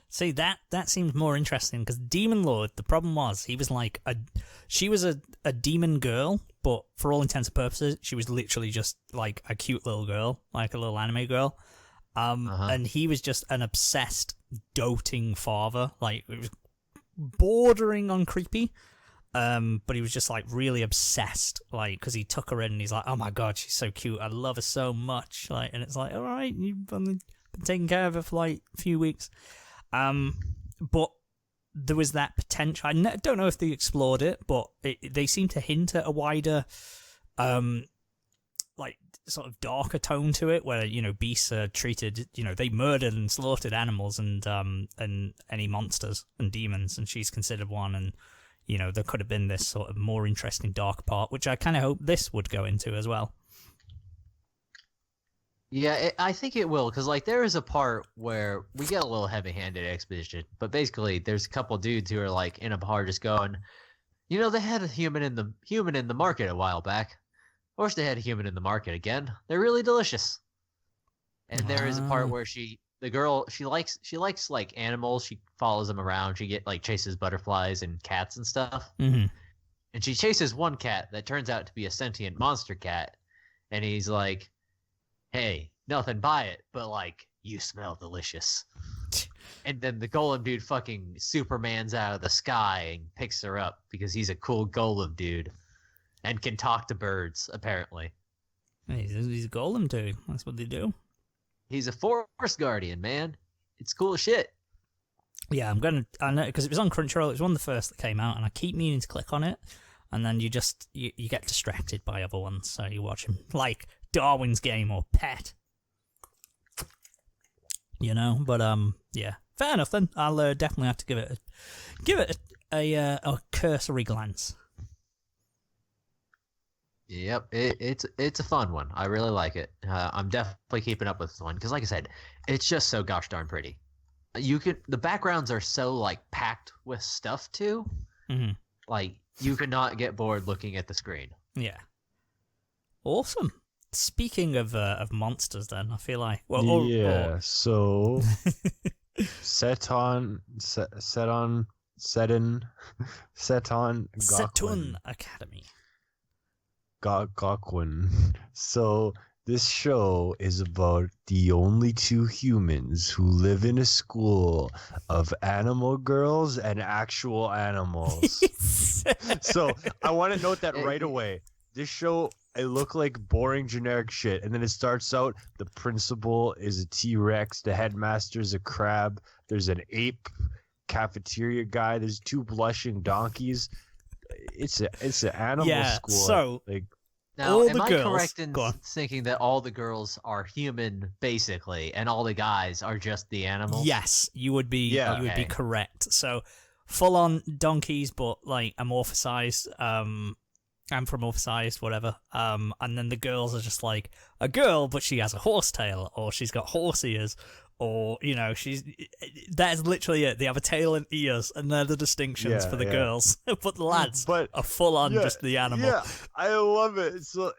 See, that seems more interesting because Demon Lord, the problem was he was like she was a demon girl, but for all intents and purposes, she was literally just like a cute little girl, like a little anime girl. And he was just an obsessed, doting father. Like, it was bordering on creepy. But he was just like really obsessed, like, because he took her in and he's like, oh my God, she's so cute. I love her so much. Like, and it's like, all right, you've been taking care of her for like a few weeks. But there was that potential. I don't know if they explored it, but they seem to hint at a wider, like sort of darker tone to it, where beasts are treated. They murdered and slaughtered animals and any monsters and demons, and she's considered one. And there could have been this sort of more interesting dark part, which I kind of hope this would go into as well. Yeah, I think it will, because like there is a part where we get a little heavy-handed exposition, but basically there's a couple dudes who are like in a bar just going, they had a human in the market a while back. Of course they had a human in the market again. They're really delicious. And there is a part where the girl likes like animals. She follows them around. She chases butterflies and cats and stuff. Mm-hmm. And she chases one cat that turns out to be a sentient monster cat. And he's like, hey, nothing by it, but like, you smell delicious. And then the golem dude fucking Supermans out of the sky and picks her up because he's a cool golem dude and can talk to birds, apparently. He's a golem dude. That's what they do. He's a forest guardian, man. It's cool as shit. Yeah, I know, because it was on Crunchyroll. It was one of the first that came out, and I keep meaning to click on it, and then you get distracted by other ones, so you watch them, like Darwin's Game or Pet. But yeah, fair enough then. I'll definitely have to give it a cursory glance. Yep, it's a fun one. I really like it. I'm definitely keeping up with this one because, like I said, it's just so gosh darn pretty. The backgrounds are so like packed with stuff too. Mm-hmm. Like you could not get bored looking at the screen. Yeah, awesome. Speaking of monsters, then I feel like So Seton Setun Academy. Gakuen. So this show is about the only two humans who live in a school of animal girls and actual animals. So I want to note that right away. This show, it looked like boring generic shit, and then it starts out, the principal is a T-Rex, the headmaster's a crab, there's an ape cafeteria guy, there's two blushing donkeys. It's an animal school. So like, now, all am the I girls, correct in thinking that all the girls are human, basically, and all the guys are just the animals? Yes, you would be. Yeah, you would be correct. So, full on donkeys, but like amorphosized, anthropomorphized, whatever. And then the girls are just like a girl, but she has a horse tail, or she's got horse ears, or that's literally it. They have a tail and ears, and they're the distinctions for the girls. But the lads are full on just the animal. Yeah, I love it. So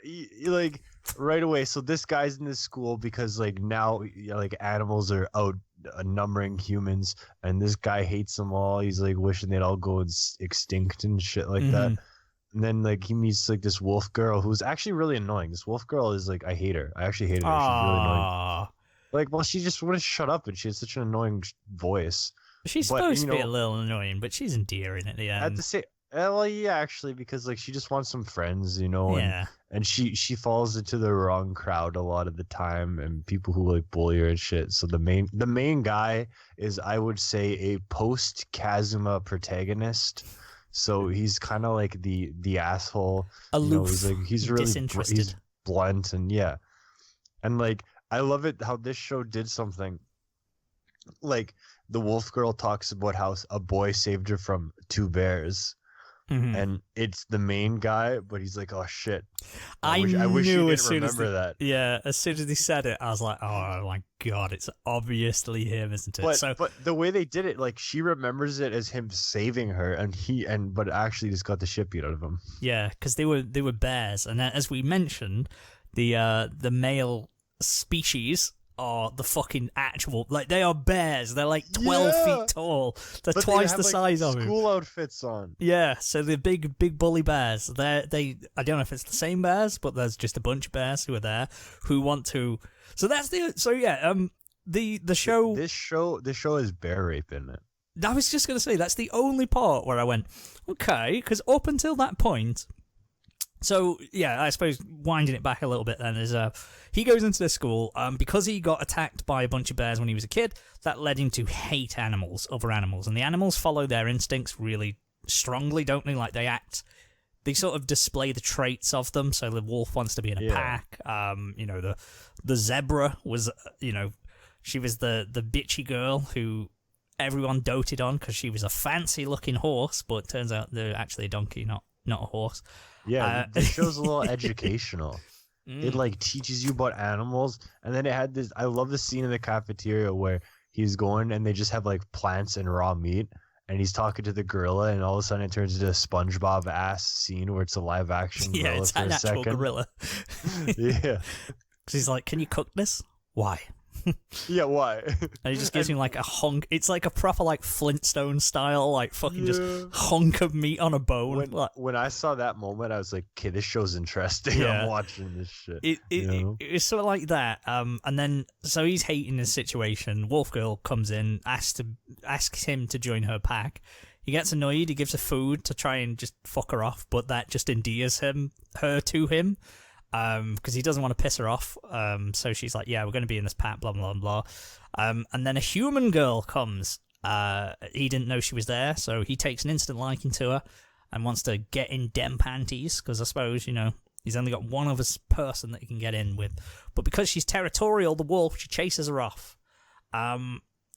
like right away. So this guy's in this school because like now like animals are outnumbering humans, and this guy hates them all. He's like wishing they'd all go extinct and shit like that. And then like he meets like this wolf girl who's actually really annoying. This wolf girl is like, I hate her. I actually hate her. She's really annoying. Like, well, she just wouldn't shut up, and she has such an annoying voice. She's supposed to be a little annoying, but she's endearing at the end. At the same, well, yeah, actually, because like she just wants some friends, and she falls into the wrong crowd a lot of the time, and people who like bully her and shit. So the main guy is, I would say, a post Kazuma protagonist. So he's kind of like the asshole. Aloof, he's really disinterested. He's blunt and and like. I love it how this show did something. Like the wolf girl talks about how a boy saved her from two bears, and it's the main guy, but he's like, "Oh shit!" I wish you didn't remember that. Yeah, as soon as he said it, I was like, "Oh my god, it's obviously him, isn't it?" But the way they did it, like she remembers it as him saving her, but actually just got the shit beat out of him. Yeah, because they were bears, and as we mentioned, the male species are the fucking actual, like, they are bears. They're like 12 feet tall. They're twice the size of him. School outfits on. Yeah, so the big bully bears. I don't know if it's the same bears, but there's just a bunch of bears who are there who want to. So that's the show. This show is bear rape, isn't it? I was just gonna say that's the only part where I went, okay, because up until that point. So, yeah, I suppose winding it back a little bit then is he goes into the school because he got attacked by a bunch of bears when he was a kid. That led him to hate other animals. And the animals follow their instincts really strongly, don't they? Like, they sort of display the traits of them. So the wolf wants to be in a pack. The zebra was, she was the bitchy girl who everyone doted on because she was a fancy-looking horse, but it turns out they're actually a donkey, not a horse. Yeah, the show's a little educational. It like teaches you about animals, and then it had this. I love the scene in the cafeteria where he's going and they just have like plants and raw meat, and he's talking to the gorilla, and all of a sudden it turns into a SpongeBob ass scene where it's a live action gorilla it's for an a actual second. gorilla. Yeah, because he's like, "Can you cook this? Why?" Yeah, why? And he just gives me like a honk. It's like a proper like Flintstone style, like fucking just honk of meat on a bone. When I saw that moment, I was like, "Okay, this show's interesting. Yeah. I'm watching this shit." It was sort of like that. And then so he's hating the situation. Wolf Girl comes in, asks him to join her pack. He gets annoyed. He gives her food to try and just fuck her off, but that just endears her to him. Because he doesn't want to piss her off. So she's like, "Yeah, we're going to be in this pack, blah, blah, blah." And then a human girl comes, He didn't know she was there, so he takes an instant liking to her and wants to get in dem panties, because I suppose, he's only got one other person that he can get in with. But because she's territorial, the wolf, she chases her off.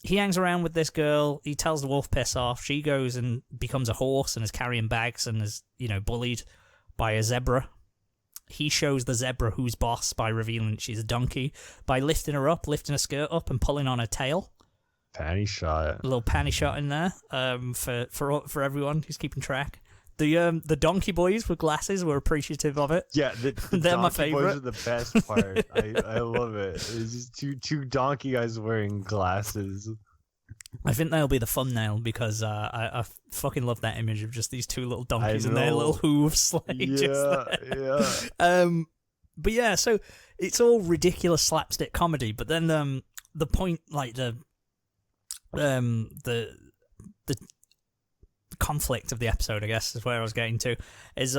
He hangs around with this girl. He tells the wolf, piss off. She goes and becomes a horse and is carrying bags and is, bullied by a zebra. He shows the zebra who's boss by revealing she's a donkey, by lifting her skirt up and pulling on her tail. Panty shot. A little panty shot in there for everyone who's keeping track. The donkey boys with glasses were appreciative of it. Yeah, they're my favorite. Boys are the best part. I love it. It's just two donkey guys wearing glasses. I think that'll be the thumbnail because I fucking love that image of just these two little donkeys and their little hooves. Yeah. But yeah, so it's all ridiculous slapstick comedy. But then the point, like the conflict of the episode, I guess, is where I was getting to, is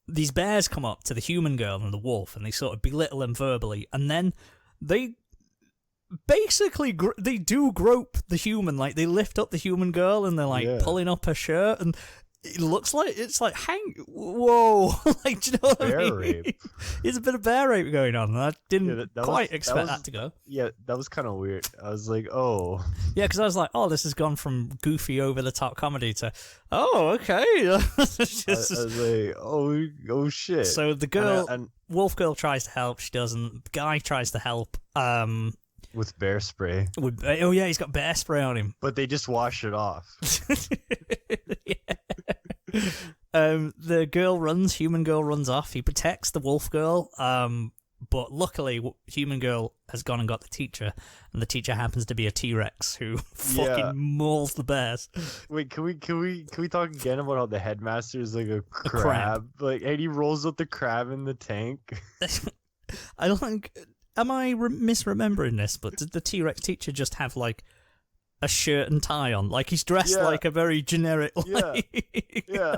these bears come up to the human girl and the wolf, and they sort of belittle them verbally, and then they basically they do grope the human, like they lift up the human girl and they're like pulling up her shirt, and it looks like it's like whoa, like, do you know what I mean? Rape. There's a bit of bear rape going on, and I didn't quite expect that to go. Yeah, that was kind of weird. I was like, oh. Yeah, because I was like, oh, this has gone from goofy, over-the-top comedy to, oh, okay. I was like, oh shit. So the girl, wolf girl tries to help, she doesn't. The guy tries to help. With bear spray. Oh yeah, he's got bear spray on him. But they just wash it off. The human girl runs off. He protects the wolf girl, but luckily human girl has gone and got the teacher, and the teacher happens to be a T-Rex who fucking mauls the bears. Wait, can we talk again about how the headmaster is like a crab? Like, and he rolls up the crab in the tank. I don't think. Am I misremembering this? But did the T-Rex teacher just have like a shirt and tie on? Like he's dressed like a very generic. Like... Yeah.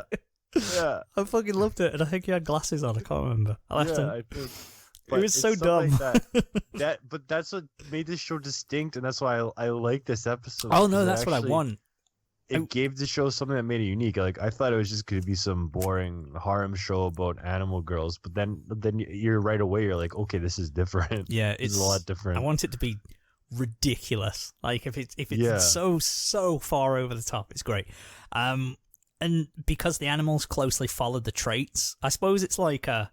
I fucking loved it, and I think he had glasses on. I can't remember. I think. It was so dumb. Like but that's what made this show distinct, and that's why I like this episode. Oh no, that's what I want. It gave the show something that made it unique. Like, I thought it was just going to be some boring harem show about animal girls, but then you're right away, you're like, okay, this is different. Yeah, it's a lot different. I want it to be ridiculous. Like, if it's so far over the top, it's great. And because the animals closely followed the traits, I suppose it's like I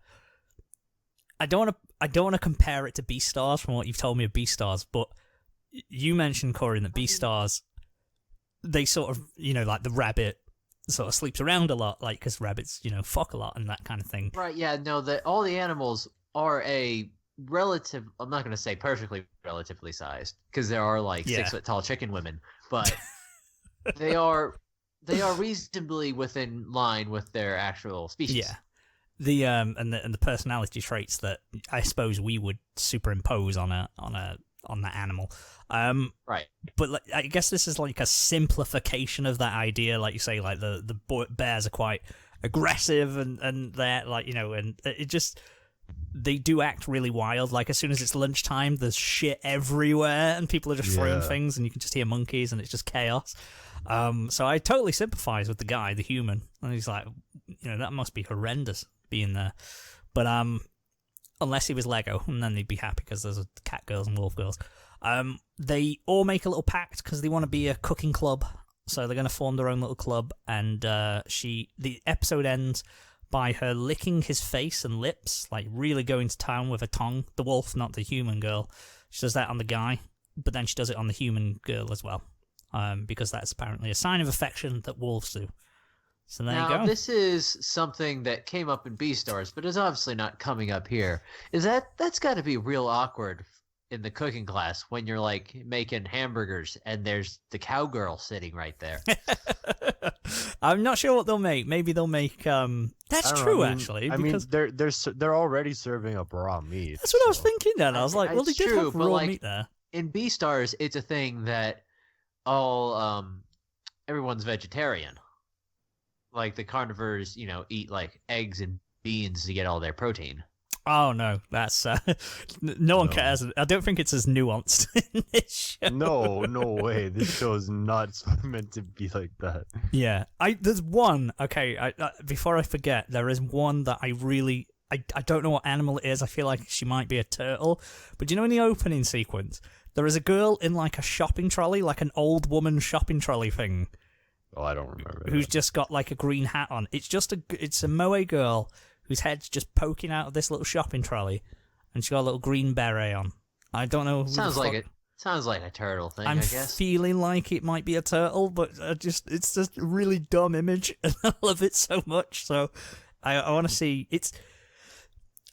don't want to compare it to Beastars from what you've told me of Beastars, but you mentioned, Corey, that Beastars, they sort of, like the rabbit sort of sleeps around a lot, like, because rabbits, fuck a lot and that kind of thing. Right, yeah, no, all the animals are a relative, I'm not going to say perfectly relatively sized, because there are, like, 6 foot tall chicken women, but they are reasonably within line with their actual species. Yeah. The personality traits that I suppose we would superimpose on that animal. Right. But like, I guess this is like a simplification of that idea. Like you say, like the bears are quite aggressive and they're like, and it just, they do act really wild. Like as soon as it's lunchtime, there's shit everywhere and people are just throwing things and you can just hear monkeys and it's just chaos. So I totally sympathize with the guy, the human. And he's like, that must be horrendous being there. But unless he was Lego, and then they'd be happy because there's cat girls and wolf girls. They all make a little pact because they want to be a cooking club, so they're going to form their own little club. And the episode ends by her licking his face and lips, like really going to town with a tongue. The wolf, not the human girl. She does that on the guy, but then she does it on the human girl as well, because that's apparently a sign of affection that wolves do. So there you go. This is something that came up in Beastars, but is obviously not coming up here. That's got to be real awkward in the cooking class when you're like making hamburgers and there's the cowgirl sitting right there. I'm not sure what they'll make. Maybe they'll make. That's true, actually. Because they're already serving up raw meat. That's what I was thinking. Then I was like, well, they did have raw meat there. In Beastars, it's a thing that everyone's vegetarian. Like the carnivores, eat like eggs and beans to get all their protein. Oh no, that's no one cares. I don't think it's as nuanced in this show. No way. This show is not meant to be like that. Yeah, there's one. Okay, before I forget, there is one that I really. I don't know what animal it is. I feel like she might be a turtle. But do you know in the opening sequence, there is a girl in like a shopping trolley, like an old woman shopping trolley thing. Oh, I don't remember. Who's just got like a green hat on. It's a Moe girl whose head's just poking out of this little shopping trolley, and she's got a little green beret on. I don't know. Sounds like a turtle thing. I'm I guess. feeling like it might be a turtle, but it's just a really dumb image, and I love it so much. So I want to see it's.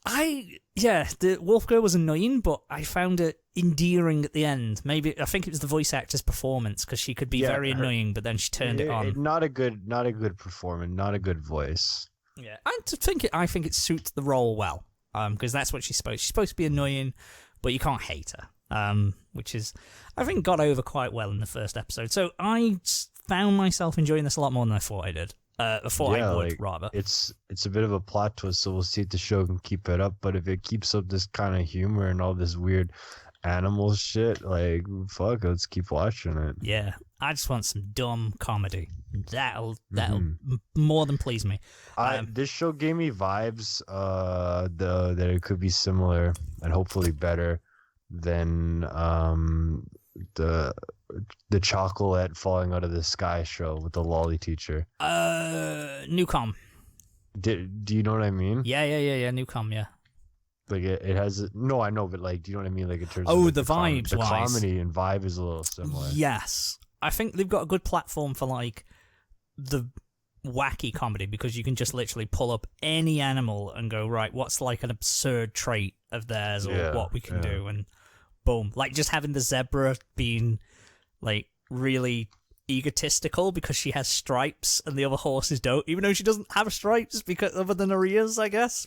The wolf girl was annoying, but I found it endearing at the end. Maybe I think it was the voice actor's performance because she could be very annoying, but then she turned it on. Not a good performance, not a good voice. Yeah, I think it suits the role well. Because that's what she's supposed. She's supposed to be annoying, but you can't hate her. Which is, I think, got over quite well in the first episode. So I found myself enjoying this a lot more than I thought I did. I would, rather. It's a bit of a plot twist, so we'll see if the show can keep it up. But if it keeps up this kind of humor and all this weird animal shit, like, fuck, let's keep watching it. Yeah, I just want some dumb comedy. That'll more than please me. This show gave me vibes that it could be similar and hopefully better than the chocolate falling out of the sky show with the lolly teacher. Newcom. Do you know what I mean? Yeah. Newcom, yeah. Like it has no, I know, but like, do you know what I mean? Like in terms of like the vibes, the comedy and vibe is a little similar. Yes, I think they've got a good platform for like the wacky comedy because you can just literally pull up any animal and go, right, what's like an absurd trait of theirs or what we can do, and boom, like just having the zebra being like really egotistical because she has stripes and the other horses don't, even though she doesn't have stripes because other than her ears, I guess,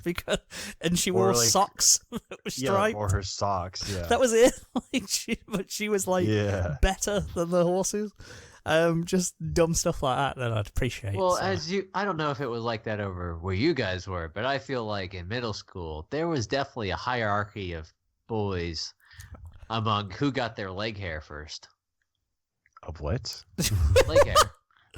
and she wore like, socks that were striped. Or her socks, yeah. That was it. She was like better than the horses. Just dumb stuff like that I'd appreciate. Well, I don't know if it was like that over where you guys were, but I feel like in middle school there was definitely a hierarchy of boys among who got their leg hair first. Of what? Leg hair.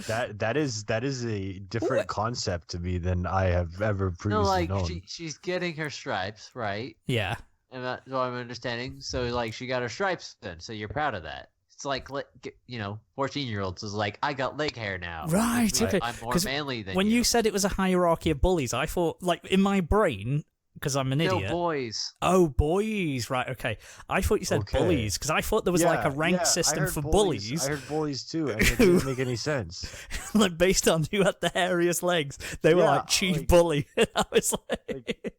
That is a different concept to me than I have ever previously known. She's getting her stripes, right? Yeah. And that's what I'm understanding. So like she got her stripes then, so you're proud of that. It's like 14-year-olds is like, I got leg hair now. Right. Okay. I'm more manly than when you said it was a hierarchy of bullies, I thought like in my brain. Because I'm an idiot. No, boys. Oh, boys. Right, okay. I thought you said bullies, because I thought there was like a rank system for bullies. I heard bullies too, and it didn't make any sense. Like, based on who had the hairiest legs, they were like, chief bully. And I was like,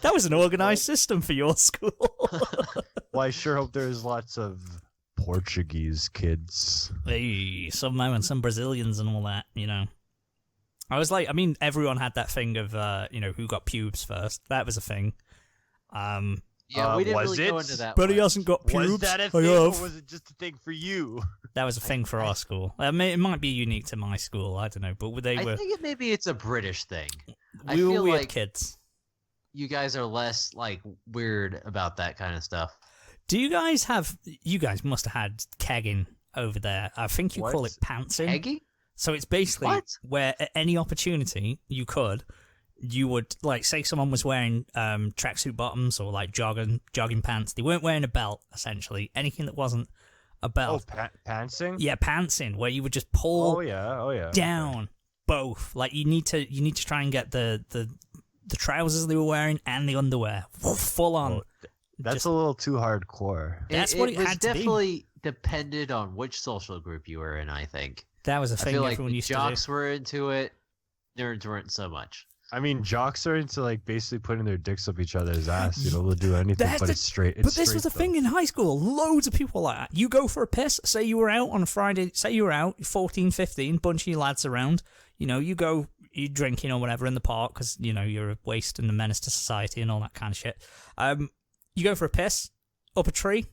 that was an organized system for your school. Well, I sure hope there's lots of Portuguese kids. Hey, some and some Brazilians and all that, I was like, I mean, everyone had that thing of, who got pubes first. That was a thing. Yeah, we didn't really go into that. But he hasn't got pubes. Was that a thing, or was it just a thing for you? That was a thing for our school. It might be unique to my school. I don't know, but I think maybe it's a British thing. We were weird kids. You guys are less like weird about that kind of stuff. Do you guys have? You guys must have had kegging over there. I think you call it pouncing. Kegging? So it's basically where at any opportunity you would like say someone was wearing tracksuit bottoms or like jogging pants. They weren't wearing a belt, essentially. Anything that wasn't a belt. Oh, pantsing? Yeah, pantsing, where you would just pull down both. Like you need to try and get the trousers they were wearing and the underwear full on. Oh, that's a little too hardcore. That's what it had to be. It definitely depended on which social group you were in, I think. That was a thing everyone used to do. Jocks were into it. Nerds weren't so much. I mean, jocks are into like basically putting their dicks up each other's ass. They'll do anything, it's straight. But this was the thing in high school. Loads of people like that. You go for a piss. Say you were out on a Friday. Say you were out, 14, 15, bunch of you lads around. You go, you drinking or whatever in the park because you're a waste and a menace to society and all that kind of shit. You go for a piss up a tree.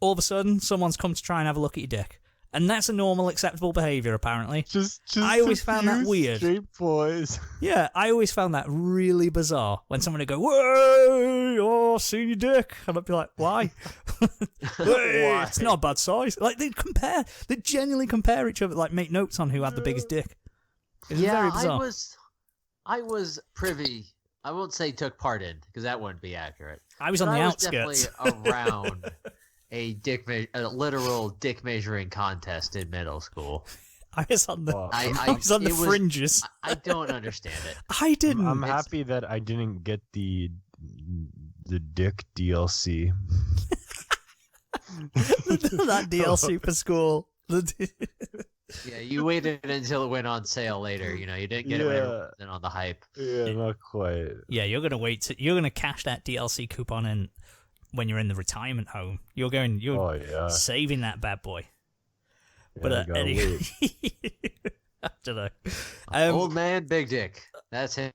All of a sudden, someone's come to try and have a look at your dick. And that's a normal, acceptable behavior, apparently. Just I always found that weird. Straight boys. Yeah, I always found that really bizarre when someone would go, "Whoa, oh, seen your dick," and I'd be like, "Why? Why? It's not a bad size." Like they'd genuinely compare each other, like make notes on who had the biggest dick. It's very bizarre. I was privy. I won't say took part in because that wouldn't be accurate. I was on the outskirts. Definitely around a literal dick measuring contest in middle school. I was on the, I was on the fringes. I don't understand it. I didn't. I'm happy that I didn't get the dick DLC. That DLC for school. Yeah, you waited until it went on sale later. You didn't get it on the hype. Yeah, not quite. Yeah, you're gonna cash that DLC coupon in when you're in the retirement home. You're saving that bad boy. Yeah, But anyway, I don't know. Old man, big dick. That's him.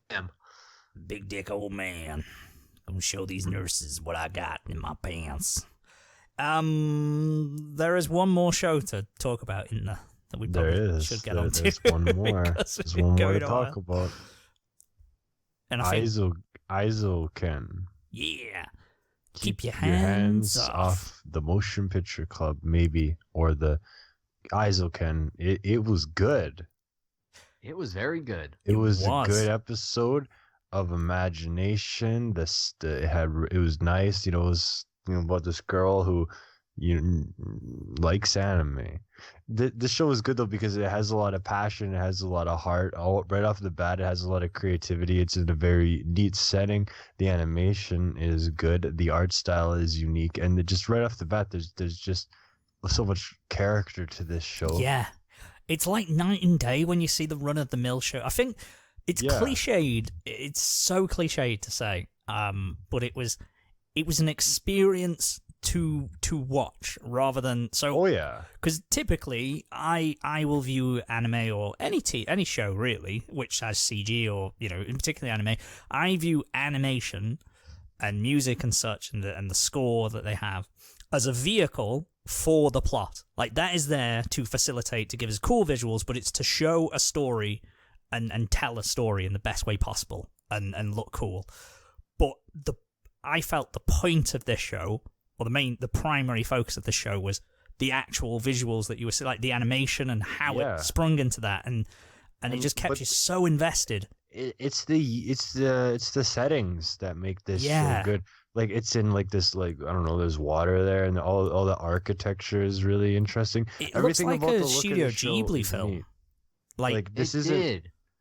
Big dick, old man. Gonna show these nurses what I got in my pants. There is one more show to talk about in there that we probably should get on to. There's one more. There's one more to talk about. And I think Aizoken. Yeah. Keep your hands off the Motion Picture Club, maybe, or the Aizoken. It was good. It was very good. It was a good episode of imagination. It was nice. It was about this girl who likes anime. The show is good though because it has a lot of passion. It has a lot of heart. Right off the bat, it has a lot of creativity. It's in a very neat setting. The animation is good. The art style is unique, and just right off the bat, there's just so much character to this show. Yeah, it's like night and day when you see the run-of-the-mill show. I think it's cliched. It's so cliched to say, but it was an experience to watch rather than so. Oh yeah, because typically I will view anime or any show really which has CG or in particular anime. I view animation and music and such and the score that they have as a vehicle for the plot. Like that is there to facilitate, to give us cool visuals, but it's to show a story and tell a story in the best way possible and look cool. But I felt the point of this show, or the primary focus of the show, was the actual visuals that you were seeing, like the animation and how it sprung into that, and it just kept you so invested. It's the settings that make this show good. Like it's in like this, like I don't know, there's water there, and all the architecture is really interesting. Everything looks like about a Studio Ghibli film. Like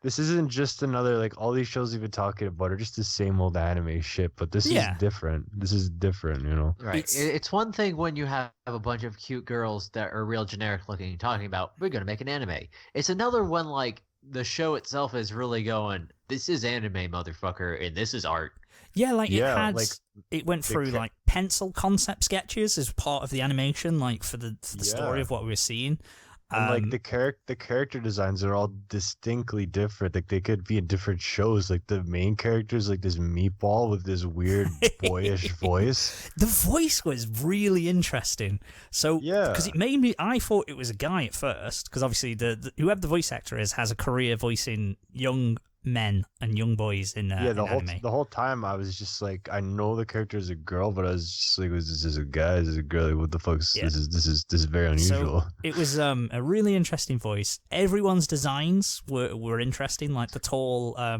this isn't just another, like all these shows we've been talking about are just the same old anime shit, but this is different. This is different, Right. It's one thing when you have a bunch of cute girls that are real generic looking talking about, we're going to make an anime. It's another one like the show itself is really going, this is anime, motherfucker, and this is art. Yeah, it went through like pencil concept sketches as part of the animation, like for the story of what we were seeing. And like the character designs are all distinctly different. Like they could be in different shows. Like the main character is like this meatball with this weird boyish voice. The voice was really interesting. So because it made me, I thought it was a guy at first, because obviously whoever the voice actor is has a career voicing young men and young boys in anime. The whole time I was just like, I know the character is a girl, but I was just like, is this a guy? Is this a girl? Like, what the fuck? This is very unusual. So it was a really interesting voice. Everyone's designs were interesting. Like the tall, I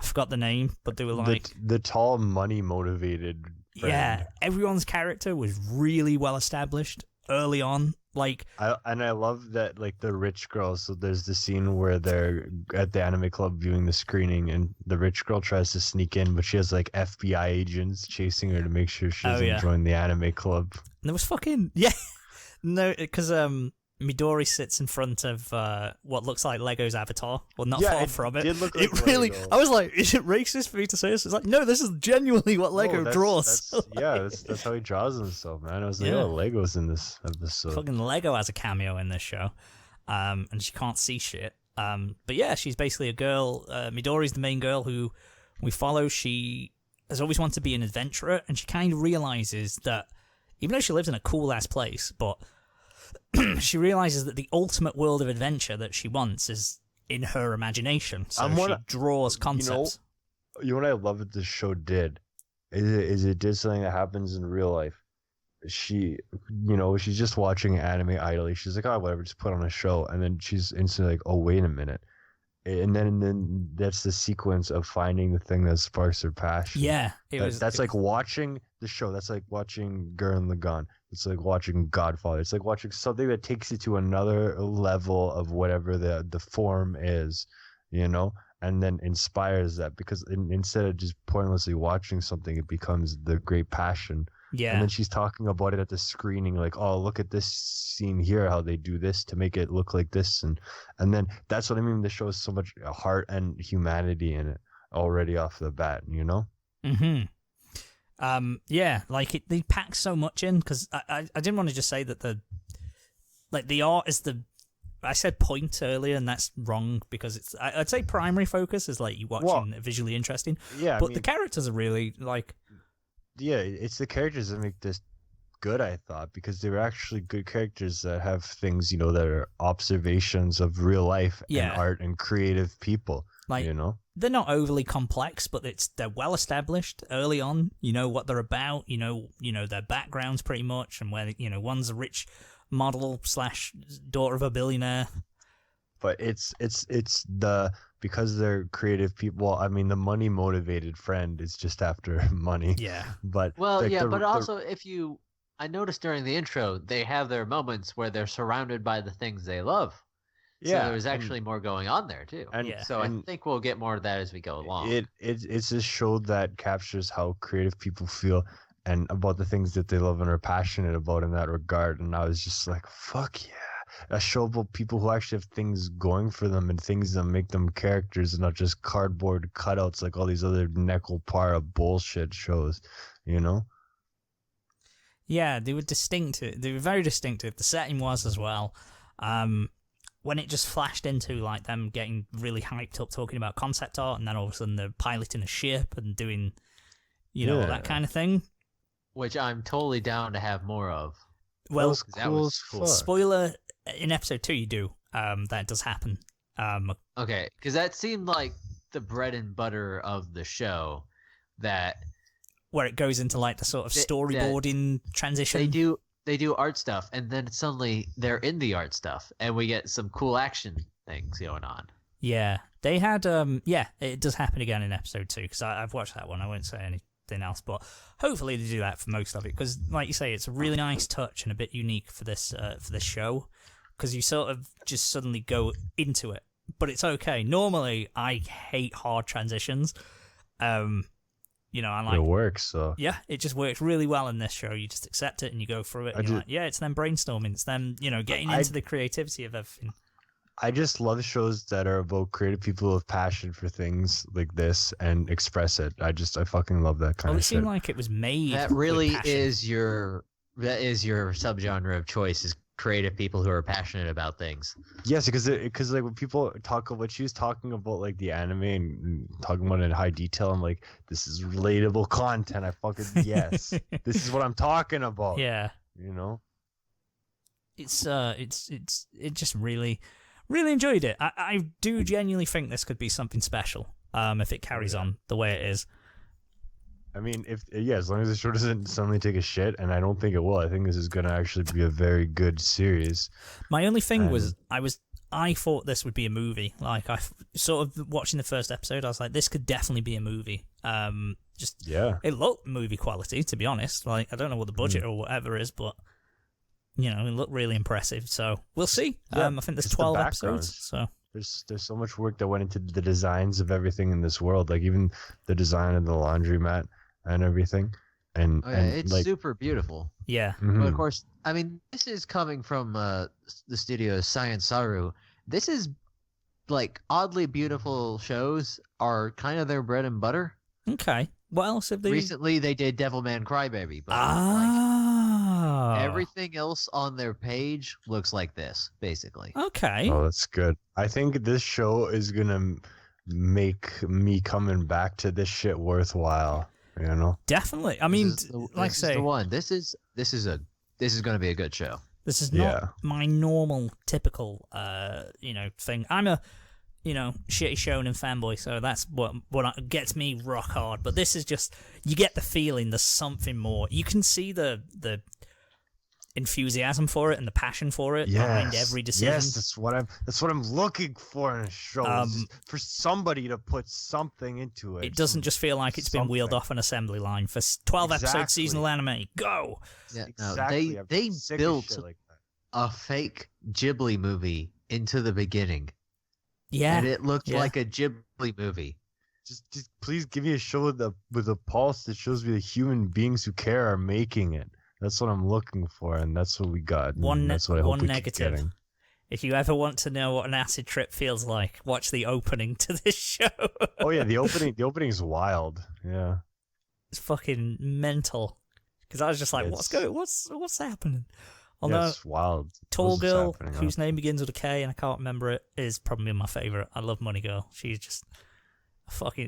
forgot the name, but they were like the tall, money motivated. Yeah, everyone's character was really well established early on. Like I love that, like the rich girl. So there's the scene where they're at the anime club viewing the screening, and the rich girl tries to sneak in, but she has like FBI agents chasing her to make sure she doesn't join the anime club. And there was no, because Midori sits in front of what looks like Lego's avatar. Well, not far from it. Did look like it really. Lego. I was like, is it racist for me to say this? It's like, no, this is genuinely what Lego draws. That's how he draws himself, man. I was like, Lego's in this episode. Fucking Lego has a cameo in this show, and she can't see shit. But yeah, she's basically a girl. Midori's the main girl who we follow. She has always wanted to be an adventurer, and she kind of realizes that even though she lives in a cool ass place, but she realizes that the ultimate world of adventure that she wants is in her imagination. So she draws concepts. You know what I love that this show did? Is it did something that happens in real life. She's just watching anime idly. She's like, oh, whatever, just put on a show. And then she's instantly like, oh, wait a minute. And then that's the sequence of finding the thing that sparks her passion. Yeah. That's like watching the show. That's like watching Gurren Lagann. It's like watching Godfather. It's like watching something that takes you to another level of whatever the form is, and then inspires that, because instead of just pointlessly watching something, it becomes the great passion. Yeah. And then she's talking about it at the screening, like, oh, look at this scene here, how they do this to make it look like this. And then that's what I mean. The show has so much heart and humanity in it already off the bat, Mm-hmm. Yeah, like they pack so much in, because I didn't want to just say that the art is I said point earlier, and that's wrong, because I'd say primary focus is like you watching visually interesting. Yeah, but the characters are really like. Yeah, it's the characters that make this good, I thought, because they were actually good characters that have things, that are observations of real life and art and creative people, like, They're not overly complex, but they're well established early on. You know what they're about, their backgrounds pretty much, and where, one's a rich model / daughter of a billionaire. But it's because they're creative people. Well, I mean, the money motivated friend is just after money. Yeah. But also I noticed during the intro, they have their moments where they're surrounded by the things they love. Yeah. So there's actually more going on there too. I think we'll get more of that as we go along. It's a show that captures how creative people feel and about the things that they love and are passionate about in that regard. And I was just like, fuck yeah. A show about people who actually have things going for them and things that make them characters and not just cardboard cutouts like all these other Neckel-Para bullshit shows, Yeah, they were distinctive. They were very distinctive. The setting was as well. When it just flashed into like them getting really hyped up talking about concept art, and then all of a sudden they're piloting a ship and doing, that kind of thing. Which I'm totally down to have more of. Well, that was cool. Spoiler, in episode 2 you do. That does happen. Okay, because that seemed like the bread and butter of the show, where it goes into like the sort of storyboarding transition. They do art stuff, and then suddenly they're in the art stuff, and we get some cool action things going on. Yeah, they had. It does happen again in episode 2, because I've watched that one. I won't say anything else, but hopefully they do that for most of it, because, like you say, it's a really nice touch and a bit unique for this show, because you sort of just suddenly go into it. But it's okay. Normally, I hate hard transitions. I like it works. So yeah, it just works really well in this show. You just accept it and you go through it. And you're like, yeah, it's them brainstorming. It's them, getting into the creativity of everything. I just love shows that are about creative people who have passion for things like this and express it. I fucking love that kind of shit. It seemed like it was made. That really is your subgenre of choice, is creative people who are passionate about things. Yes, because like when people talk about, she was talking about like the anime and talking about it in high detail, I'm like, this is relatable content. I fucking yes, this is what I'm talking about. Yeah, it's just really enjoyed it. I do genuinely think this could be something special. If it carries on the way it is. I mean, as long as the show doesn't suddenly take a shit, and I don't think it will. I think this is going to actually be a very good series. My only thing was, I thought this would be a movie. Like, I sort of watching the first episode, I was like, this could definitely be a movie. It looked movie quality, to be honest. Like, I don't know what the budget or whatever is, but it looked really impressive. So we'll see. I think there's 12 episodes. So there's so much work that went into the designs of everything in this world, like even the design of the laundromat and everything. And it's like, super beautiful. Yeah. Mm-hmm. But of course, I mean, this is coming from the studio Science Saru. This is like oddly beautiful shows are kind of their bread and butter. Okay. What else have they? Recently, they did Devilman Crybaby, but everything else on their page looks like this, basically. Okay. Oh, that's good. I think this show is gonna make me coming back to this shit worthwhile. Definitely. I mean, this is the one. This is going to be a good show. This is not my normal, typical, thing. I'm a, shitty shonen fanboy, so that's what gets me rock hard. But this is just, you get the feeling there's something more. You can see the enthusiasm for it and the passion for it behind every decision. Yes, that's what I'm looking for in a show. For somebody to put something into it. It doesn't just feel like it's been wheeled off an assembly line for 12 episode seasonal anime. Go. Yeah, exactly. They built a fake Ghibli movie into the beginning. Yeah, and it looked like a Ghibli movie. Just please give me a show with a pulse that shows me the human beings who care are making it. That's what I'm looking for, and that's what we got. That's what I hope we keep getting. If you ever want to know what an acid trip feels like, watch the opening to this show. Oh yeah, the opening is wild. Yeah, it's fucking mental. Because I was just like, what's happening? Although, it's wild. Tall girl whose name begins with a K and I can't remember it is probably my favorite. I love Money Girl. She's just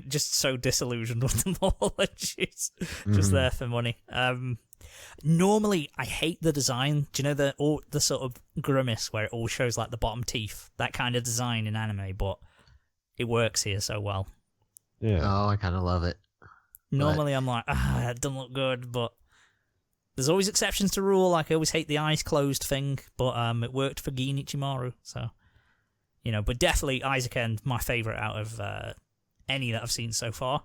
just so disillusioned with them all, and she's just there for money. Normally, I hate the design. Do you know the sort of grimace where it all shows like the bottom teeth? That kind of design in anime, but it works here so well. Yeah. Oh, I kind of love it. Normally, I'm like, it doesn't look good, but there's always exceptions to rule. Like, I always hate the eyes closed thing, but it worked for Gin Ichimaru, so But definitely Isaac End, my favorite out of any that I've seen so far.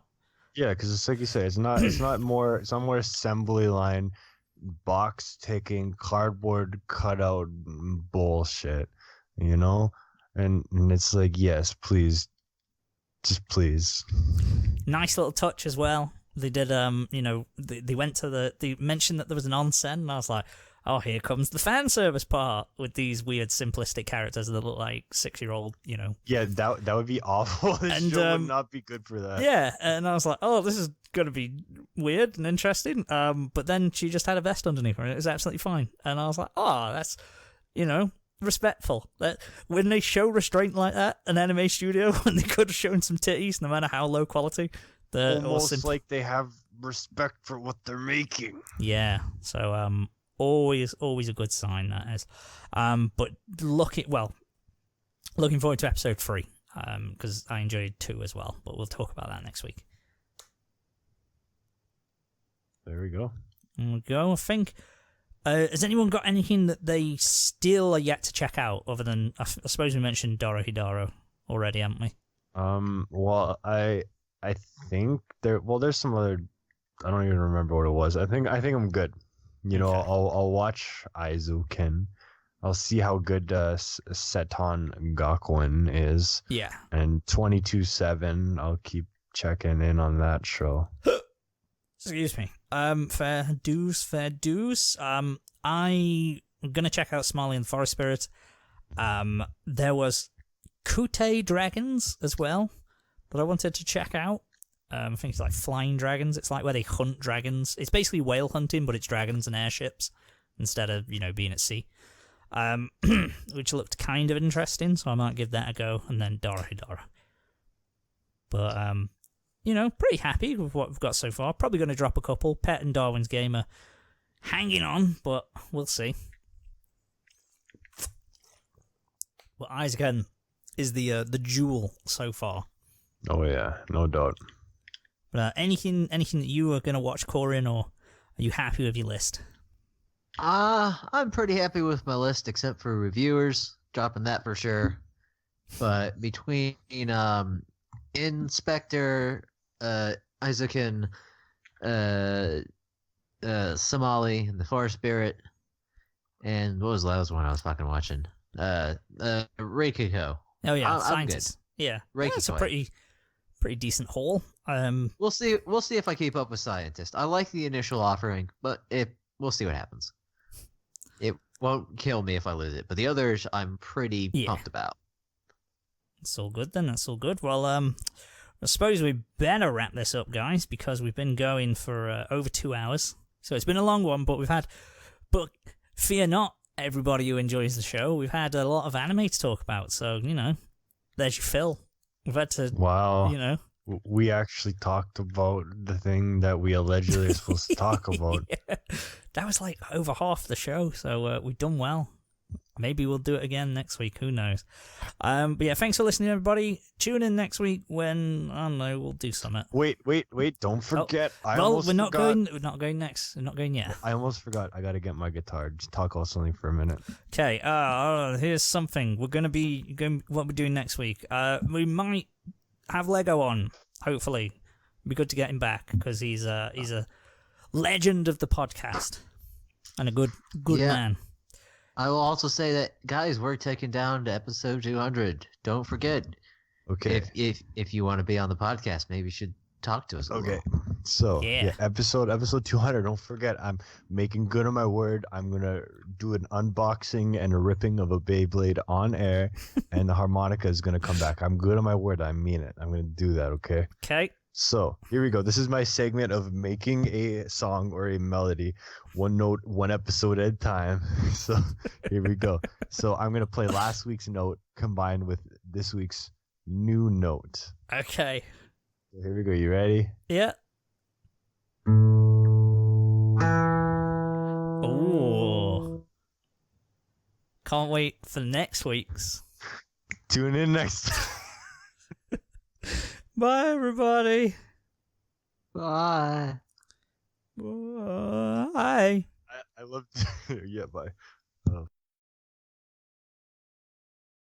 Yeah, because it's like you say, it's not more assembly line, box ticking, cardboard cutout bullshit, and it's like, yes, please, just please. Nice little touch as well. They did, they went to they mentioned that there was an onsen, and I was like, oh, here comes the fan service part with these weird simplistic characters that look like 6-year-old, Yeah, that would be awful. This show would not be good for that. Yeah, and I was like, oh, this is going to be weird and interesting. But then she just had a vest underneath her, and it was absolutely fine. And I was like, oh, that's, respectful. That when they show restraint like that, an anime studio, when they could have shown some titties, no matter how low quality, they're almost like they have respect for what they're making. Yeah, so always a good sign, that is. But looking forward to episode 3, because I enjoyed 2 as well, but we'll talk about that next week. There we go. I think, has anyone got anything that they still are yet to check out, other than, I suppose we mentioned Dorohedoro already, haven't we? Well, I think there's some other, I don't even remember what it was. I think I'm good. Okay. I'll watch Aizuken. I'll see how good Seton Gakuen is. Yeah. And 22/7. I'll keep checking in on that show. Excuse me. Fair dues. I'm gonna check out Smiley and the Forest Spirit. There was Kute Dragons as well that I wanted to check out. I think it's like flying dragons. It's like where they hunt dragons. It's basically whale hunting, but it's dragons and airships instead of, being at sea. Which looked kind of interesting, so I might give that a go. And then Dorohedoro. But, pretty happy with what we've got so far. Probably going to drop a couple. Pet and Darwin's Game are hanging on, but we'll see. Well, Isaac is the jewel so far. Oh yeah, no doubt. But anything that you are going to watch, Corin, or are you happy with your list? I'm pretty happy with my list, except for reviewers, dropping that for sure. But between Inspector, Isaacan, Somali, and the Forest Spirit, and what was the last one I was fucking watching? Reikiko. Oh yeah, I'm good. Yeah, Reikiko. That's a pretty decent haul. We'll see if I keep up with Scientist. I like the initial offering, but we'll see what happens. It won't kill me if I lose it, but the others I'm pretty pumped about. It's all good then. That's all good. Well, I suppose we better wrap this up, guys, because we've been going for over 2 hours. So it's been a long one, but fear not, everybody who enjoys the show. We've had a lot of anime to talk about, so there's your fill. We've had to, wow. We actually talked about the thing that we allegedly are supposed to talk about. Yeah. that was like over half the show, so we've done well. Maybe we'll do it again next week. Who knows? But yeah, thanks for listening, everybody. Tune in next week when, I don't know, we'll do something. Wait. Don't forget. We're not going next. We're not going yet. I almost forgot. I got to get my guitar. Just talk about something for a minute. Okay. Here's something. What we're doing next week. We might have Lego on, hopefully. It'd be good to get him back because he's a legend of the podcast and a good man. I will also say that, guys, we're taking down to episode 200. Don't forget. Okay. If you want to be on the podcast, maybe you should talk to us. Okay. So yeah, episode 200. Don't forget, I'm making good on my word. I'm gonna do an unboxing and a ripping of a Beyblade on air, and the harmonica is gonna come back. I'm good on my word. I mean it. I'm gonna do that. Okay. Okay. So here we go. This is my segment of making a song or a melody, one note, one episode at a time. So here we go. So I'm going to play last week's note combined with this week's new note. Okay. So here we go. You ready? Yeah. Ooh. Can't wait for next week's. Tune in next. Bye, everybody. Bye. Bye. I love. Yeah, bye.